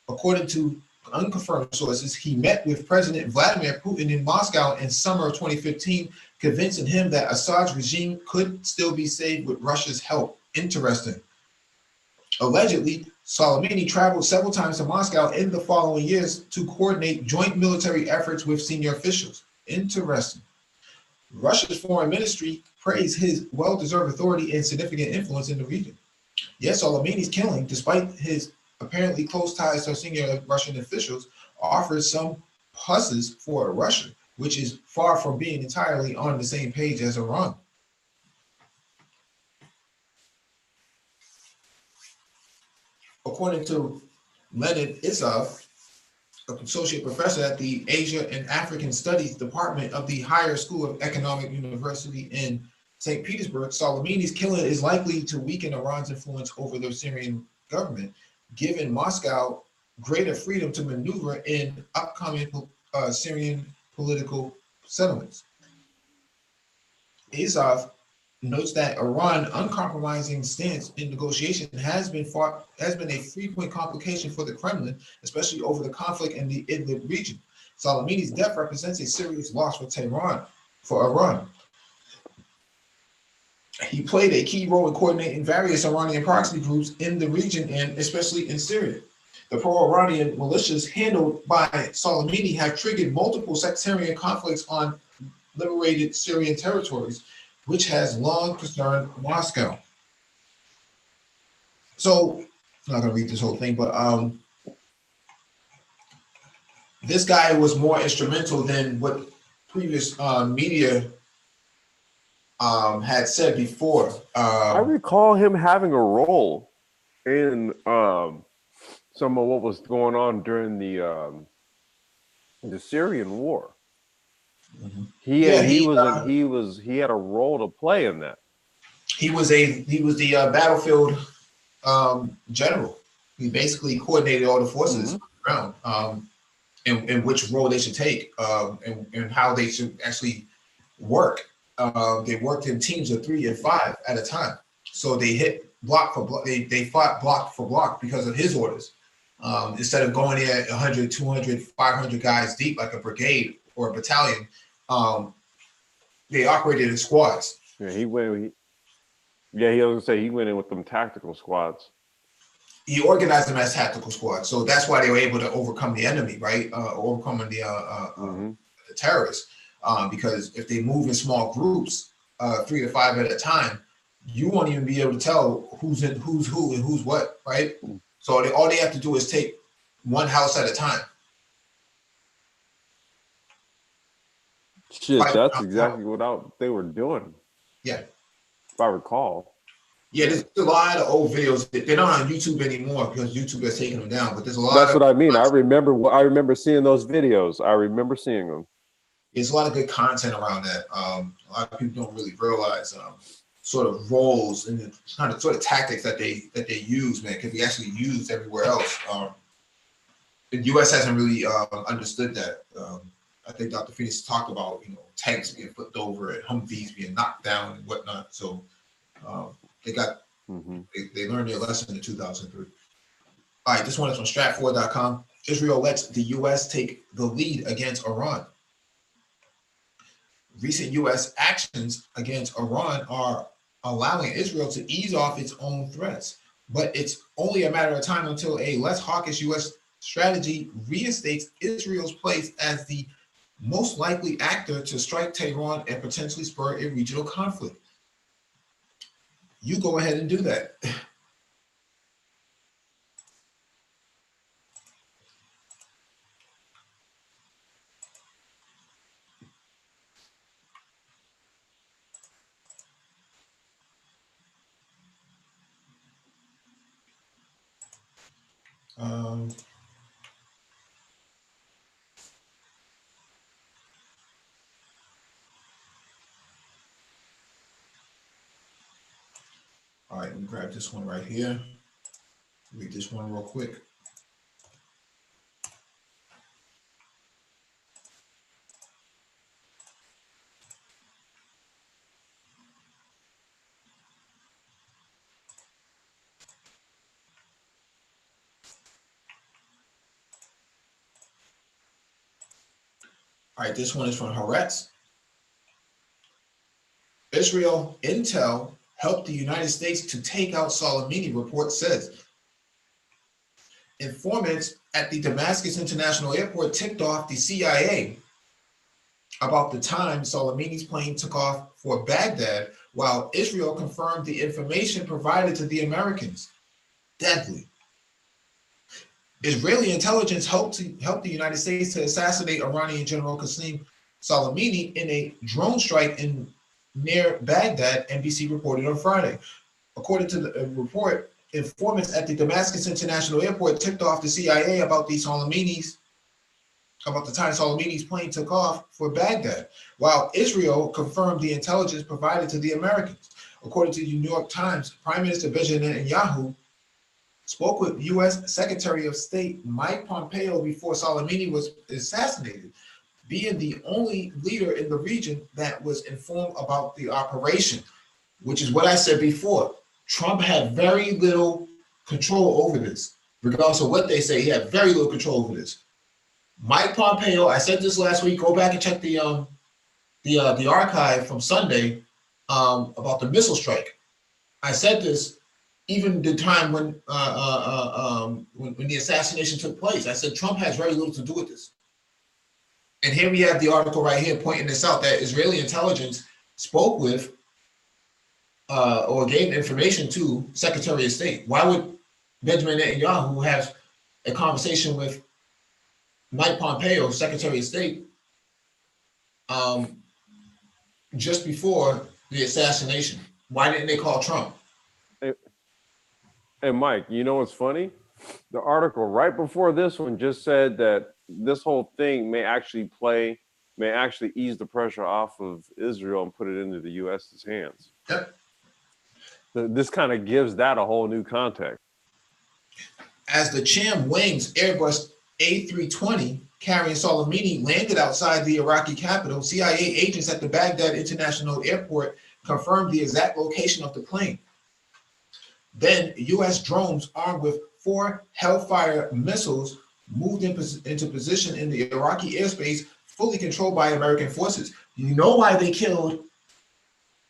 According to unconfirmed sources, he met with President Vladimir Putin in Moscow in summer of 2015, convincing him that Assad's regime could still be saved with Russia's help. Interesting. Allegedly, Soleimani traveled several times to Moscow in the following years to coordinate joint military efforts with senior officials. Interesting. Russia's foreign ministry praised his well-deserved authority and significant influence in the region. Yes, Soleimani's killing, despite his apparently close ties to senior Russian officials, offers some pluses for Russia, which is far from being entirely on the same page as Iran. According to Leonid Isov, an associate professor at the Asia and African Studies Department of the Higher School of Economic University in St. Petersburg, Soleimani's killing is likely to weaken Iran's influence over the Syrian government, giving Moscow greater freedom to maneuver in upcoming Syrian political settlements. Isov notes that Iran's uncompromising stance in negotiation has been a frequent complication for the Kremlin, especially over the conflict in the Idlib region. Soleimani's death represents a serious loss for Iran. He played a key role in coordinating various Iranian proxy groups in the region and especially in Syria. The pro-Iranian militias handled by Soleimani have triggered multiple sectarian conflicts on liberated Syrian territories, which has long concerned Moscow. So, I'm not going to read this whole thing, but this guy was more instrumental than what previous media had said before. I recall him having a role in some of what was going on during the Syrian war. Mm-hmm. He had a role to play in that. He was the battlefield general. He basically coordinated all the forces on the ground, and which role they should take, and how they should actually work. They worked in teams of 3 and 5 at a time. So they hit block for block. They fought block for block because of his orders. Instead of going there 100, 200, 500 guys deep like a brigade or a battalion, they operated in squads. Yeah, he was gonna say he went in with them tactical squads. He organized them as tactical squads, so that's why they were able to overcome the enemy, right? Overcoming the terrorists. Because if they move in small groups, 3 to 5 at a time, you won't even be able to tell who's who and who's what, right? So all they have to do is take one house at a time. Shit, that's exactly what they were doing. Yeah. If I recall. Yeah, there's a lot of old videos. They're not on YouTube anymore because YouTube has taken them down. But there's a lot That's of what I mean. I remember seeing those videos. I remember seeing them. there's a lot of good content around that. A lot of people don't really realize sort of roles and the kind of sort of tactics that they use, man, can be actually used everywhere else. The U.S. hasn't really understood that. I think Dr. Phoenix talked about tanks being flipped over and Humvees being knocked down and whatnot. So they got they learned their lesson in 2003. All right, this one is from Stratfor.com. Israel lets the U.S. take the lead against Iran. Recent U.S. actions against Iran are allowing Israel to ease off its own threats, but it's only a matter of time until a less hawkish U.S. strategy reinstates Israel's place as the most likely actor to strike Tehran and potentially spur a regional conflict. You go ahead and do that. All right, let me grab this one right here. Read this one real quick. All right, this one is from Haaretz. Israel intel helped the United States to take out Soleimani, report says. Informants at the Damascus International Airport tipped off the CIA about the time Soleimani's plane took off for Baghdad, while Israel confirmed the information provided to the Americans. Deadly. Israeli intelligence helped the United States to assassinate Iranian General Qasem Soleimani in a drone strike near Baghdad, NBC reported on Friday. According to the report, informants at the Damascus International Airport tipped off the CIA about the time Soleimani's plane took off for Baghdad, while Israel confirmed the intelligence provided to the Americans. According to the New York Times, Prime Minister Benjamin Netanyahu spoke with U.S. Secretary of State Mike Pompeo before Soleimani was assassinated, being the only leader in the region that was informed about the operation, which is what I said before. Trump had very little control over this. Regardless of what they say, he had very little control over this. Mike Pompeo, I said this last week, go back and check the archive from Sunday about the missile strike. I said this even the time when the assassination took place. I said Trump has very little to do with this. And here we have the article right here pointing this out, that Israeli intelligence spoke with or gave information to Secretary of State. Why would Benjamin Netanyahu have a conversation with Mike Pompeo, Secretary of State, just before the assassination? Why didn't they call Trump? Hey, Mike, you know what's funny? The article right before this one just said that this whole thing may actually ease the pressure off of Israel and put it into the U.S.'s hands. Yep. This kind of gives that a whole new context. As the Cham Wings Airbus A320 carrying Soleimani landed outside the Iraqi capital, CIA agents at the Baghdad International Airport confirmed the exact location of the plane. Then U.S. drones armed with 4 Hellfire missiles moved into position in the Iraqi airspace, fully controlled by American forces. You know why they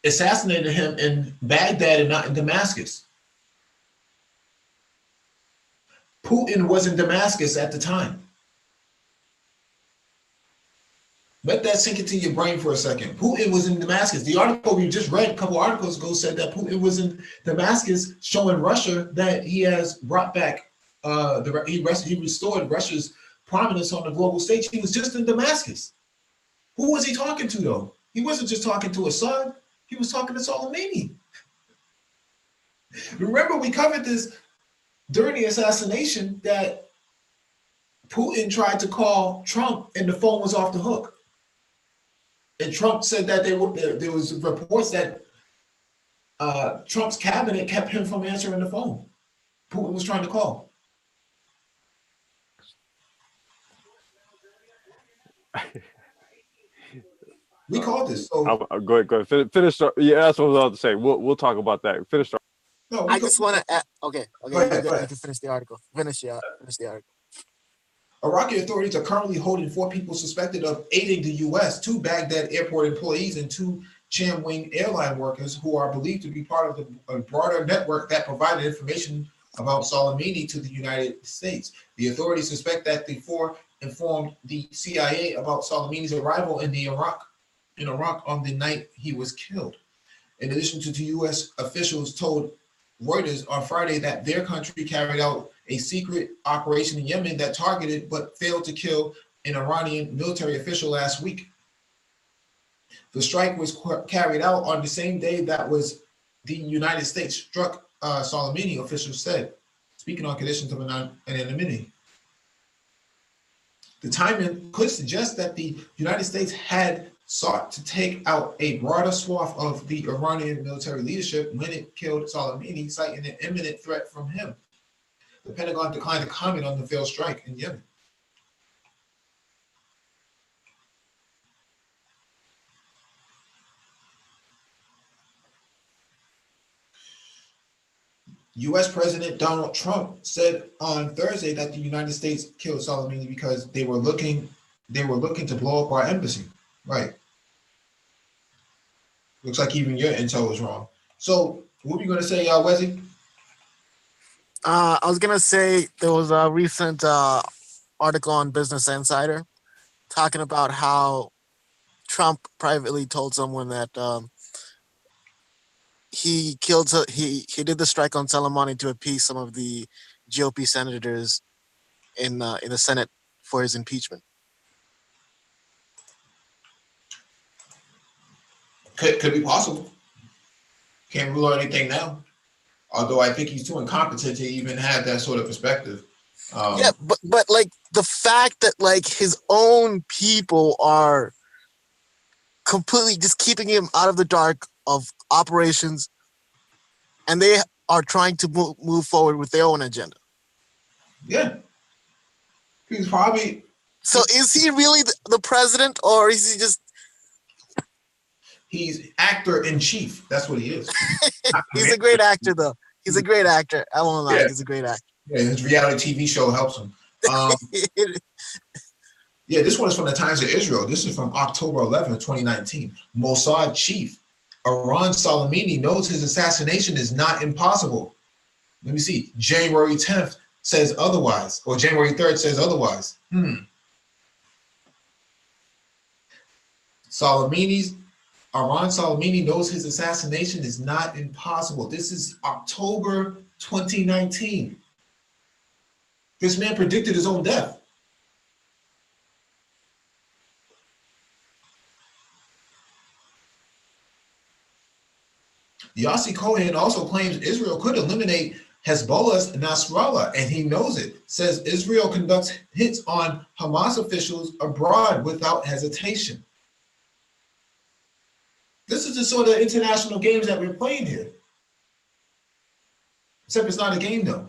assassinated him in Baghdad and not in Damascus? Putin was in Damascus at the time. Let that sink into your brain for a second. Putin was in Damascus. The article we just read a couple articles ago said that Putin was in Damascus, showing Russia that he has brought back, he restored Russia's prominence on the global stage. He was just in Damascus. Who was he talking to, though? He wasn't just talking to Assad. He was talking to Soleimani. Remember, we covered this during the assassination that Putin tried to call Trump and the phone was off the hook. And Trump said that there was reports that Trump's cabinet kept him from answering the phone. Putin was trying to call. We called this. So go ahead. Finish. Yeah, that's what I was about to say. We'll talk about that. Finish. No, I just want to. Okay. Go ahead. You can finish the article. Finish the article. Iraqi authorities are currently holding 4 people suspected of aiding the U.S., 2 Baghdad airport employees and 2 Chamwing airline workers who are believed to be part of a broader network that provided information about Soleimani to the United States. The authorities suspect that the 4 informed the CIA about Soleimani's arrival in Iraq on the night he was killed. In addition to 2 U.S. officials told Reuters on Friday that their country carried out a secret operation in Yemen that targeted but failed to kill an Iranian military official last week. The strike was carried out on the same day that was the United States struck Soleimani, officials said, speaking on conditions of anonymity. The timing could suggest that the United States had sought to take out a broader swath of the Iranian military leadership when it killed Soleimani, citing an imminent threat from him. The Pentagon declined to comment on the failed strike in Yemen. U.S. President Donald Trump said on Thursday that the United States killed Soleimani because they were looking to blow up our embassy. Right. Looks like even your intel was wrong. So what were you going to say, Wesley? I was going to say there was a recent article on Business Insider talking about how Trump privately told someone that he did the strike on Soleimani to appease some of the GOP senators in the Senate for his impeachment. Could be possible. Can't rule out anything now. Although I think he's too incompetent to even have that sort of perspective. Yeah, but like the fact that like his own people are completely just keeping him out of the dark of operations, and they are trying to move forward with their own agenda. Yeah, he's probably. So is he really the president, or is he just? He's actor in chief. That's what he is. He's a great actor, though. He's a great actor. I won't lie. Yeah. He's a great actor. Yeah, his reality TV show helps him. Yeah, this one is from the Times of Israel. This is from October 11th, 2019. Mossad chief Iran Soleimani knows his assassination is not impossible. Let me see. January 10th says otherwise, or January 3rd says otherwise. Iran Soleimani knows his assassination is not impossible. This is October 2019. This man predicted his own death. Yossi Cohen also claims Israel could eliminate Hezbollah's Nasrallah, and he knows it. Says Israel conducts hits on Hamas officials abroad without hesitation. This is the sort of international games that we're playing here. Except it's not a game, though.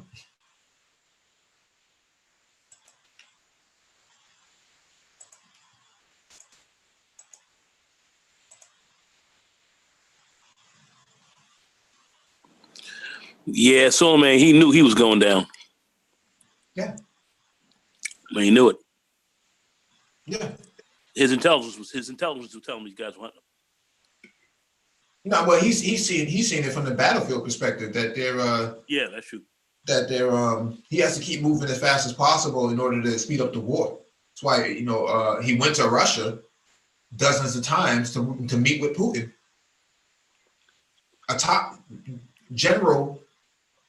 Yeah, so man, he knew he was going down. Yeah. But he knew it. Yeah. His intelligence was telling these guys what. No, well, he's seen it from the battlefield perspective that they're yeah, that's true. That they're he has to keep moving as fast as possible in order to speed up the war. That's why he went to Russia dozens of times to meet with Putin. A top general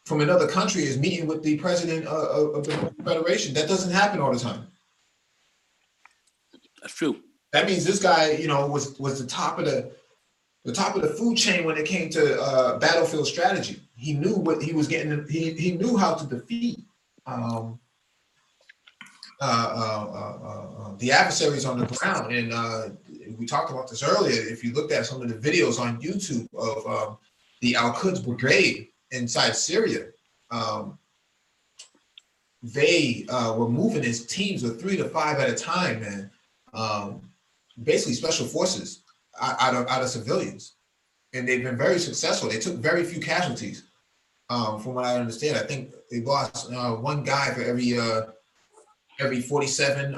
from another country is meeting with the president of the Federation. That doesn't happen all the time. That's true. That means this guy, was the top of the top of the food chain when it came to battlefield strategy. He knew what he was getting. He knew how to defeat the adversaries on the ground. And we talked about this earlier. If you looked at some of the videos on YouTube of the Al-Quds Brigade inside Syria, they were moving in teams of 3 to 5 at a time, man. Basically special forces out of civilians. And they've been very successful. They took very few casualties. From what I understand, I think they lost one guy for every 47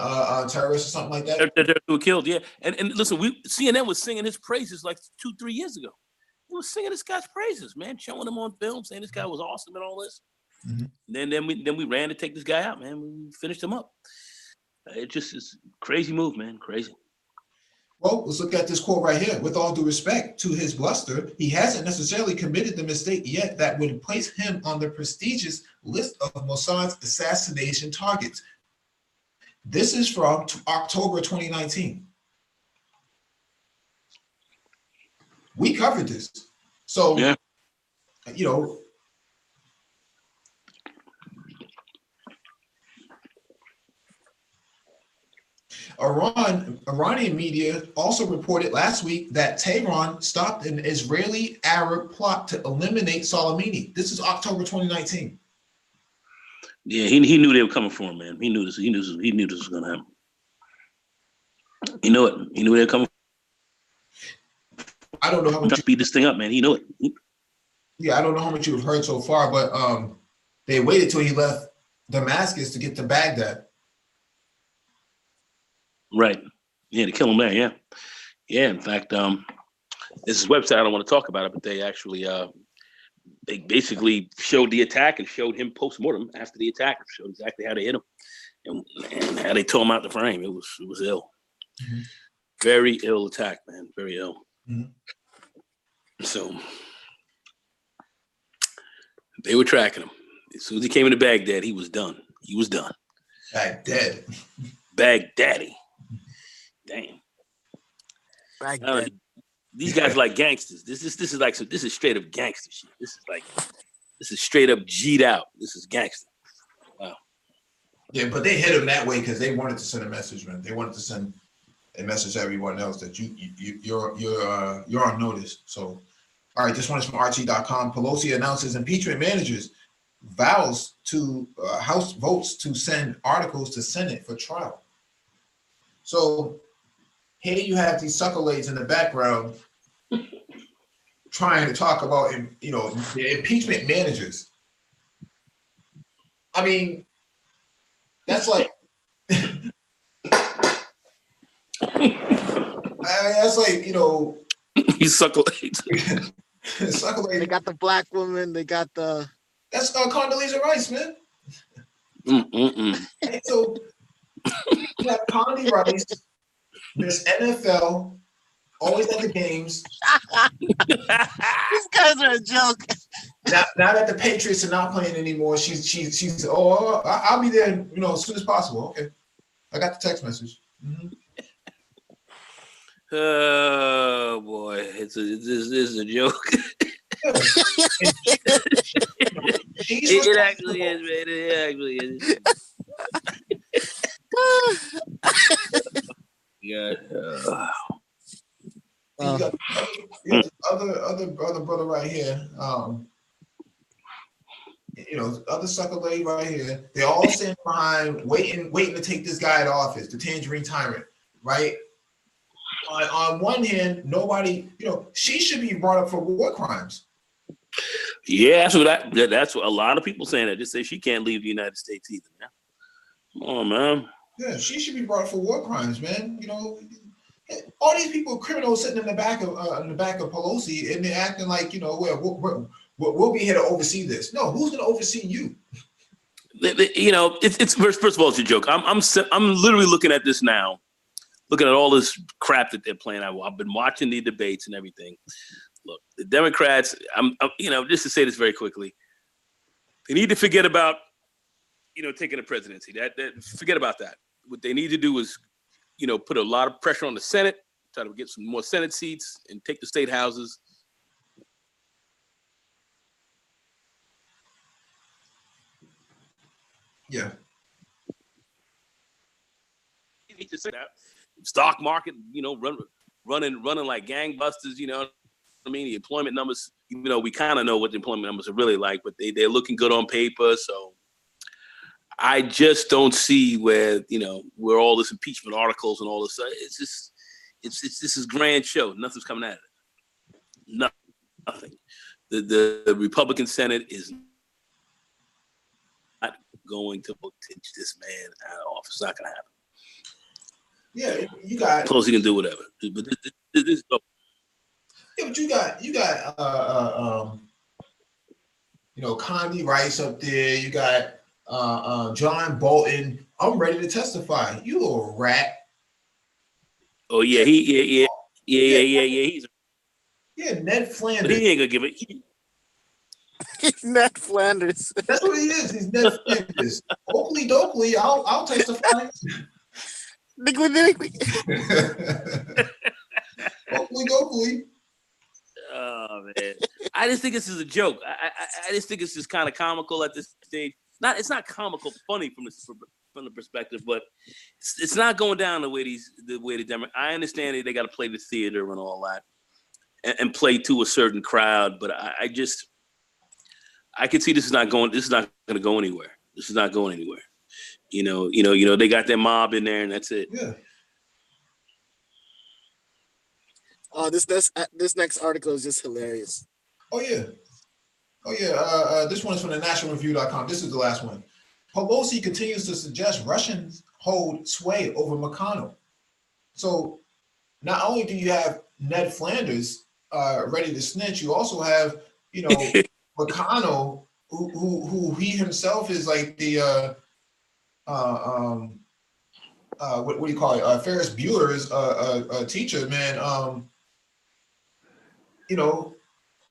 terrorists or something like that. They were killed, yeah. And listen, CNN was singing his praises like 2-3 years ago. He was singing this guy's praises, man, showing him on film, saying this guy was awesome and all this. Mm-hmm. Then we ran to take this guy out, man. We finished him up. It just is crazy move, man. Crazy. Well, let's look at this quote right here. With all due respect to his bluster, he hasn't necessarily committed the mistake yet that would place him on the prestigious list of Mossad's assassination targets. This is from October 2019. We covered this. So, yeah. You know, Iranian media also reported last week that Tehran stopped an Israeli-Arab plot to eliminate Soleimani. This is October 2019. Yeah, he knew they were coming for him, man. He knew this. He knew this was gonna happen. He knew it. He knew they were coming. I don't know how much to beat this thing up, man. He knew it. Yeah, I don't know how much you've heard so far, but they waited till he left Damascus to get to Baghdad. Right. Yeah, to kill him there. Yeah. Yeah. In fact, this is a website. I don't want to talk about it, but they actually they basically showed the attack and showed him post-mortem after the attack. Showed exactly how they hit him and how they tore him out the frame. It was ill. Mm-hmm. Very ill attack, man. Very ill. Mm-hmm. So they were tracking him. As soon as he came into Baghdad, he was done. He was done. Baghdad. Baghdaddy. Damn. Baghdad. These guys are like gangsters. This is straight up gangster shit. This is straight up G'd out. This is gangster. Wow. Yeah, but they hit him that way because they wanted to send a message, man. They wanted to send a message to everyone else that you're on notice. So, all right, this one is from RT.com. Pelosi announces impeachment managers vows to House votes to send articles to Senate for trial. So here you have these suckalades in the background trying to talk about, you know, the impeachment managers. I mean, that's like, that's like, you know, these suckalades. Suckalades. They got the black woman. They got the. That's Condoleezza Rice, man. And so you have Condi Rice, there's NFL, always at the games. These guys are a joke. Now that the Patriots are not playing anymore, she's I'll be there, you know, as soon as possible. Okay, I got the text message. Mm-hmm. Oh boy, this is a joke. It actually is, man. It actually is. Yeah. You got other brother right here. You know, other sucker lady right here. They all stand behind, waiting to take this guy out of office, the Tangerine Tyrant, right? On one hand, nobody, you know, she should be brought up for war crimes. Yeah, that's what a lot of people saying that. Just say she can't leave the United States either, man. Come on, man. Yeah, she should be brought up for war crimes, man. You know, all these people, criminals sitting in the back of Pelosi, and they're acting like, you know, we'll be here to oversee this. No, who's going to oversee you? You know, it's first of all, it's a joke. I'm literally looking at this now, looking at all this crap that they're playing. I've been watching the debates and everything. Look, the Democrats, you know, just to say this very quickly, they need to forget about, you know, taking the presidency. That forget about that. What they need to do is, you know, put a lot of pressure on the Senate try to get some more Senate seats and take the state houses. Yeah. Stock market, running like gangbusters. You know what I mean? The employment numbers, we kind of know what the employment numbers are really like, but they're looking good on paper. So I just don't see where all this impeachment articles and all this. This is grand show. Nothing's coming out of it. Nothing. The Republican Senate is not going to teach this man out of office. It's not going to happen. Yeah, you got. Close, he can do whatever. But this yeah, but you got Condi Rice up there. You got John Bolton. I'm ready to testify. You little rat. Oh yeah, yeah. He's Ned Flanders. He ain't gonna give it. Ned Flanders. That's what he is. He's Ned Flanders. Oakley Dokley. I'll testify. Nickly. Oakley Dokley. Oh man, I just think this is a joke. I just think it's just kind of comical at this stage. It's not comical, funny from the perspective, but it's not going down the way the Democrats. I understand that they got to play the theater and all that, and play to a certain crowd. But I can see this is not going to go anywhere. This is not going anywhere. They got their mob in there, and that's it. Yeah. This next article is just hilarious. Oh yeah. This one is from the nationalreview.com. This is the last one. Pelosi continues to suggest Russians hold sway over McConnell. So not only do you have Ned Flanders ready to snitch, you also have McConnell who he himself is like the what do you call it? Ferris Bueller's a teacher, man.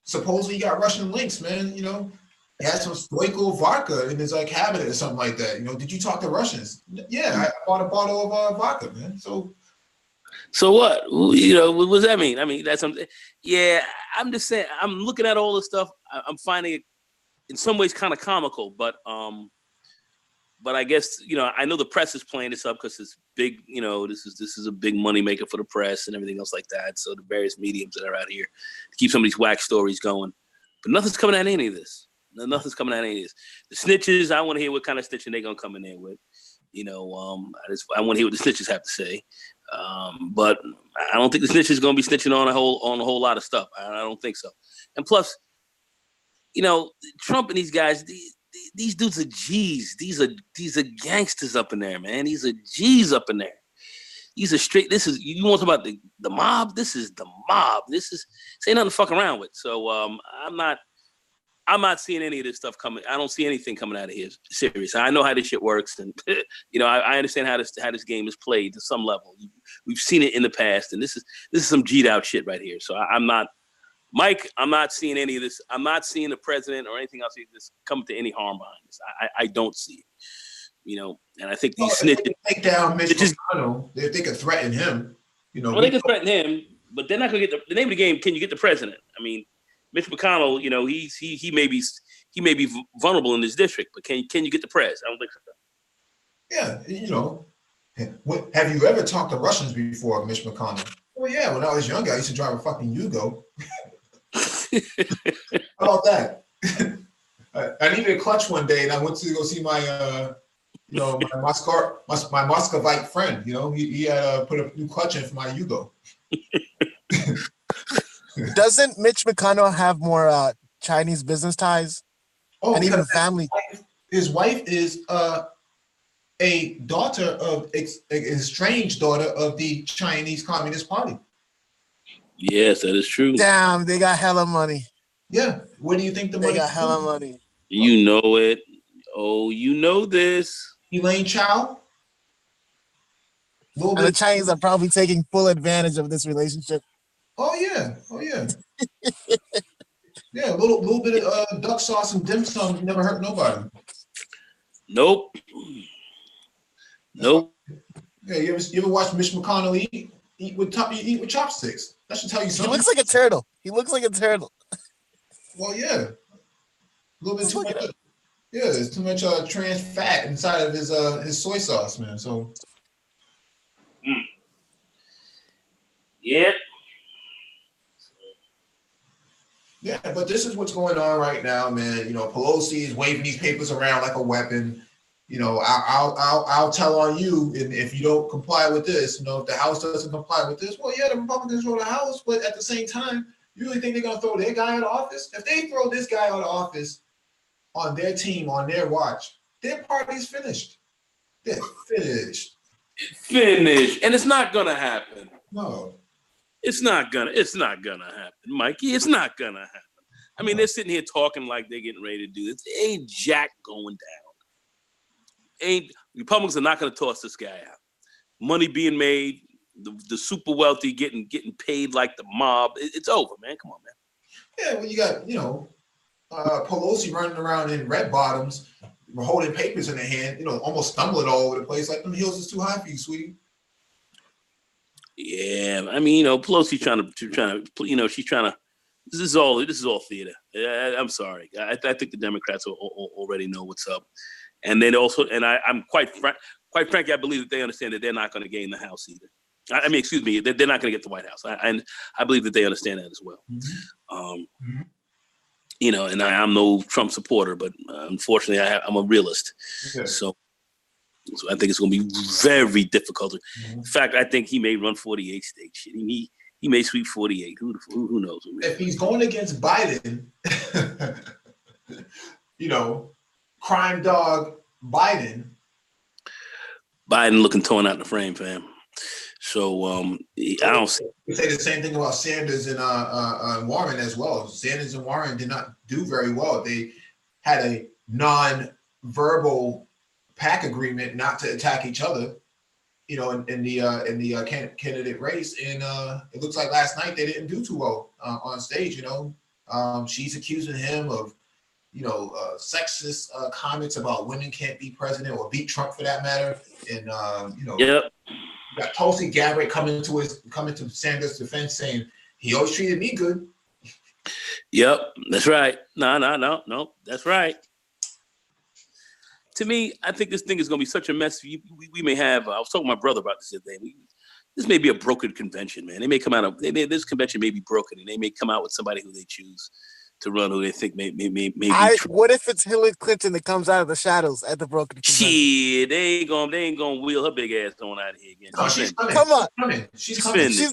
Supposedly he got Russian links, man. He had some Stoico vodka in his cabinet or something like that. Did you talk to Russians? Yeah, I bought a bottle of vodka, man. So what? What does that mean? I mean, that's something. Yeah, I'm just saying. I'm looking at all this stuff. I'm finding it in some ways kind of comical, but I guess I know the press is playing this up because it's big. This is a big money maker for the press and everything else like that. So the various mediums that are out here to keep some of these whack stories going, but nothing's coming out of any of this. Nothing's coming out of any of this. The snitches, I want to hear what kind of snitching they're gonna come in there with. I want to hear what the snitches have to say. But I don't think the snitches is gonna be snitching on a whole lot of stuff. I don't think so. And plus, Trump and these guys. These dudes are G's. These are gangsters up in there, man. These are G's up in there. These are straight. This is, you want to talk about the mob? This is the mob. This ain't nothing to fuck around with. So I'm not seeing any of this stuff coming. I don't see anything coming out of here serious. I know how this shit works, and I understand how this game is played to some level. We've seen it in the past, and this is some G'd out shit right here. So I'm not. Mike, I'm not seeing any of this. I'm not seeing the president or anything else this come to any harm behind this. I don't see it. And I think these snitches take down Mitch McConnell. If they could threaten him, well, they can threaten him, but they're not going to get the name of the game. Can you get the president? I mean, Mitch McConnell, he may be vulnerable in this district, but can you get the press? I don't think so. Yeah, have you ever talked to Russians before, Mitch McConnell? Well, yeah, when I was younger, I used to drive a fucking Yugo. How about that? I needed a clutch one day, and I went to go see my my Muscovite friend. He had put a new clutch in for my Yugo. Doesn't Mitch McConnell have more Chinese business ties? Oh, and even family. His wife is a daughter of estranged daughter of the Chinese Communist Party. Yes, that is true. Damn, they got hella money. Yeah. Where do you think the money? They got hella money. You know it. Oh, you know this. Elaine Chao. And the Chinese are probably taking full advantage of this relationship. Oh yeah. Yeah, a little bit of duck sauce and dim sum never hurt nobody. Nope. Yeah, you ever watch Mitch McConnell eat? eat with chopsticks. That should tell you He something. looks like a turtle. He looks like a turtle. Well, yeah, a little bit Just too look much. at it. Yeah, there's too much trans fat inside of his soy sauce, man. So Yeah. yeah, but this is what's going on right now, man. You know, Pelosi is waving these papers around like a weapon. You know, I'll tell on you, and if you don't comply with this, you know, if the House doesn't comply with this, well, yeah, the Republicans control the House, but at the same time, you really think they're gonna throw their guy out of office? If they throw this guy out of office on their team, on their watch, their party's finished. They're finished. Finished, and it's not gonna happen. No. It's not gonna happen, Mikey. It's not gonna happen. I mean, they're sitting here talking like they're getting ready to do this. Ain't jack going down. Republicans are not gonna toss this guy out. Money being made, the super wealthy getting paid like the mob. It's over, man. Come on, man. Yeah, well, you got, you know, Pelosi running around in red bottoms, holding papers in her hand, you know, almost stumbling all over the place. Like, them heels is too high for you, sweetie. Yeah, I mean, you know, Pelosi's trying to, you know, she's trying to. This is all theater. I'm sorry. I think the Democrats already know what's up, and then also, and I'm quite frankly, I believe that they understand that they're not going to gain the House either. I mean, excuse me, they're not going to get the White House, and I believe that they understand that as well. Mm-hmm. You know, and I'm no Trump supporter, but unfortunately, I'm a realist. Okay. So I think it's going to be very difficult. Mm-hmm. In fact, I think he may run 48 states. He may sweep 48. Who knows? If he's going against Biden, you know, crime dog Biden looking torn out in the frame, fam. So I don't say the same thing about Sanders and Warren as well. Sanders and Warren did not do very well. They had a non-verbal pact agreement not to attack each other, you know, in the candidate race, and it looks like last night they didn't do too well on stage. You know, she's accusing him of, you know, sexist comments about women can't be president or beat Trump for that matter, and you know, yep. You got Tulsi Gabbard coming to Sanders' defense saying he always treated me good. Yep, that's right. No, that's right. To me, I think this thing is going to be such a mess. We may have. I was talking to my brother about this the other day. This may be a broken convention, man. They may come out this convention may be broken, and they may come out with somebody who they choose to run, who they think may be. What if it's Hillary Clinton that comes out of the shadows at the broken convention? Shit, they ain't gonna wheel her big ass on out of here again. Oh, she's coming. Come on, she's coming. She's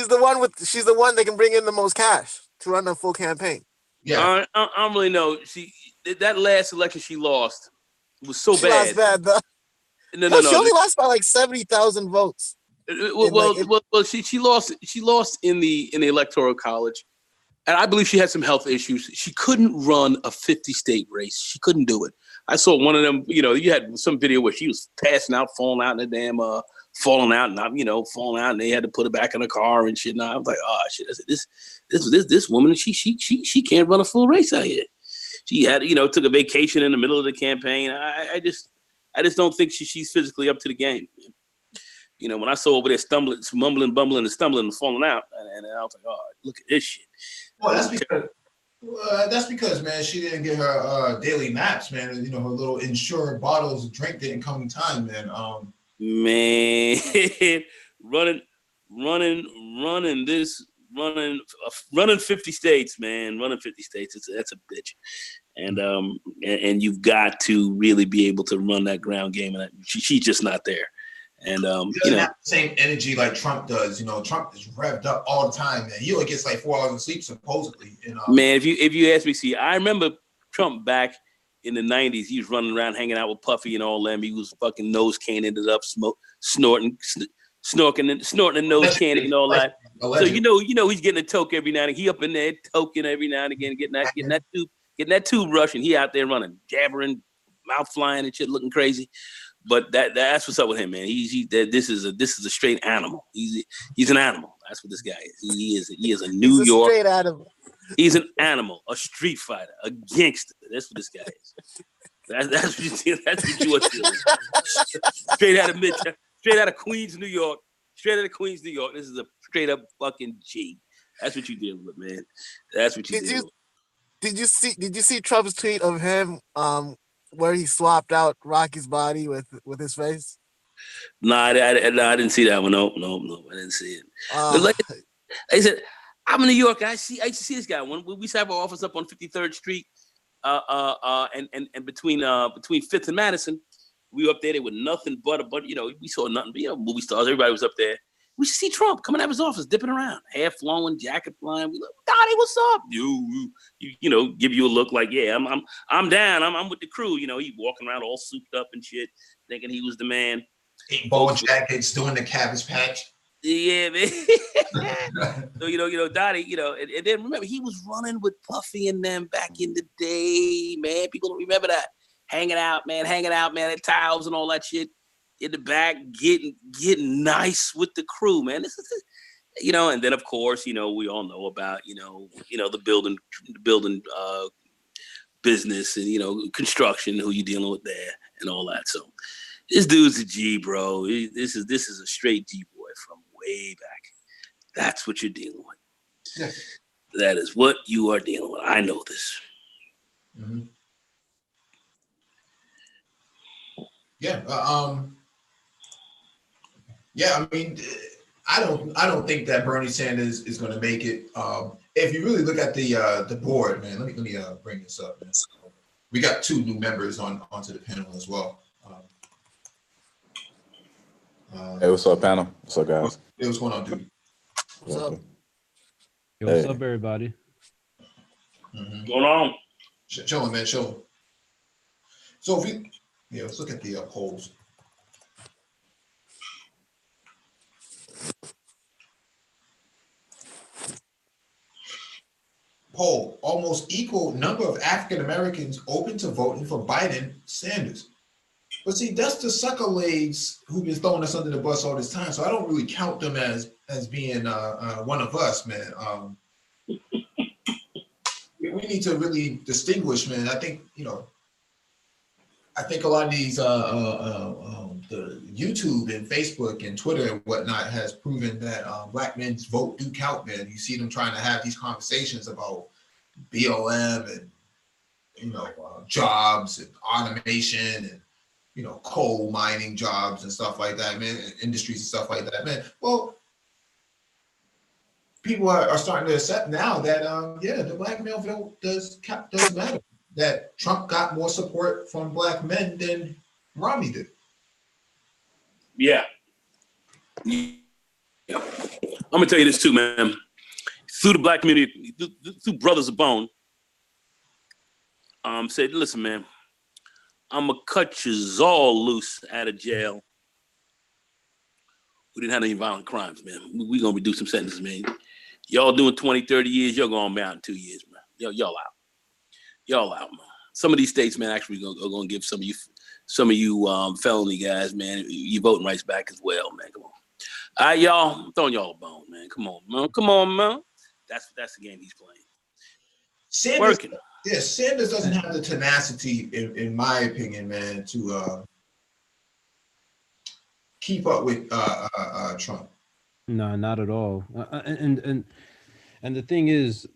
the one that can bring in the most cash to run a full campaign. Yeah, I don't really know. That last election she lost was so bad. She lost bad though. No. She only lost by like 70,000 votes. Well, she lost in the electoral college, and I believe she had some health issues. She couldn't run a 50-state race. She couldn't do it. I saw one of them. You know, you had some video where she was passing out, falling out in the damn, falling out, and they had to put her back in the car and shit. And I was like, oh shit, this woman, she can't run a full race out here. She had, took a vacation in the middle of the campaign. I just don't think she's physically up to the game. You know, when I saw over there stumbling, mumbling, bumbling, and stumbling and falling out, and I was like, oh, look at this shit. Well, that's because, man, she didn't get her daily naps, man. You know, her little insured bottles of drink didn't come in time, man. Running 50 states, man. Running 50 states, that's a bitch. And you've got to really be able to run that ground game, and she's just not there. And he doesn't have the same energy like Trump does. You know, Trump is revved up all the time, man. He only gets like 4 hours of sleep supposedly. Man, if you ask me, see, I remember Trump back in the 90s. He was running around hanging out with Puffy and all them. He was fucking nose can, ended up snorting and nose candy and all that. Allegedly. So you know he's getting a toke every now and again. He up in there toking every now and again, getting that tube rush, and he out there running, jabbering, mouth flying and shit, looking crazy. But that's what's up with him, man. This is a straight animal. He's an animal. That's what this guy is. He is a New York straight animal. He's an animal, a street fighter, a gangster. That's what this guy is. That's what you are. Straight out of Queens, New York. Straight out of Queens, New York. This is a straight up fucking G. That's what you're dealing with, man. That's what you're dealing with. Did you see Trump's tweet of him where he swapped out Rocky's body with his face? No, I didn't see that one. No, I didn't see it. But like I said, I'm in New York. I used to see this guy when we used to have our office up on 53rd Street, and between 5th and Madison. We were up there. They were nothing but we saw nothing but movie stars. Everybody was up there. We should see Trump coming out of his office, dipping around, hair flowing, jacket flying. We look, Dottie, what's up? Give you a look like, yeah, I'm down. I'm with the crew. He walking around all souped up and shit, thinking he was the man. Ball jackets, doing the Cabbage Patch. Yeah, man. So Dottie, and then remember he was running with Puffy and them back in the day, man. People don't remember that. Hanging out, man, at Tiles and all that shit. In the back, getting nice with the crew, man. This is, and then of course, we all know about, the building business and construction, who you dealing with there and all that. So this dude's a G, bro. This is a straight G boy from way back. That's what you're dealing with. Yeah. That is what you are dealing with. I know this. Mm-hmm. Yeah. Yeah, I mean, I don't think that Bernie Sanders is going to make it. If you really look at the board, man, let me bring this up. Man. We got 2 new members onto the panel as well. Hey, what's up, panel? What's up, guys? Hey, what's going on, dude? What's up? Yo, what's up, everybody? Mm-hmm. Going on? Chilling, man, chilling. So let's look at the polls. Poll: almost equal number of African Americans open to voting for Biden, Sanders. But see, that's the sucker legs who've been throwing us under the bus all this time. So I don't really count them as being one of us, man. We need to really distinguish, man. I think a lot of these the YouTube and Facebook and Twitter and whatnot has proven that Black men's vote do count, man. You see them trying to have these conversations about BLM and jobs and automation and coal mining jobs and stuff like that, man, industries and stuff like that, man. Well, people are starting to accept now that the Black male vote does matter. That Trump got more support from Black men than Romney did. Yeah. I'm gonna tell you this too, man. Through the Black community, through Brothers of Bone, said, listen, man, I'm gonna cut you all loose out of jail. We didn't have any violent crimes, man. We gonna reduce some sentences, man. Y'all doing 20, 30 years, you're going to be out in 2 years, man. Y'all out. Y'all out, man. Some of these states, man, actually are going to give some of you felony guys, man, you voting rights back as well, man. Come on. All right, y'all. I'm throwing y'all a bone, man. Come on, man. That's the game he's playing. Sanders, working. Yeah, Sanders doesn't have the tenacity, in my opinion, man, to keep up with Trump. No, not at all. And the thing is,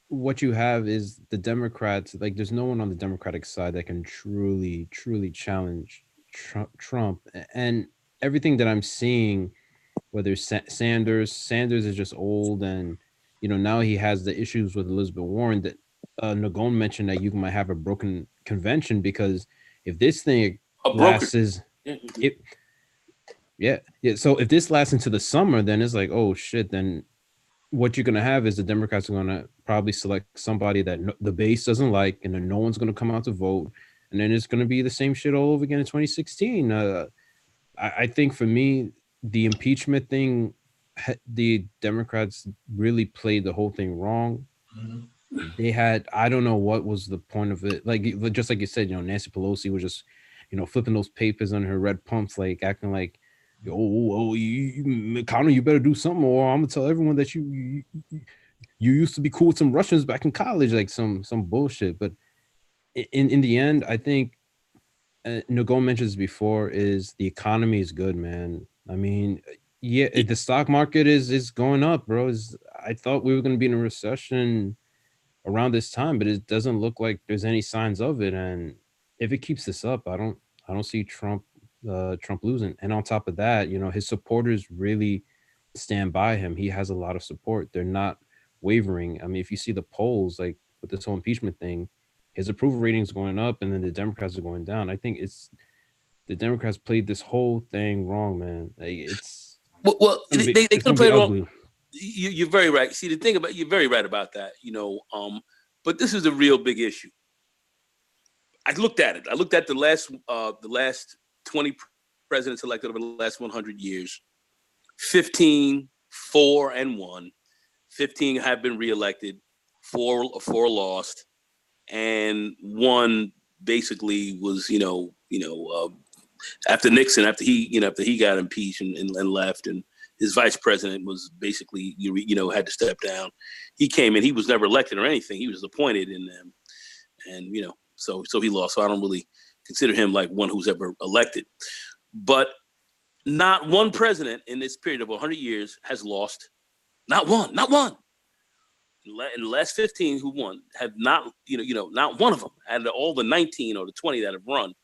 what you have is the Democrats. Like, there's no one on the Democratic side that can truly challenge Trump. And everything that I'm seeing, whether Sanders is just old, and now he has the issues with Elizabeth Warren that Nagone mentioned, that you might have a broken convention, because if this thing lasts so if this lasts into the summer, then it's like, oh shit, then what you're going to have is the Democrats are going to probably select somebody that the base doesn't like, and then no one's going to come out to vote, and then it's going to be the same shit all over again in 2016. I think for me, the impeachment thing, the Democrats really played the whole thing wrong. Mm-hmm. They had, I don't know what was the point of it. Like, just like you said, Nancy Pelosi was just, flipping those papers on her red pumps, like acting like, Connor, you better do something, or I'm gonna tell everyone that you used to be cool with some Russians back in college, like some bullshit. But in the end, I think Nagone mentioned this before, is the economy is good, man. I mean, yeah, the stock market is going up, bro. I thought we were going to be in a recession around this time, but it doesn't look like there's any signs of it. And if it keeps this up, I don't see Trump losing. And on top of that, you know, his supporters really stand by him. He has a lot of support. They're not wavering. I mean, if you see the polls, like with this whole impeachment thing, his approval ratings going up, and then the Democrats are going down. I think it's the Democrats played this whole thing wrong, man. Like, it's they could it's have gonna be played it ugly. wrong. You're very right. See, the thing about you're very right about that. You know, but this is a real big issue. I looked at it. I looked at the last 20 presidents elected over the last 100 years. 15, 4 and 1. 15 have been reelected. 4 lost, and 1 basically was after Nixon, after he got impeached and left, and his vice president was basically had to step down. He came in. He was never elected or anything. He was appointed, and so he lost. So I don't really consider him like one who's ever elected. But not one president in this period of 100 years has lost. Not one. Not one. In the last 15 who won have not, not one of them out of all the 19 or the 20 that have run.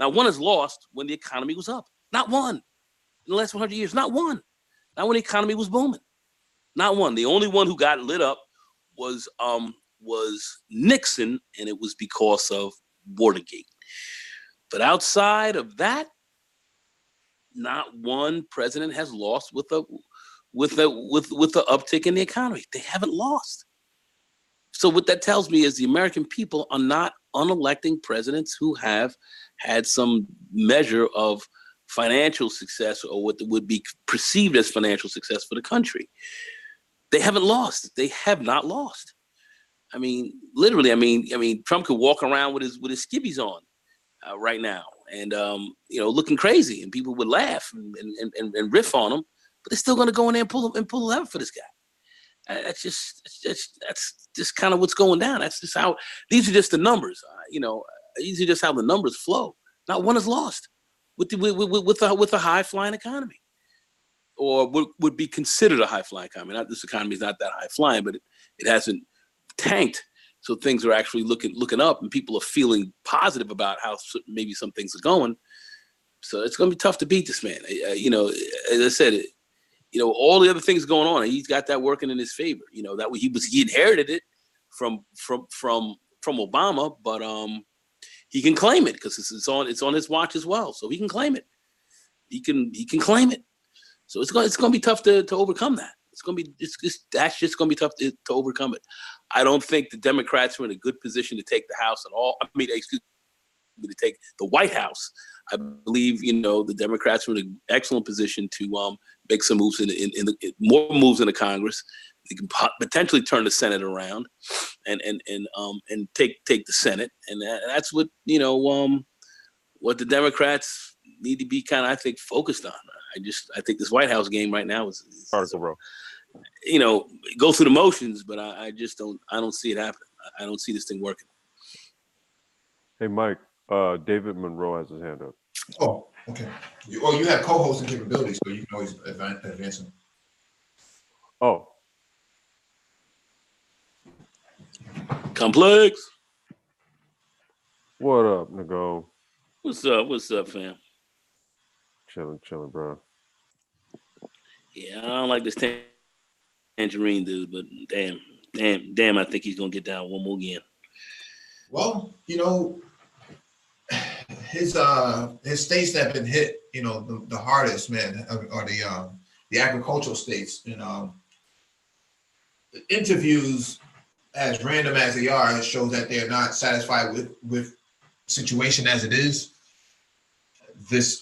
Not one has lost when the economy was up. Not one in the last 100 years. Not one. Not when the economy was booming. Not one. The only one who got lit up was Nixon, and it was because of Watergate. But outside of that, not one president has lost with the uptick in the economy. They haven't lost. So what that tells me is the American people are not unelecting presidents who have had some measure of financial success, or what would be perceived as financial success for the country. They haven't lost. They have not lost. I mean, literally. I mean, Trump could walk around with his skivvies on right now, and looking crazy, and people would laugh and riff on him, but they're still going to go in there and pull the lever for this guy. That's just kind of what's going down. That's just how. These are just the numbers. These are just how the numbers flow. Not one is lost with a high flying economy, or would be considered a high flying economy. Not this economy is not that high flying, but it hasn't tanked. So things are actually looking up, and people are feeling positive about how maybe some things are going. So it's going to be tough to beat this man. As I said, all the other things going on, he's got that working in his favor. That way he inherited it from Obama, but he can claim it because it's on his watch as well. So he can claim it. He can claim it. So it's going to be tough to overcome that. That's just going to be tough to overcome it. I don't think the Democrats are in a good position to take the House at all. I mean, excuse me, to take the White House. I believe the Democrats are in an excellent position to make some moves more moves in the Congress. They can potentially turn the Senate around and take the Senate, and that's what what the Democrats need to be kind of, I think, focused on. I think this White House game right now is Article, bro. Go through the motions, but I just don't see it happening. I don't see this thing working. Hey, Mike, David Monroe has his hand up. Oh, okay. You have co-hosting capabilities, so you can always advance them. Oh. Complex. What up, Nago? What's up, fam? Chilling, bro. Yeah, I don't like this tangerine dude, but damn, I think he's gonna get down one more again. Well, his states that have been hit, the hardest, man, are the agricultural states. The interviews, as random as they are, show that they're not satisfied with situation as it is. This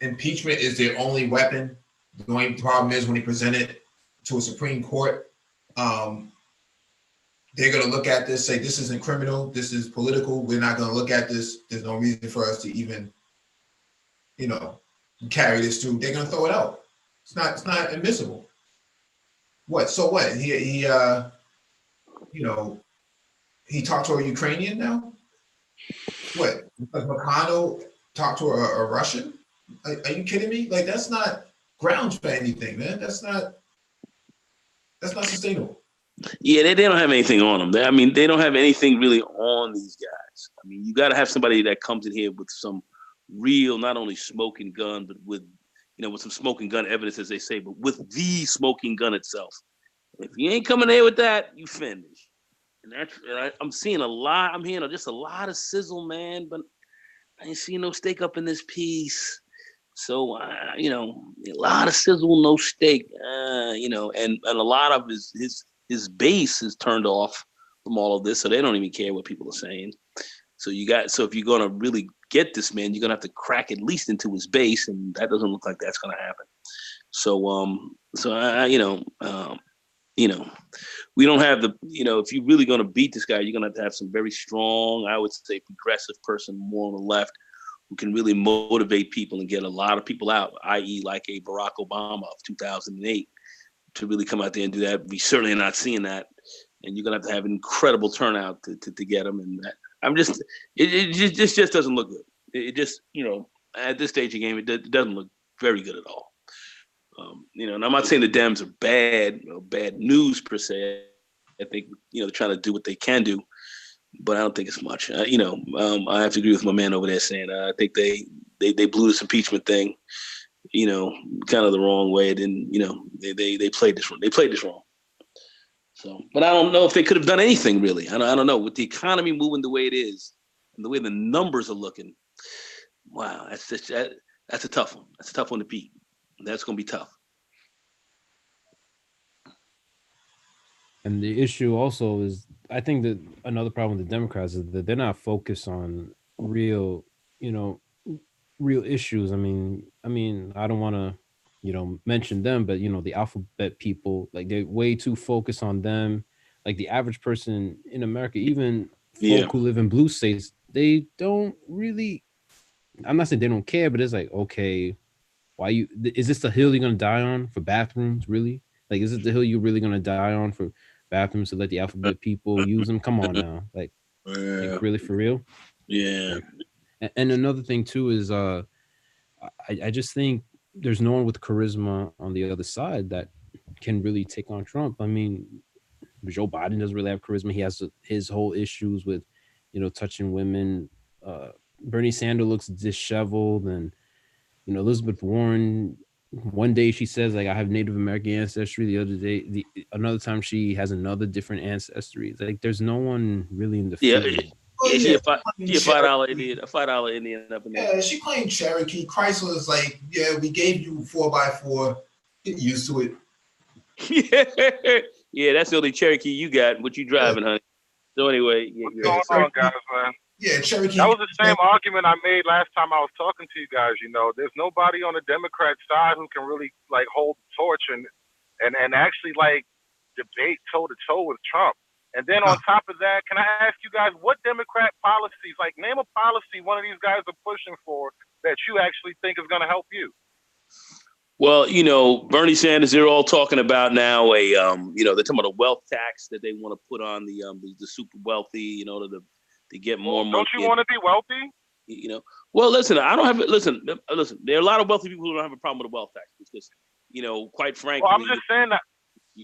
impeachment is their only weapon. The only problem is when he present it to a Supreme Court, they're going to look at this, say this isn't criminal, this is political. We're not going to look at this. There's no reason for us to even, carry this through. They're going to throw it out. It's not admissible. What? So what? He talked to a Ukrainian now. What? Like McConnell talked to a Russian? Are you kidding me? Like that's not grounds for anything, man. That's not sustainable. Yeah, they don't have anything on them. They don't have anything really on these guys. I mean, you got to have somebody that comes in here with some real, not only smoking gun, but with some smoking gun evidence, as they say, but with the smoking gun itself. If you ain't coming there with that, you finish. And I'm seeing a lot. I'm hearing just a lot of sizzle, man. But I ain't seeing no steak up in this piece. So a lot of sizzle, no steak. And a lot of his base is turned off from all of this, so they don't even care what people are saying. So if you're gonna really get this man, you're gonna have to crack at least into his base, and that doesn't look like that's gonna happen. So we don't have the, if you're really gonna beat this guy, you're gonna have to have some very strong, I would say, progressive person more on the left who can really motivate people and get a lot of people out, i.e., like a Barack Obama of 2008, to really come out there and do that. We certainly are not seeing that, and you're gonna have to have an incredible turnout to get them. And that it just doesn't look good. It just, at this stage of the game, it doesn't look very good at all. And I'm not saying the Dems are bad news per se. I think they're trying to do what they can do, but I don't think it's much. I have to agree with my man over there saying I think they blew this impeachment thing, kind of the wrong way. Then they played this wrong. They played this wrong. So, but I don't know if they could have done anything really. I don't know, with the economy moving the way it is and the way the numbers are looking. Wow, that's a tough one. That's a tough one to beat. That's going to be tough. And the issue also is, I think that another problem with the Democrats is that they're not focused on real issues. I mean, I don't want to, mention them, but the alphabet people, like, they're way too focused on them. Like the average person in America, even folk who live in blue states, they don't really. I'm not saying they don't care, but it's like, okay, is this the hill you're gonna die on for bathrooms? Really? Like, is it the hill you're really gonna die on for bathrooms to let the alphabet people use them? Come on now, like really, for real? Yeah. Like, and another thing too is I just think there's no one with charisma on the other side that can really take on Trump. I mean, Joe Biden doesn't really have charisma. He has his whole issues with, touching women. Bernie Sanders looks disheveled, and Elizabeth Warren. One day she says, like, I have Native American ancestry. The other day, another time she has another different ancestry. It's like there's no one really in the field. She a $5 Indian up in there. Yeah, she claimed Cherokee. Chrysler was like, yeah, we gave you 4x4. Get used to it. Yeah, that's the only Cherokee you got. What you driving, honey? So anyway, what's going on, guys, man? Yeah, Cherokee. That was the same argument I made last time I was talking to you guys. There's nobody on the Democrat side who can really like hold the torch and actually like debate toe to toe with Trump. And then on top of that, can I ask you guys what Democrat policies, like name a policy one of these guys are pushing for that you actually think is going to help you? Well, Bernie Sanders, they're all talking about now they're talking about a wealth tax that they want to put on the super wealthy, to get more money. Don't you want to be wealthy? Well, listen, I don't have it. Listen, there are a lot of wealthy people who don't have a problem with a wealth tax because, quite frankly. Well, I'm just saying that.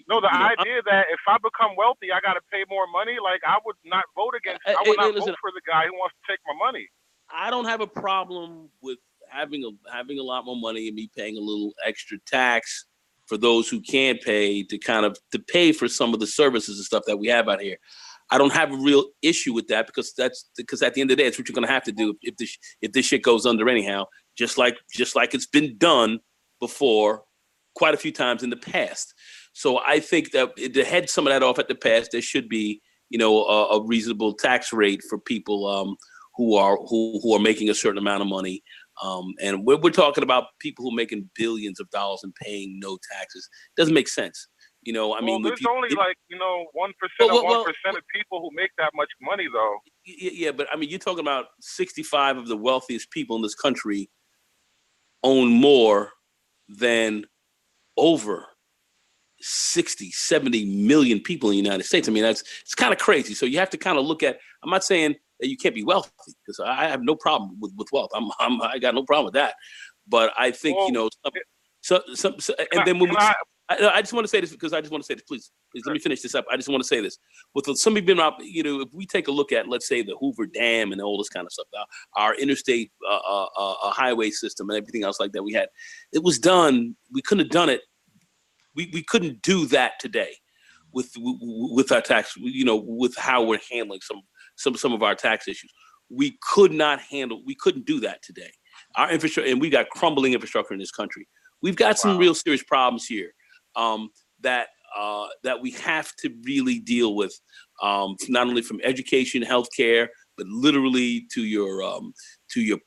No, the idea that if I become wealthy, I got to pay more money. Like, I would not vote against. I would not vote for the guy who wants to take my money. I don't have a problem with having a lot more money and me paying a little extra tax for those who can't pay to pay for some of the services and stuff that we have out here. I don't have a real issue with that because at the end of the day, it's what you're going to have to do if this shit goes under anyhow. Just like it's been done before, quite a few times in the past. So I think that to head some of that off at the past, there should be, a reasonable tax rate for people who are making a certain amount of money. And we're talking about people who are making billions of dollars and paying no taxes. Doesn't make sense. There's only 1% of people who make that much money, though. Yeah, but you're talking about 65 of the wealthiest people in this country own more than over 60, 70 million people in the United States. It's kind of crazy. So you have to kind of look at, I'm not saying that you can't be wealthy because I have no problem with wealth. I got no problem with that. But I think, And then when I just want to say this because I just want to say this. Please let me finish this up. I just want to say this. With some of been, if we take a look at, let's say, the Hoover Dam and all this kind of stuff, our interstate highway system and everything else like that we had, it was done. We couldn't have done it. We couldn't do that today with our tax. With how we're handling some of our tax issues. We couldn't do that today. Our infrastructure, and we got crumbling infrastructure in this country. We've got some real serious problems here that we have to really deal with, not only from education, healthcare, but literally to your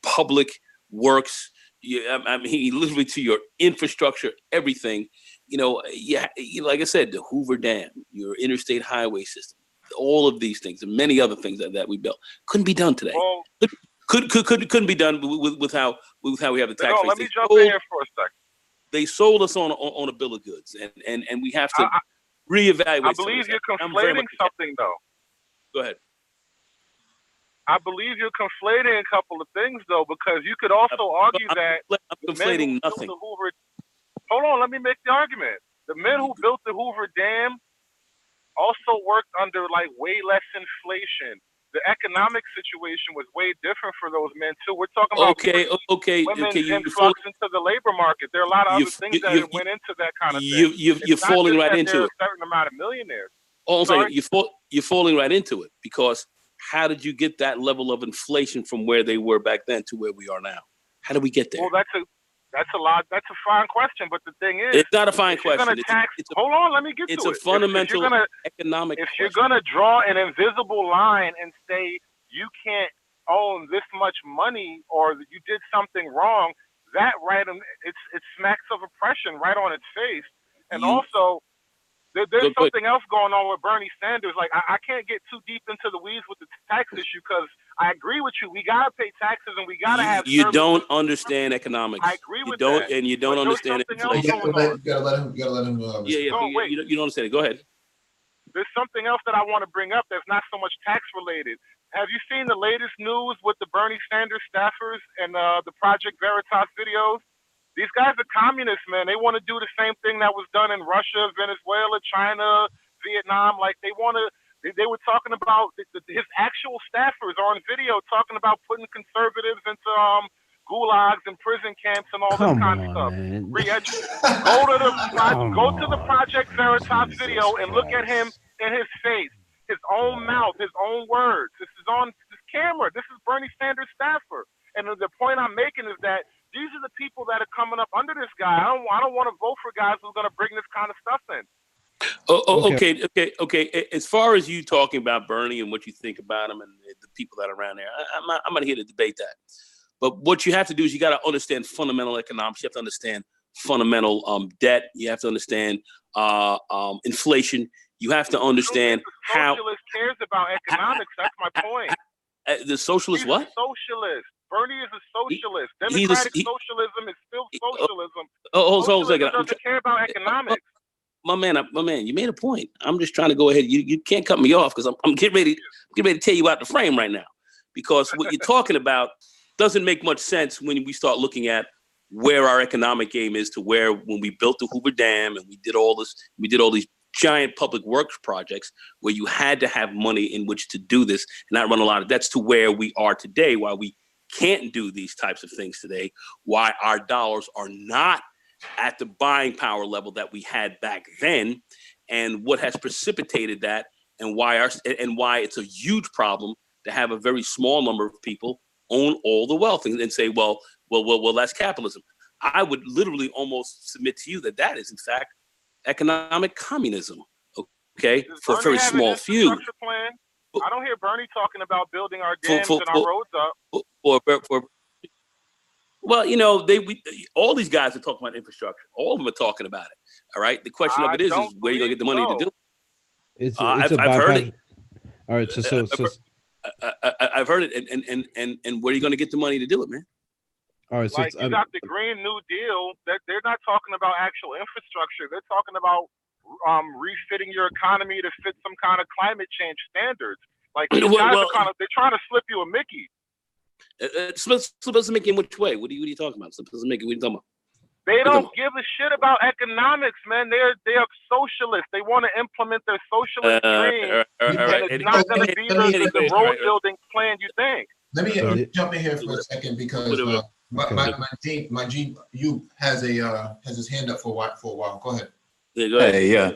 public works. Literally to your infrastructure, everything. Like I said, the Hoover Dam, your interstate highway system, all of these things and many other things that we built couldn't be done today. Well, couldn't be done with how we have the tax rates. Let me jump in here for a second. They sold us on a bill of goods, and we have to reevaluate. I believe you're conflating something, though. Go ahead. I believe you're conflating a couple of things, though, because you could also argue that I'm conflating nothing. Hold on, let me make the argument. The men who built the Hoover Dam also worked under way less inflation. The economic situation was way different for those men too. We're talking about women's influx into the labor market. There are a lot of other things that went into that kind of thing. You're falling right into it. A certain amount of millionaires. All I'm saying, you're falling right into it because how did you get that level of inflation from where they were back then to where we are now? How did we get there? Well, that's a fine question, but the thing is, it's not a fine question. Hold on, let me get to it. It's a fundamental economic question. If you're gonna draw an invisible line and say you can't own this much money or that you did something wrong, that it smacks of oppression right on its face. And also, there's something else going on with Bernie Sanders. I can't get too deep into the weeds with the tax issue because I agree with you. We gotta pay taxes and we gotta have. You don't understand economics. I agree with that. And you don't understand inflation. You gotta let him. You don't understand it. Go ahead. There's something else that I want to bring up that's not so much tax related. Have you seen the latest news with the Bernie Sanders staffers and the Project Veritas videos? These guys are communists, man. They want to do the same thing that was done in Russia, Venezuela, China, Vietnam. They were talking about his actual staffers are on video talking about putting conservatives into gulags and prison camps and all this kind of stuff. Go to the Project Veritas video and look at him in his face, his own mouth, his own words. This is on this camera. This is Bernie Sanders' staffer. And the point I'm making is that these are the people that are coming up under this guy. I don't want to vote for guys who are going to bring this kind of stuff in. Okay. As far as you talking about Bernie and what you think about him and the people that are around there, I'm not here to debate that. But what you have to do is you got to understand fundamental economics. You have to understand fundamental debt. You have to understand inflation. You have to understand how. The socialist cares about economics. That's my point. The socialist what? Socialist. Bernie is a socialist. Democratic socialism is still socialism. Hold on a second. Doesn't care about economics. My man, you made a point. I'm just trying to go ahead. You can't cut me off because I'm getting ready to tear you out the frame right now. Because what you're talking about doesn't make much sense when we start looking at where our economic game is to where when we built the Hoover Dam and we did all these giant public works projects where you had to have money in which to do this and not run a lot of debts to where we are today, why we can't do these types of things today, why our dollars are not at the buying power level that we had back then, and what has precipitated that, and why it's a huge problem to have a very small number of people own all the wealth and say, well, that's capitalism. I would literally almost submit to you that is in fact economic communism. Okay, for a very small few. Plan? I don't hear Bernie talking about building our dams and our roads up. Well, all these guys are talking about infrastructure. All of them are talking about it. All right. The question of it is where are you going to get the money to do it? I've heard it. All right. So I've heard it. And where are you going to get the money to do it, man? All right. So you got the Green New Deal. They're not talking about actual infrastructure. They're talking about refitting your economy to fit some kind of climate change standards. These guys are they're trying to slip you a Mickey. Slip us a Mickey in which way? What are you talking about? Slip us a Mickey. What are you talking about? They don't give a shit about economics, man. They are socialists. They want to implement their socialist dream, and it's not going to be the road building plan you think. Let me jump in here for a second because my G you has his hand up for a while. Go ahead. Yeah, go ahead. Hey, yeah.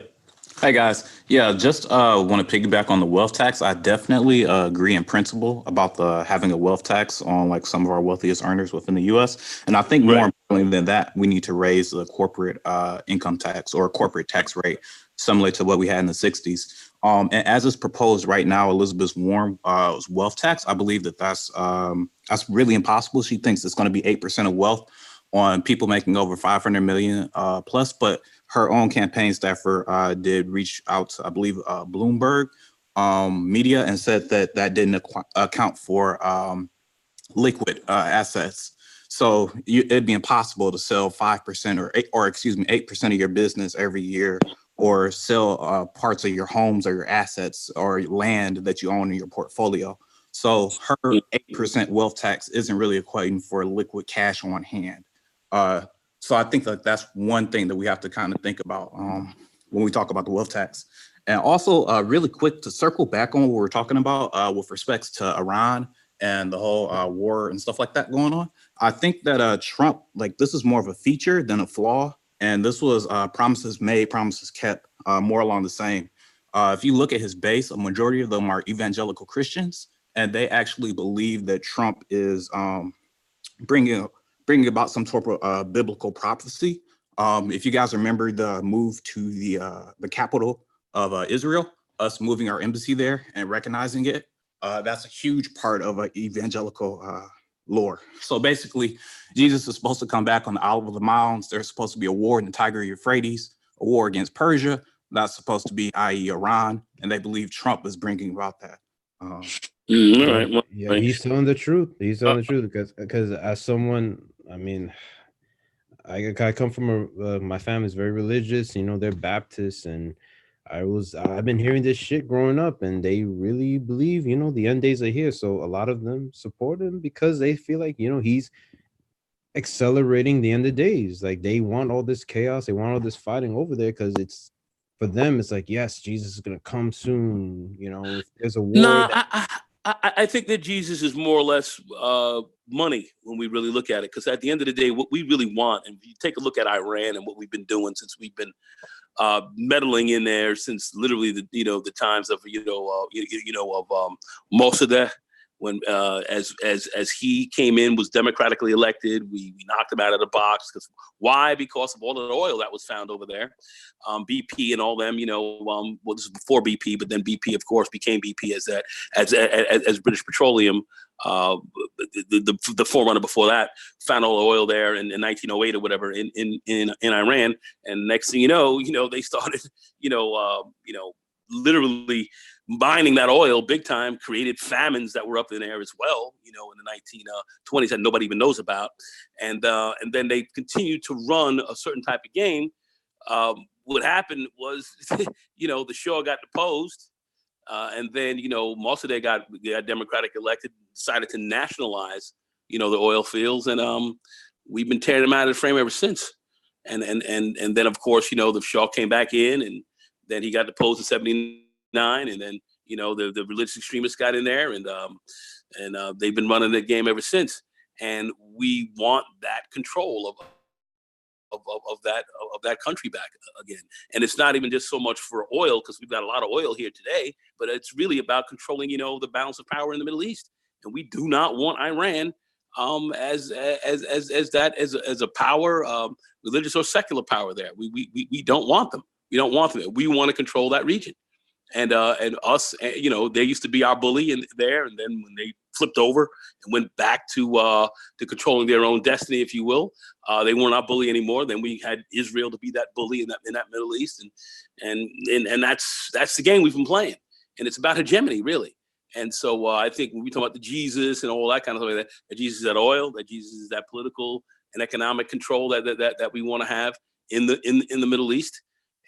Hey guys, yeah, just want to piggyback on the wealth tax. I definitely agree in principle about having a wealth tax on like some of our wealthiest earners within the U.S. And I think more importantly than that, we need to raise the corporate income tax or corporate tax rate similar to what we had in the 60s. And as is proposed right now, Elizabeth Warren's wealth tax, I believe that's really impossible. She thinks it's going to be 8% of wealth on people making over 500 million plus, but her own campaign staffer did reach out to, I believe, Bloomberg media and said that didn't account for liquid assets. So it'd be impossible to sell 5% or excuse me, 8% of your business every year, or sell parts of your homes or your assets or land that you own in your portfolio. So her 8% wealth tax isn't really equating for liquid cash on hand. So I think that that's one thing that we have to kind of think about when we talk about the wealth tax. And also really quick to circle back on what we're talking about with respects to Iran and the whole war and stuff like that going on. I think that Trump, like this is more of a feature than a flaw. And this was promises made, promises kept, more along the same. If you look at his base, a majority of them are evangelical Christians, and they actually believe that Trump is bringing about some sort of biblical prophecy. If you guys remember the move to the capital of Israel, us moving our embassy there and recognizing it, that's a huge part of evangelical lore. So basically, Jesus is supposed to come back on the Isle of the Mounds. There's supposed to be a war in the Tigris-Euphrates, a war against Persia. That's supposed to be, i.e. Iran, and they believe Trump is bringing about that. Yeah, he's telling the truth. He's telling the truth because as someone, I mean, I come from my family's very religious. You know, they're Baptists, and I've been hearing this shit growing up, and they really believe, you know, the end days are here. So a lot of them support him because they feel like, you know, he's accelerating the end of days. Like they want all this chaos, they want all this fighting over there because it's for them. It's like, yes, Jesus is gonna come soon. You know, if there's a war. No, I think that Jesus is more or less money when we really look at it. Because at the end of the day, what we really want, and if you take a look at Iran and what we've been doing since we've been meddling in there since literally the times of Mossadegh, when as he came in, was democratically elected. We knocked him out of the box. Why? Because of all of the oil that was found over there. BP and all them, well, this is before BP, but then BP, of course, became BP as British Petroleum. The forerunner before that found all the oil there in 1908 or whatever in Iran. And next thing you know, they started, literally mining that oil big time, created famines that were up in there as well, in the 1920s that nobody even knows about. And then they continued to run a certain type of game. What happened was, the Shah got deposed. And then, Mossadegh got democratic elected, decided to nationalize, the oil fields. And we've been tearing them out of the frame ever since. And then, of course, the Shah came back in, and then he got deposed in 1979. And then, the religious extremists got in there, and they've been running the game ever since. And we want that control of that country back again. And it's not even just so much for oil, because we've got a lot of oil here today, but it's really about controlling, the balance of power in the Middle East. And we do not want Iran as a power, religious or secular power there. We don't want them. We don't want them. We want to control that region. And us, they used to be our bully in there, and then when they flipped over and went back to controlling their own destiny, if you will, they weren't our bully anymore. Then we had Israel to be that bully in that Middle East, and that's the game we've been playing, and it's about hegemony, really. And so I think when we talk about the Jesus and all that kind of stuff, that Jesus is that oil, that Jesus is that political and economic control that we want to have in the Middle East.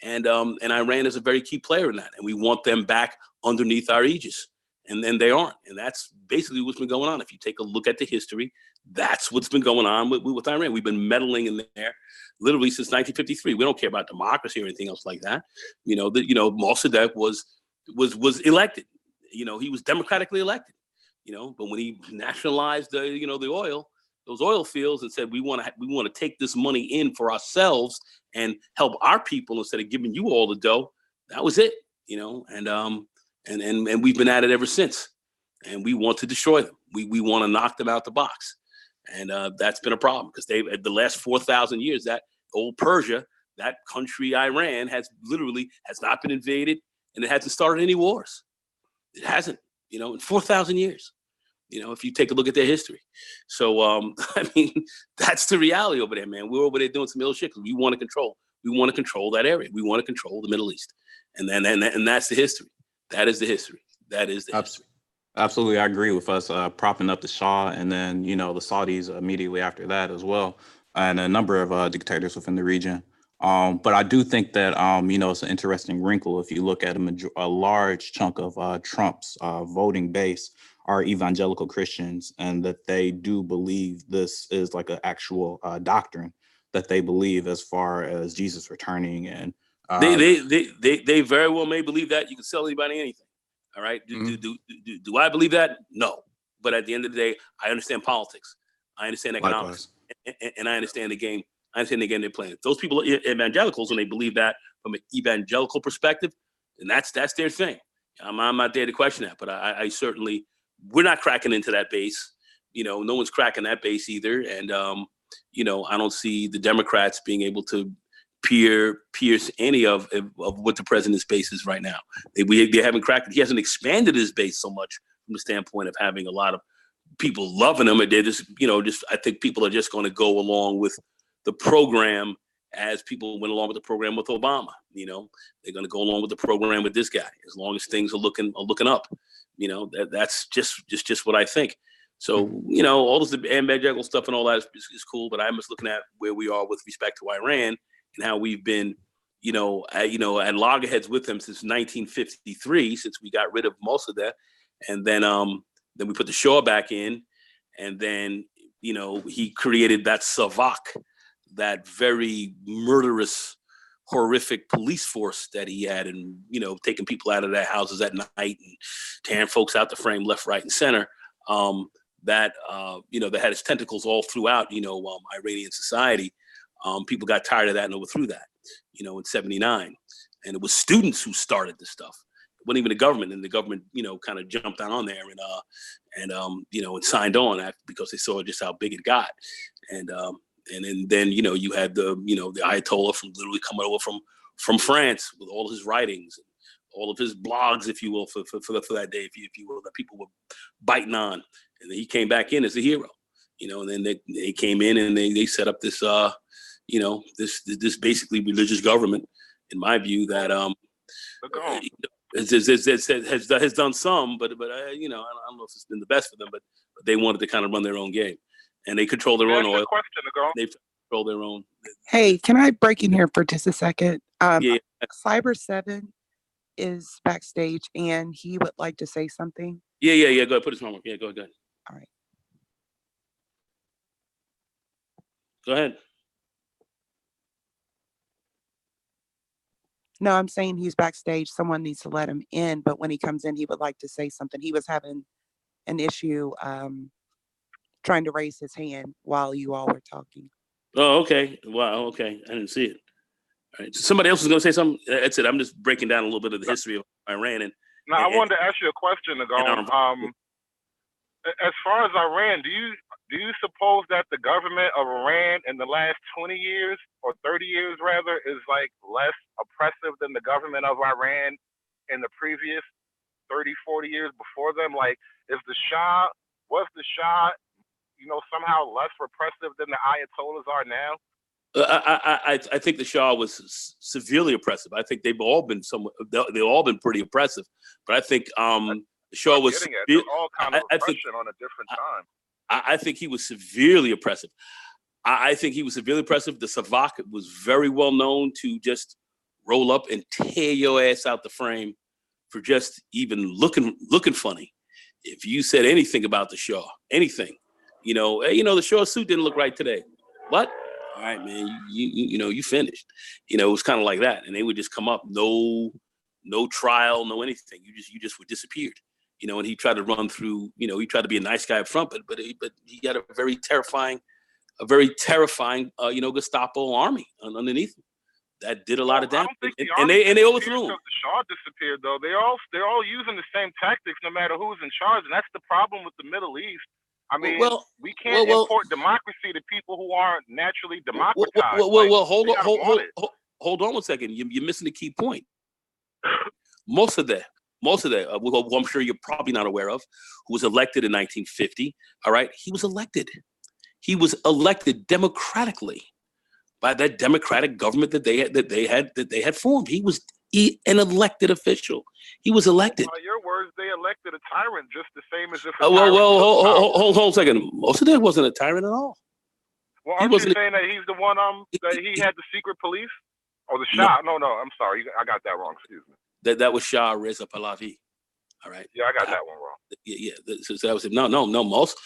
And Iran is a very key player in that, and we want them back underneath our aegis. and then they aren't. And that's basically what's been going on. If you take a look at the history, that's what's been going on with Iran. We've been meddling in there literally since 1953. We don't care about democracy or anything else like that. Mossadegh was elected. He was democratically elected. But when he nationalized the oil, those oil fields, and said we want to take this money in for ourselves and help our people instead of giving you all the dough, that was it. And we've been at it ever since. And we want to destroy them. We want to knock them out the box. And that's been a problem because the last 4,000 years, that old Persia, that country Iran has not been invaded, and it hasn't started any wars. It hasn't, in 4,000 years. If you take a look at their history. So, that's the reality over there, man. We're over there doing some ill shit because we want to control. We want to control that area. We want to control the Middle East. And that's the history. That is the history. That is the history. Absolutely. I agree with us propping up the Shah and then, the Saudis immediately after that as well, and a number of dictators within the region. But I do think that, it's an interesting wrinkle if you look at a large chunk of Trump's voting base are evangelical Christians, and that they do believe this is like an actual doctrine that they believe as far as Jesus returning. And they very well may believe that. You can sell anybody anything. All right. Do I believe that? No. But at the end of the day, I understand politics. I understand economics, and I understand the game. I understand the game they're playing. Those people are evangelicals, and they believe that from an evangelical perspective, and that's their thing. I'm not there to question that, but I certainly, we're not cracking into that base. No one's cracking that base either. And, I don't see the Democrats being able to pierce any of what the president's base is right now. They haven't cracked it. He hasn't expanded his base so much from the standpoint of having a lot of people loving him. And they're just, I think people are just going to go along with the program as people went along with the program with Obama. They're going to go along with the program with this guy as long as things are looking up. That's just what I think. So, all this evangelical stuff and all that is cool, but I'm just looking at where we are with respect to Iran and how we've been, at loggerheads with them since 1953, since we got rid of Mossadegh, and then we put the Shah back in, and then he created that Savak, that very murderous, horrific police force that he had, and taking people out of their houses at night and tearing folks out the frame left, right, and center. That had its tentacles all throughout Iranian society. People got tired of that and overthrew that in '79, and it was students who started this stuff. It wasn't even the government, and the government kind of jumped on there and signed on because they saw just how big it got. And then you had the Ayatollah from literally coming over from France with all his writings, and all of his blogs, if you will, for that day, if you will, that people were biting on. And then he came back in as a hero, and then they came in and they set up this this basically religious government, in my view, that has done some, but I don't know if it's been the best for them, but they wanted to kind of run their own game. And they control their own oil. They control their own. Hey, can I break in here for just a second? Yeah. Cyber 7 is backstage, and he would like to say something. Yeah. Go ahead. Put his homework. Yeah, go ahead. All right. Go ahead. No, I'm saying he's backstage. Someone needs to let him in, but when he comes in, he would like to say something. He was having an issue trying to raise his hand while you all were talking. Oh, okay. Wow. Okay. I didn't see it. All right. So somebody else is going to say something. That's it. I'm just breaking down a little bit of the history of Iran. I wanted to ask you a question, Nagone. As far as Iran, do you suppose that the government of Iran in the last 20 years or 30 years rather is like less oppressive than the government of Iran in the previous 30, 40 years before them? Like, was the Shah somehow less repressive than the Ayatollahs are now? I think the Shah was severely oppressive. I think they've all been pretty oppressive, but I think the Shah was all kind of oppression on a different time. I think he was severely oppressive. I think he was severely oppressive. The Savak was very well known to just roll up and tear your ass out the frame for just even looking funny. If you said anything about the Shah, anything, hey, the Shah suit didn't look right today. What? All right, man, you finished. It was kind of like that, and they would just come up, no trial, no anything. You just were disappeared. And he tried to run through. He tried to be a nice guy up front, but he had a very terrifying, Gestapo army underneath him that did a lot of damage, and they overthrew him. The Shah disappeared though. They're all using the same tactics, no matter who's in charge, and that's the problem with the Middle East. I mean, we can't import democracy to people who aren't naturally democratized. Hold on one second. You're missing the key point. Most of that, who I'm sure you're probably not aware of, who was elected in 1950. All right, he was elected. He was elected democratically by that democratic government that they had formed. He was an elected official. He was elected. By your words, they elected a tyrant just the same as if. Hold on a second. Mossadegh wasn't a tyrant at all. Well, aren't you saying that he's the one that he had the secret police or the Shah? No, I'm sorry, I got that wrong. Excuse me. That was Shah Reza Pahlavi. All right. Yeah, I got that one wrong. Yeah. So that was no. Most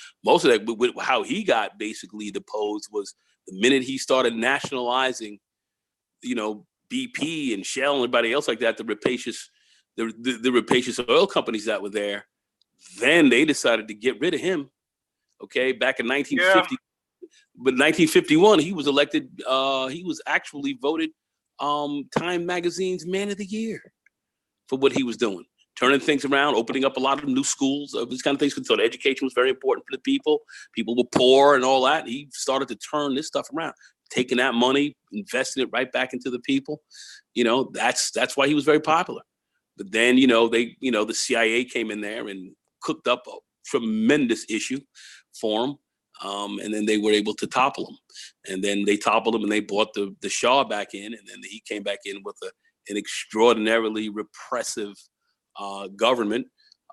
of that, how he got basically deposed was the minute he started nationalizing, BP and Shell and everybody else like that, the rapacious oil companies that were there. Then they decided to get rid of him. Okay, back in 1950, but 1951 he was elected. He was actually voted Time Magazine's Man of the Year for what he was doing, turning things around, opening up a lot of new schools, these kind of things. So the education was very important for the people. People were poor and all that. He started to turn this stuff around, taking that money, investing it right back into the people. That's why he was very popular. But then, the CIA came in there and cooked up a tremendous issue for him. And then they were able to topple him. And then they toppled him and they brought the Shah back in. And then he came back in with an extraordinarily repressive government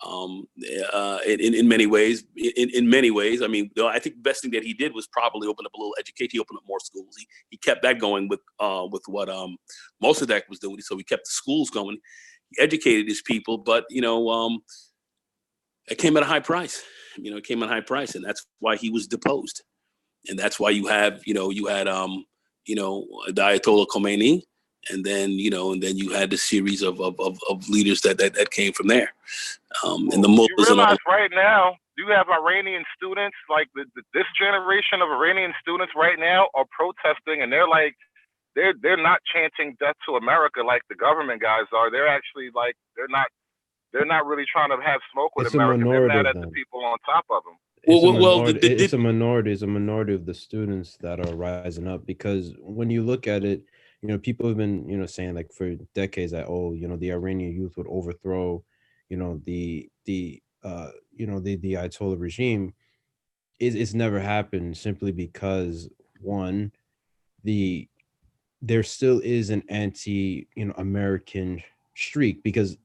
in many ways. In many ways, I mean, I think the best thing that he did was probably open up a little education. He opened up more schools. He kept that going with what Mossadegh was doing. So he kept the schools going. He educated his people, but it came at a high price. It came at a high price, and that's why he was deposed. And that's why you had the Ayatollah Khomeini. And then you had the series of leaders that came from there. And the you realize right now you have Iranian students, like this generation of Iranian students right now are protesting, and they're like, they're not chanting death to America like the government guys are. They're actually like they're not really trying to have smoke with America. They're mad at the people on top of them. It's a minority of the students that are rising up, because when you look at it, people have been, saying like for decades that, the Iranian youth would overthrow, the Ayatollah regime. It's never happened, simply because one, there still is an anti-American streak, because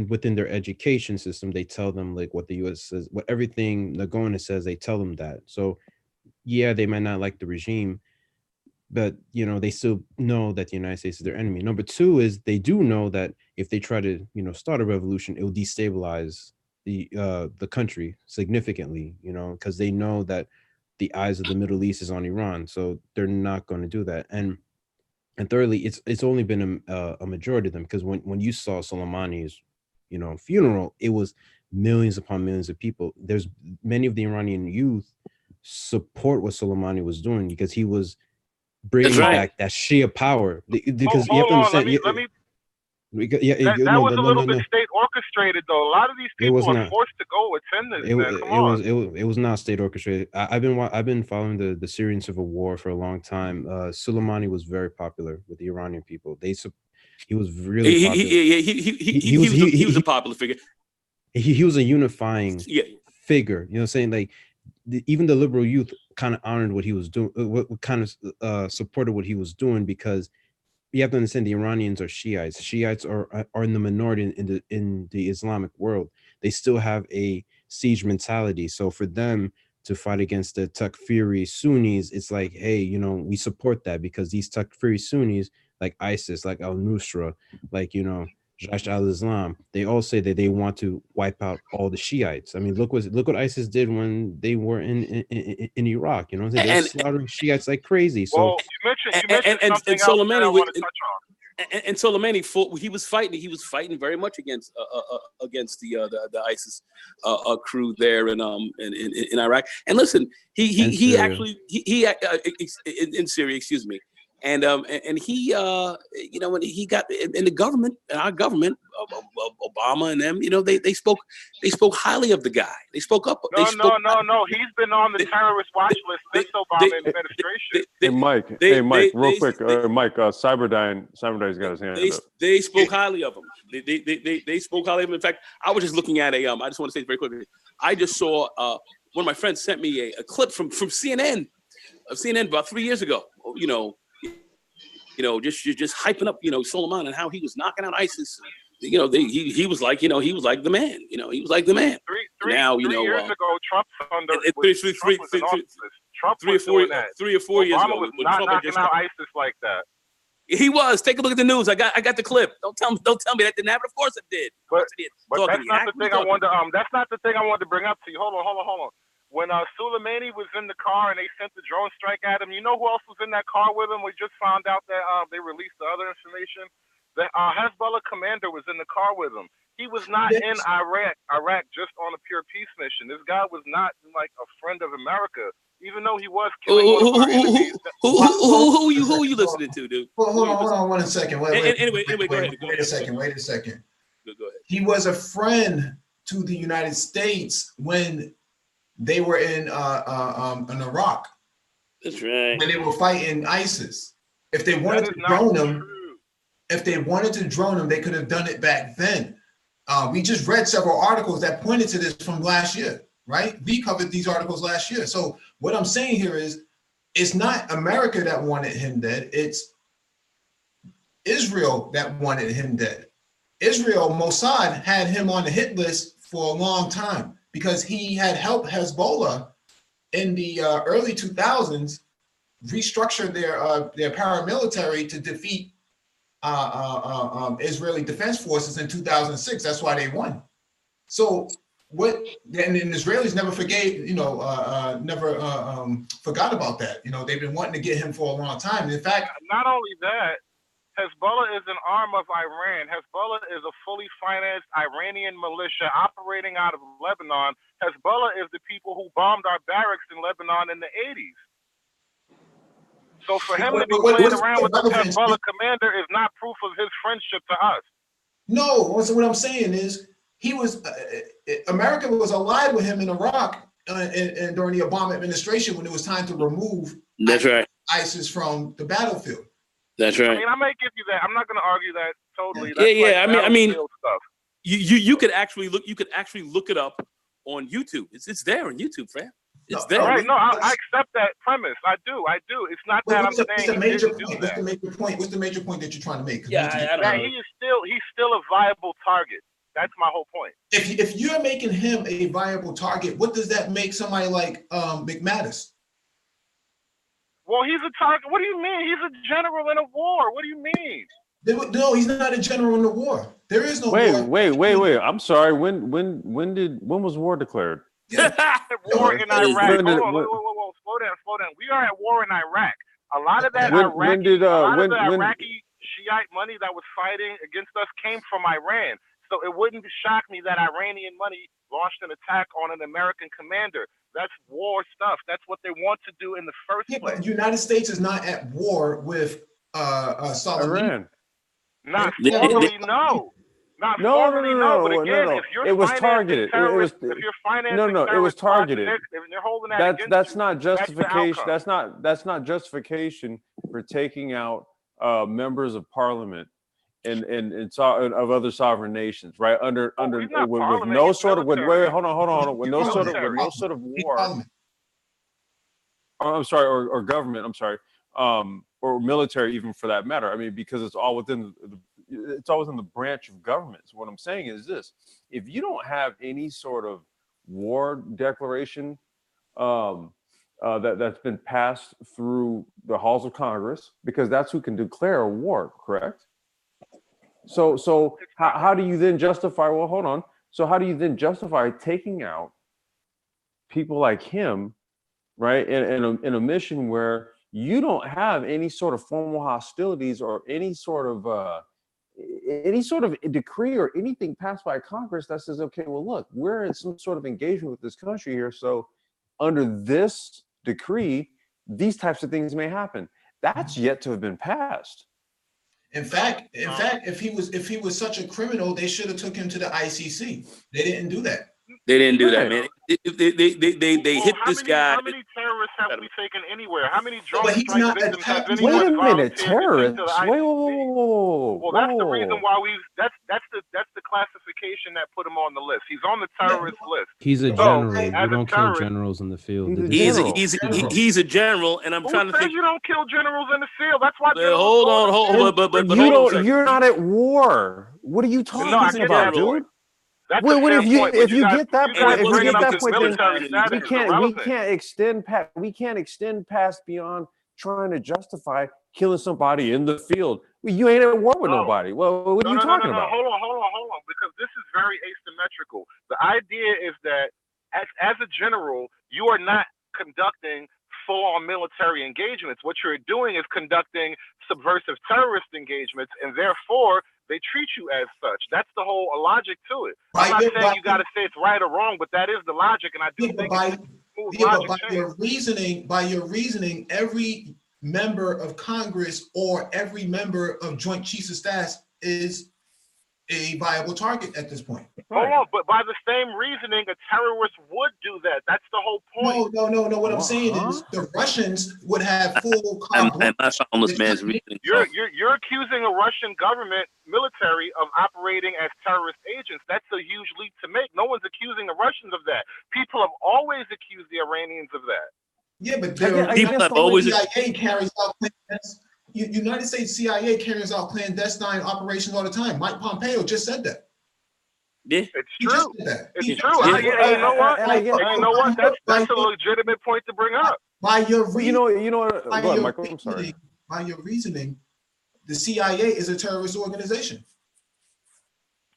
within their education system, they tell them like what the U.S. says, what everything Nagorno says, they tell them that. So yeah, they might not like the regime, but they still know that the United States is their enemy. Number two is they do know that if they try to start a revolution, it will destabilize the country significantly, because they know that the eyes of the Middle East is on Iran, so they're not going to do that. And thirdly, it's only been a majority of them, because when you saw Soleimani's funeral, it was millions upon millions of people. There's many of the Iranian youth support what Soleimani was doing, because he was bringing back that Shia power. Because you have to understand. That was a little bit state orchestrated, though. A lot of these people are forced to go attend this. It was not state orchestrated. I've been following the Syrian civil war for a long time. Soleimani was very popular with the Iranian people. He was really popular. He was a popular figure. He was a unifying figure. Saying like even the liberal youth kind of honored what he was doing, what kind of supported what he was doing, because you have to understand the Iranians are Shiites. Shiites are in the minority in the Islamic world. They still have a siege mentality. So for them to fight against the Takfiri Sunnis, it's like, hey, we support that, because these Takfiri Sunnis, like ISIS, like Al-Nusra, like, Jaish al-Islam, they all say that they want to wipe out all the Shiites. I mean, look what ISIS did when they were in Iraq. You know what I'm saying? They're And slaughtering Shiites like crazy. So Well, you mentioned something and else that I Soleimani want to touch on. and Soleimani fought. He was fighting very much against the ISIS crew there in Iraq. And listen, And he Syria. actually in Syria, excuse me. And he when he got in the government, our government, Obama and them, they spoke highly of the guy. They spoke up. No. He's been on the terrorist watch list since Obama administration. Hey Mike, real quick, Mike, Cyberdyne's got his hand up. They spoke highly of him. They spoke highly of him. In fact, I was just looking at I just want to say very quickly. I just saw one of my friends sent me a clip from CNN about 3 years ago. Just hyping up, Soleimani and how he was knocking out ISIS. He was like, he was like the man. He was like the man. Three years ago, Trump was doing that. 3 or 4 years ago. Obama was not knocking out ISIS like that. He was. Take a look at the news. I got the clip. Don't tell me that didn't happen. Of course it did. But that's not the thing I wanted. That's not the thing I wanted to bring up to you. Hold on. When Soleimani was in the car and they sent the drone strike at him, you know who else was in that car with him? We just found out that they released the other information. The Hezbollah commander was in the car with him. He was not in Iraq just on a pure peace mission. This guy was not like a friend of America, even though he was killing one of our enemies. Who are you listening to, dude? Hold on 1 second. Anyway, go ahead. Wait a second. Go ahead. He was a friend to the United States when they were in Iraq. That's right. When they were fighting ISIS. If they wanted to drone them, they could have done it back then. We just read several articles that pointed to this from last year, right? We covered these articles last year. So what I'm saying here is, it's not America that wanted him dead. It's Israel that wanted him dead. Israel, Mossad, had him on the hit list for a long time because he had helped Hezbollah in the early 2000s restructure their paramilitary to defeat Israeli Defense Forces in 2006. That's why they won. So and the Israelis never forgot about that. They've been wanting to get him for a long time. In fact, not only that, Hezbollah is an arm of Iran. Hezbollah is a fully financed Iranian militia operating out of Lebanon. Hezbollah is the people who bombed our barracks in Lebanon in the 80s. So for him to be playing around with the Hezbollah commander is not proof of his friendship to us. No, so what I'm saying is America was allied with him in Iraq and during the Obama administration when it was time to remove ISIS from the battlefield. That's right. I mean, I might give you that. I'm not going to argue that totally. I mean, stuff. You could actually look. You could actually look it up on YouTube. It's there on YouTube, fam. It's there. Right? No, I accept that premise. I do. It's not that I'm saying. What's the major point? What's the major point that you're trying to make? I don't know. He's still a viable target. That's my whole point. If you're making him a viable target, what does that make somebody like McManus? Well, he's a target. What do you mean? He's a general in a war. What do you mean? No, he's not a general in the war. There is no war. Wait. I'm sorry. When was war declared? War in Iraq. Whoa, slow down. We are at war in Iraq. A lot of that Iraqi Shiite money that was fighting against us came from Iran. So it wouldn't shock me that Iranian money launched an attack on an American commander. That's war stuff. That's what they want to do in the first place. But the United States is not at war with Iran. Not formally, no. Not formally, no. But again, if you're it was targeted. If you're financing it was targeted. If you're holding that that's not justification. That's not justification for taking out members of parliament and of other sovereign nations, right? With no sort of hold on. With no sort of war. I'm sorry, or government. I'm sorry, or military, even for that matter. I mean, because it's all within the branch of government. So what I'm saying is this: if you don't have any sort of war declaration that's been passed through the halls of Congress, because that's who can declare a war, correct? So how do you then justify? Well, hold on. So how do you then justify taking out people like him, right, in a mission where you don't have any sort of formal hostilities or any sort of decree or anything passed by Congress that says, okay, well, look, we're in some sort of engagement with this country here, so under this decree, these types of things may happen. That's yet to have been passed. In fact, if he was such a criminal, they should have took him to the ICC. They didn't do that. They didn't do that, man. They hit this guy. How many terrorists have we taken anywhere? How many drone But he's strike not victims have attacking- anyone Wait a minute, volunteered to take terrorists. to the Wait, ICC? Well, that's the reason whoa. why that's the classification that put him on the list. He's on the terrorist list. He's a So, general. as You a don't kill terrorist- generals in the field. He's a He's a general, and I'm Who trying to says think. you don't kill generals in the field? That's why. Hold on, but You hold on a don't. second. You're not at war. What are you talking No, I get about, that, Lord. dude? That's What a if fair you point, if but you guys- get that you point? guys If you bringing get up that his point, then military status we is can't irrelevant. extend past beyond trying to justify killing somebody in the field. Well, you ain't at war with No. nobody. Well, what are you talking about? Hold on, because this is very asymmetrical. The idea is that as a general, you are not conducting full-on military engagements. What you're doing is conducting subversive terrorist engagements, and therefore they treat you as such. That's the whole logic to it. I'm not saying you got to say it's right or wrong, but that is the logic, and I do think it's smooth logic by change. your reasoning, every member of Congress or every member of Joint Chiefs of Staff is a viable target at this point. Hold on, but by the same reasoning, a terrorist would do that. That's the whole point. No. What I'm saying is the Russians would have full. I'm not following this man's reasoning. You're accusing a Russian government military of operating as terrorist agents. That's a huge leap to make. No one's accusing the Russians of that. People have always accused the Iranians of that. Yeah, but people have always CIA carries out United States CIA carries out clandestine operations all the time. Mike Pompeo just said that. Yeah, it's true. It's true. Yeah. You know what? That's a legitimate point to bring up. By your reasoning, Go ahead, Michael. I'm sorry. By your reasoning, the CIA is a terrorist organization.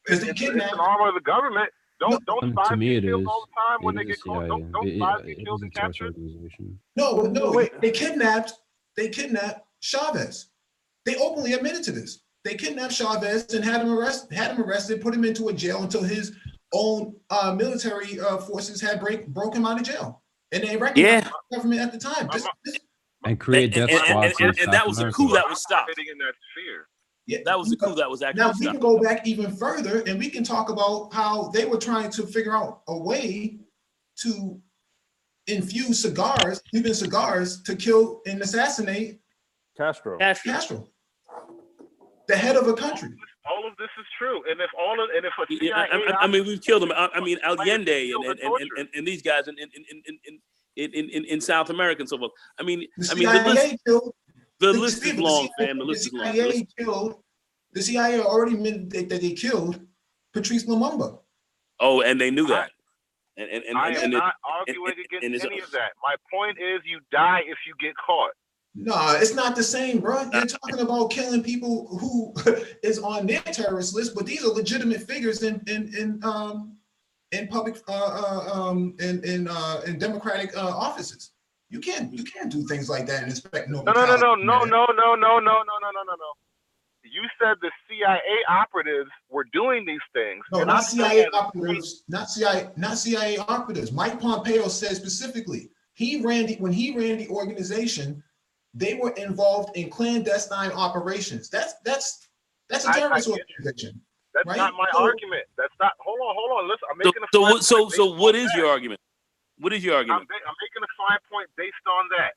It's an arm of the government. Don't spies to me, get it killed is. all the time when It they is get caught. CIA. Don't spies get killed and It is a terrorist captured? organization. No, they kidnapped Chavez. They openly admitted to this. They kidnapped Chavez and had him arrested, put him into a jail until his own military forces had broke him out of jail. And they recognized the government at the time. And create death squads. And that was a coup that was stopped. In that sphere. Yeah, that was the coup that was actually now stopped. we can go back even further and we can talk about how they were trying to figure out a way to infuse Cuban cigars to kill and assassinate Castro. The head of a country. All of this is true, and if a CIA, I mean, we've killed them. I mean, Allende and these guys in South America and so forth. The list is long, fam. The list is long. The CIA already admitted that they killed Patrice Lumumba. Oh, and they knew that. I am not arguing against any of that. My point is, you die if you get caught. No, it's not the same, bro. You're talking about killing people who is on their terrorist list, but these are legitimate figures in public in democratic offices. You can't do things like that and expect no. No. You said the CIA operatives were doing these things. No, not CIA operatives. Not CIA operatives. Mike Pompeo said specifically when he ran the organization, they were involved in clandestine operations. That's a terrorist organization. That's right? not my argument. That's not. Hold on. Listen, I'm making so what is your argument? What is your argument? I'm making a fine point based on that.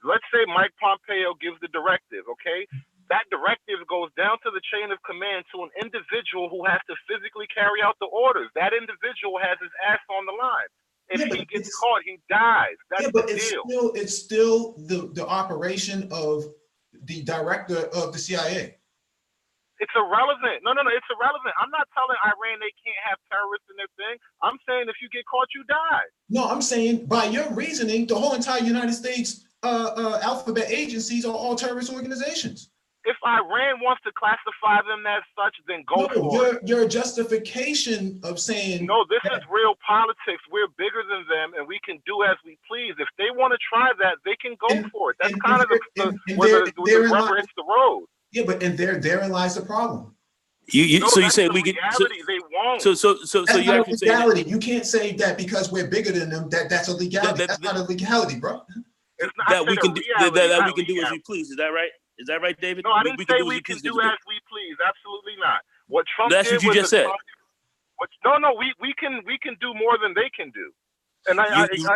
Let's say Mike Pompeo gives the directive, okay? That directive goes down to the chain of command to an individual who has to physically carry out the orders. That individual has his ass on the line. If he gets caught, he dies. That's the deal. It's still the operation of the director of the CIA. It's irrelevant. No, it's irrelevant. I'm not telling Iran they can't have terrorists in their thing. I'm saying if you get caught, you die. No, I'm saying by your reasoning, the whole entire United States alphabet agencies are all terrorist organizations. if Iran wants to classify them as such, then go for it. Your justification of saying no, this is real politics. We're bigger than them, and we can do as we please. If they want to try that, they can go for it. That's kind of where the rubber hits the road. Yeah, but therein lies the problem. So you say we can? Reality, they won't. So you actually say legality. You can't say that because we're bigger than them. That's a legality. That's not a legality, bro. It's not that we can do as we please. Is that right? Is that right, David? No, I didn't say we can do as we please. Absolutely not. What Trump That's did what you was just said. We can do more than they can do. And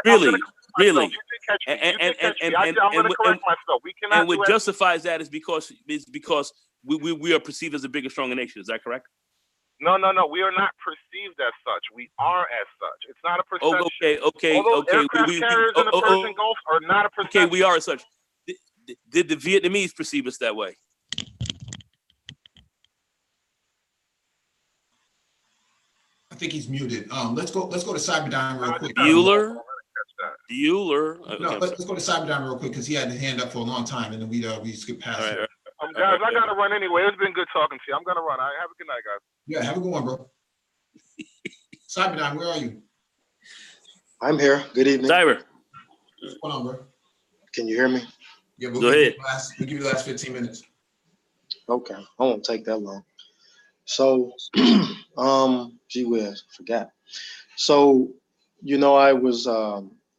really. I'm going to correct myself. We cannot. And what justifies that is because we are perceived as a bigger, stronger nation. Is that correct? No. We are not perceived as such. We are as such. It's not a perception. Okay. Aircraft carriers in the Persian Gulf are not a perception. Okay, we are as such. Did the Vietnamese perceive us that way? I think he's muted. Let's go to Cyberdyne real quick. Bueller. No, let's go to Cyberdyne real quick because he had his hand up for a long time, and then we skip past it. Guys, I gotta run anyway. It's been good talking to you. I'm gonna run. Have a good night, guys. Yeah, have a good one, bro. Cyberdyne, where are you? I'm here. Good evening. Cyber. What's going on, bro? Can you hear me? Yeah, go ahead. We'll give you the last 15 minutes. Okay, I won't take that long. So, gee whiz, forgot. So, I was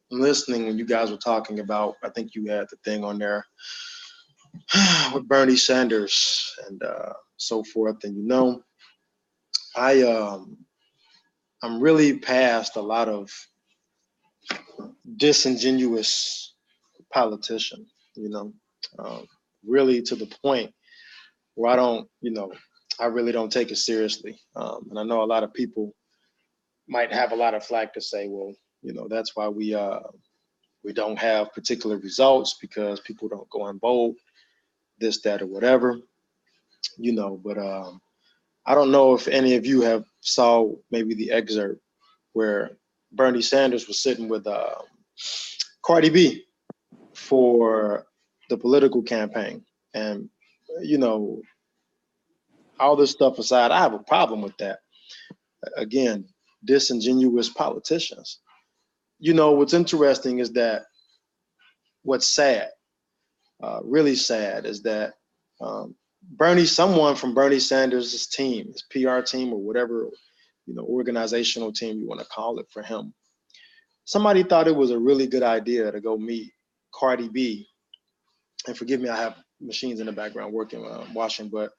listening when you guys were talking about, I think you had the thing on there with Bernie Sanders and so forth. And I'm really past a lot of disingenuous politician, really to the point where I really don't take it seriously. And I know a lot of people might have a lot of flack to say, well, that's why we don't have particular results because people don't go and vote, this, that, or whatever, but I don't know if any of you have saw maybe the excerpt where Bernie Sanders was sitting with Cardi B for the political campaign. And, all this stuff aside, I have a problem with that. Again, disingenuous politicians. What's interesting is that what's sad, really sad, is that someone from Bernie Sanders' team, his PR team or whatever, organizational team you want to call it for him, somebody thought it was a really good idea to go meet Cardi B. And forgive me, I have machines in the background working, washing, but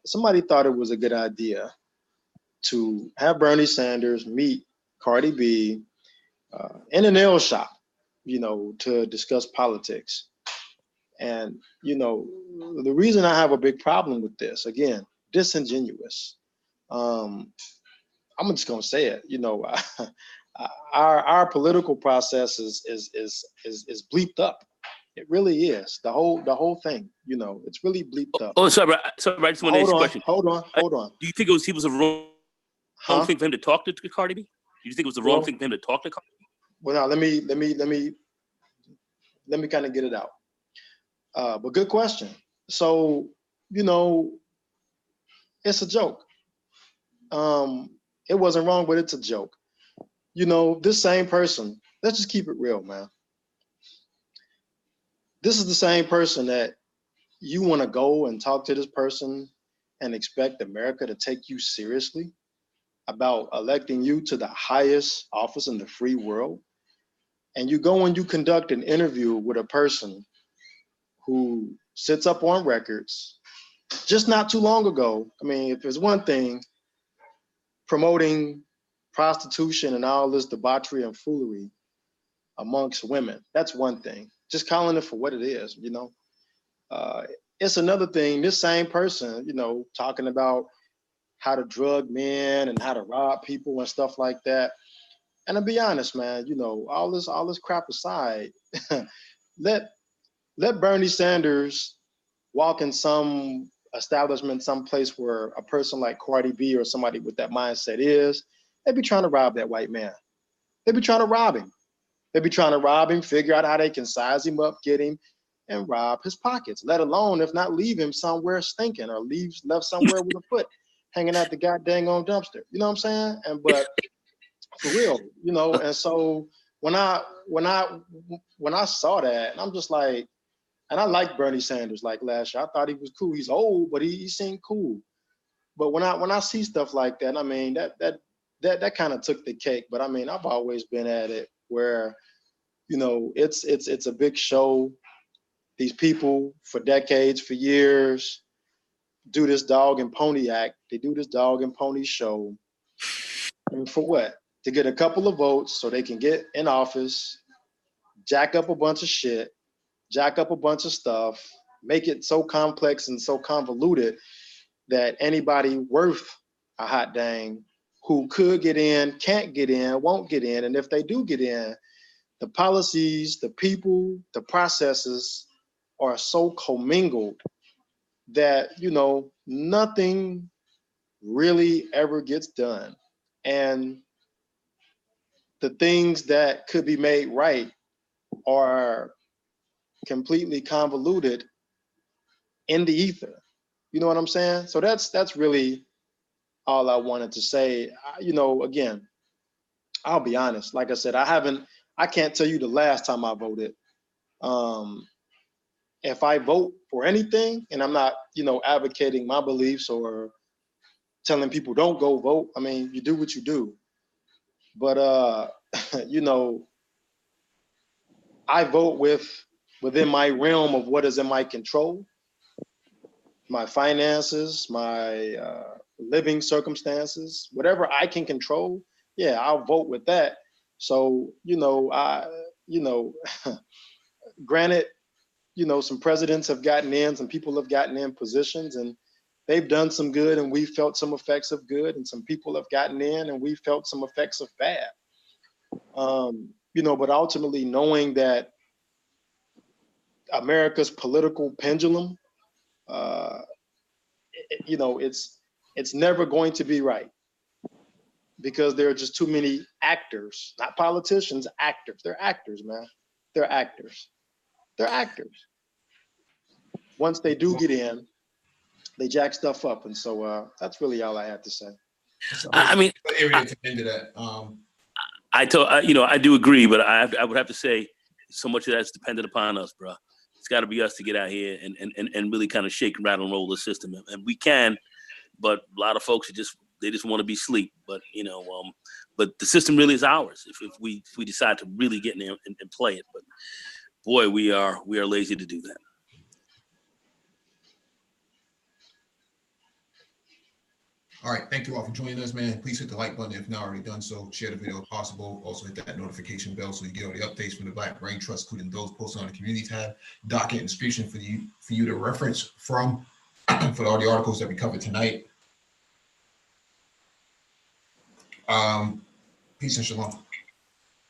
somebody thought it was a good idea to have Bernie Sanders meet Cardi B in a nail shop, to discuss politics. And, the reason I have a big problem with this, again, disingenuous. I'm just gonna say it, our political process is bleeped up. It really is. The whole thing, it's really bleeped up. Oh, sorry, I just want to ask you a question. Hold on. Do you think he was a wrong thing for him to talk to Cardi B? Do you think it was the wrong thing for him to talk to Cardi B? Well, now let me kind of get it out. But good question. So, it's a joke. It wasn't wrong, but it's a joke. This same person, let's just keep it real, man. This is the same person that you want to go and talk to this person and expect America to take you seriously about electing you to the highest office in the free world. And you go and you conduct an interview with a person who sits up on records just not too long ago. I mean, if there's one thing, promoting prostitution and all this debauchery and foolery amongst women, that's one thing. Just calling it for what it is, It's another thing, this same person, talking about how to drug men and how to rob people and stuff like that. And to be honest, man, all this crap aside, let Bernie Sanders walk in some establishment, some place where a person like Cardi B or somebody with that mindset is, they be trying to rob that white man. They be trying to rob him. They be trying to rob him, figure out how they can size him up, get him. and rob his pockets, let alone if not leave him somewhere stinking or left somewhere with a foot hanging out the goddamn on dumpster. You know what I'm saying? And but for real, you know, and so when I saw that, and I'm just like, and I like Bernie Sanders like last year. I thought he was cool. He's old, but he seemed cool. But when I see stuff like that, I mean that kind of took the cake. But I mean, I've always been at it where, you know, it's a big show. These people for decades, for years, do this dog and pony act. They do this dog and pony show. And for what? To get a couple of votes so they can get in office, jack up a bunch of shit, jack up a bunch of stuff, make it so complex and so convoluted that anybody worth a hot dang who could get in, can't get in, won't get in. And if they do get in, the policies, the people, the processes are so commingled that, you know, nothing really ever gets done. And the things that could be made right are completely convoluted in the ether. You know what I'm saying? So that's really all I wanted to say. You know, again, I'll be honest. Like I said, I can't tell you the last time I voted. If I vote for anything, and I'm not, you know, advocating my beliefs or telling people don't go vote. I mean, you do what you do. But you know, I vote within my realm of what is in my control, my finances, my living circumstances, whatever I can control. Yeah, I'll vote with that. So, you know, granted, you know, some presidents have gotten in, some people have gotten in positions and they've done some good and we felt some effects of good, and some people have gotten in and we felt some effects of bad. You know, but ultimately knowing that America's political pendulum, you know, it's never going to be right because there are just too many actors, not politicians, actors. They're actors, man. They're actors. They're actors. Once they do get in, they jack stuff up. And so that's really all I had to say. I mean, area to end of that. you know, I do agree, but I would have to say so much of that's dependent upon us, bro. It's got to be us to get out here and really kind of shake and rattle and roll the system. And we can, but a lot of folks they just want to be asleep. But you know, but the system really is ours if we decide to really get in there and play it. But boy, we are lazy to do that. All right, thank you all for joining us, man. Please hit the like button if not already done so. Share the video if possible. Also hit that notification bell so you get all the updates from the Black Brain Trust, including those posted on the community tab, docket and description for you to reference from for all the articles that we covered tonight. Peace and shalom.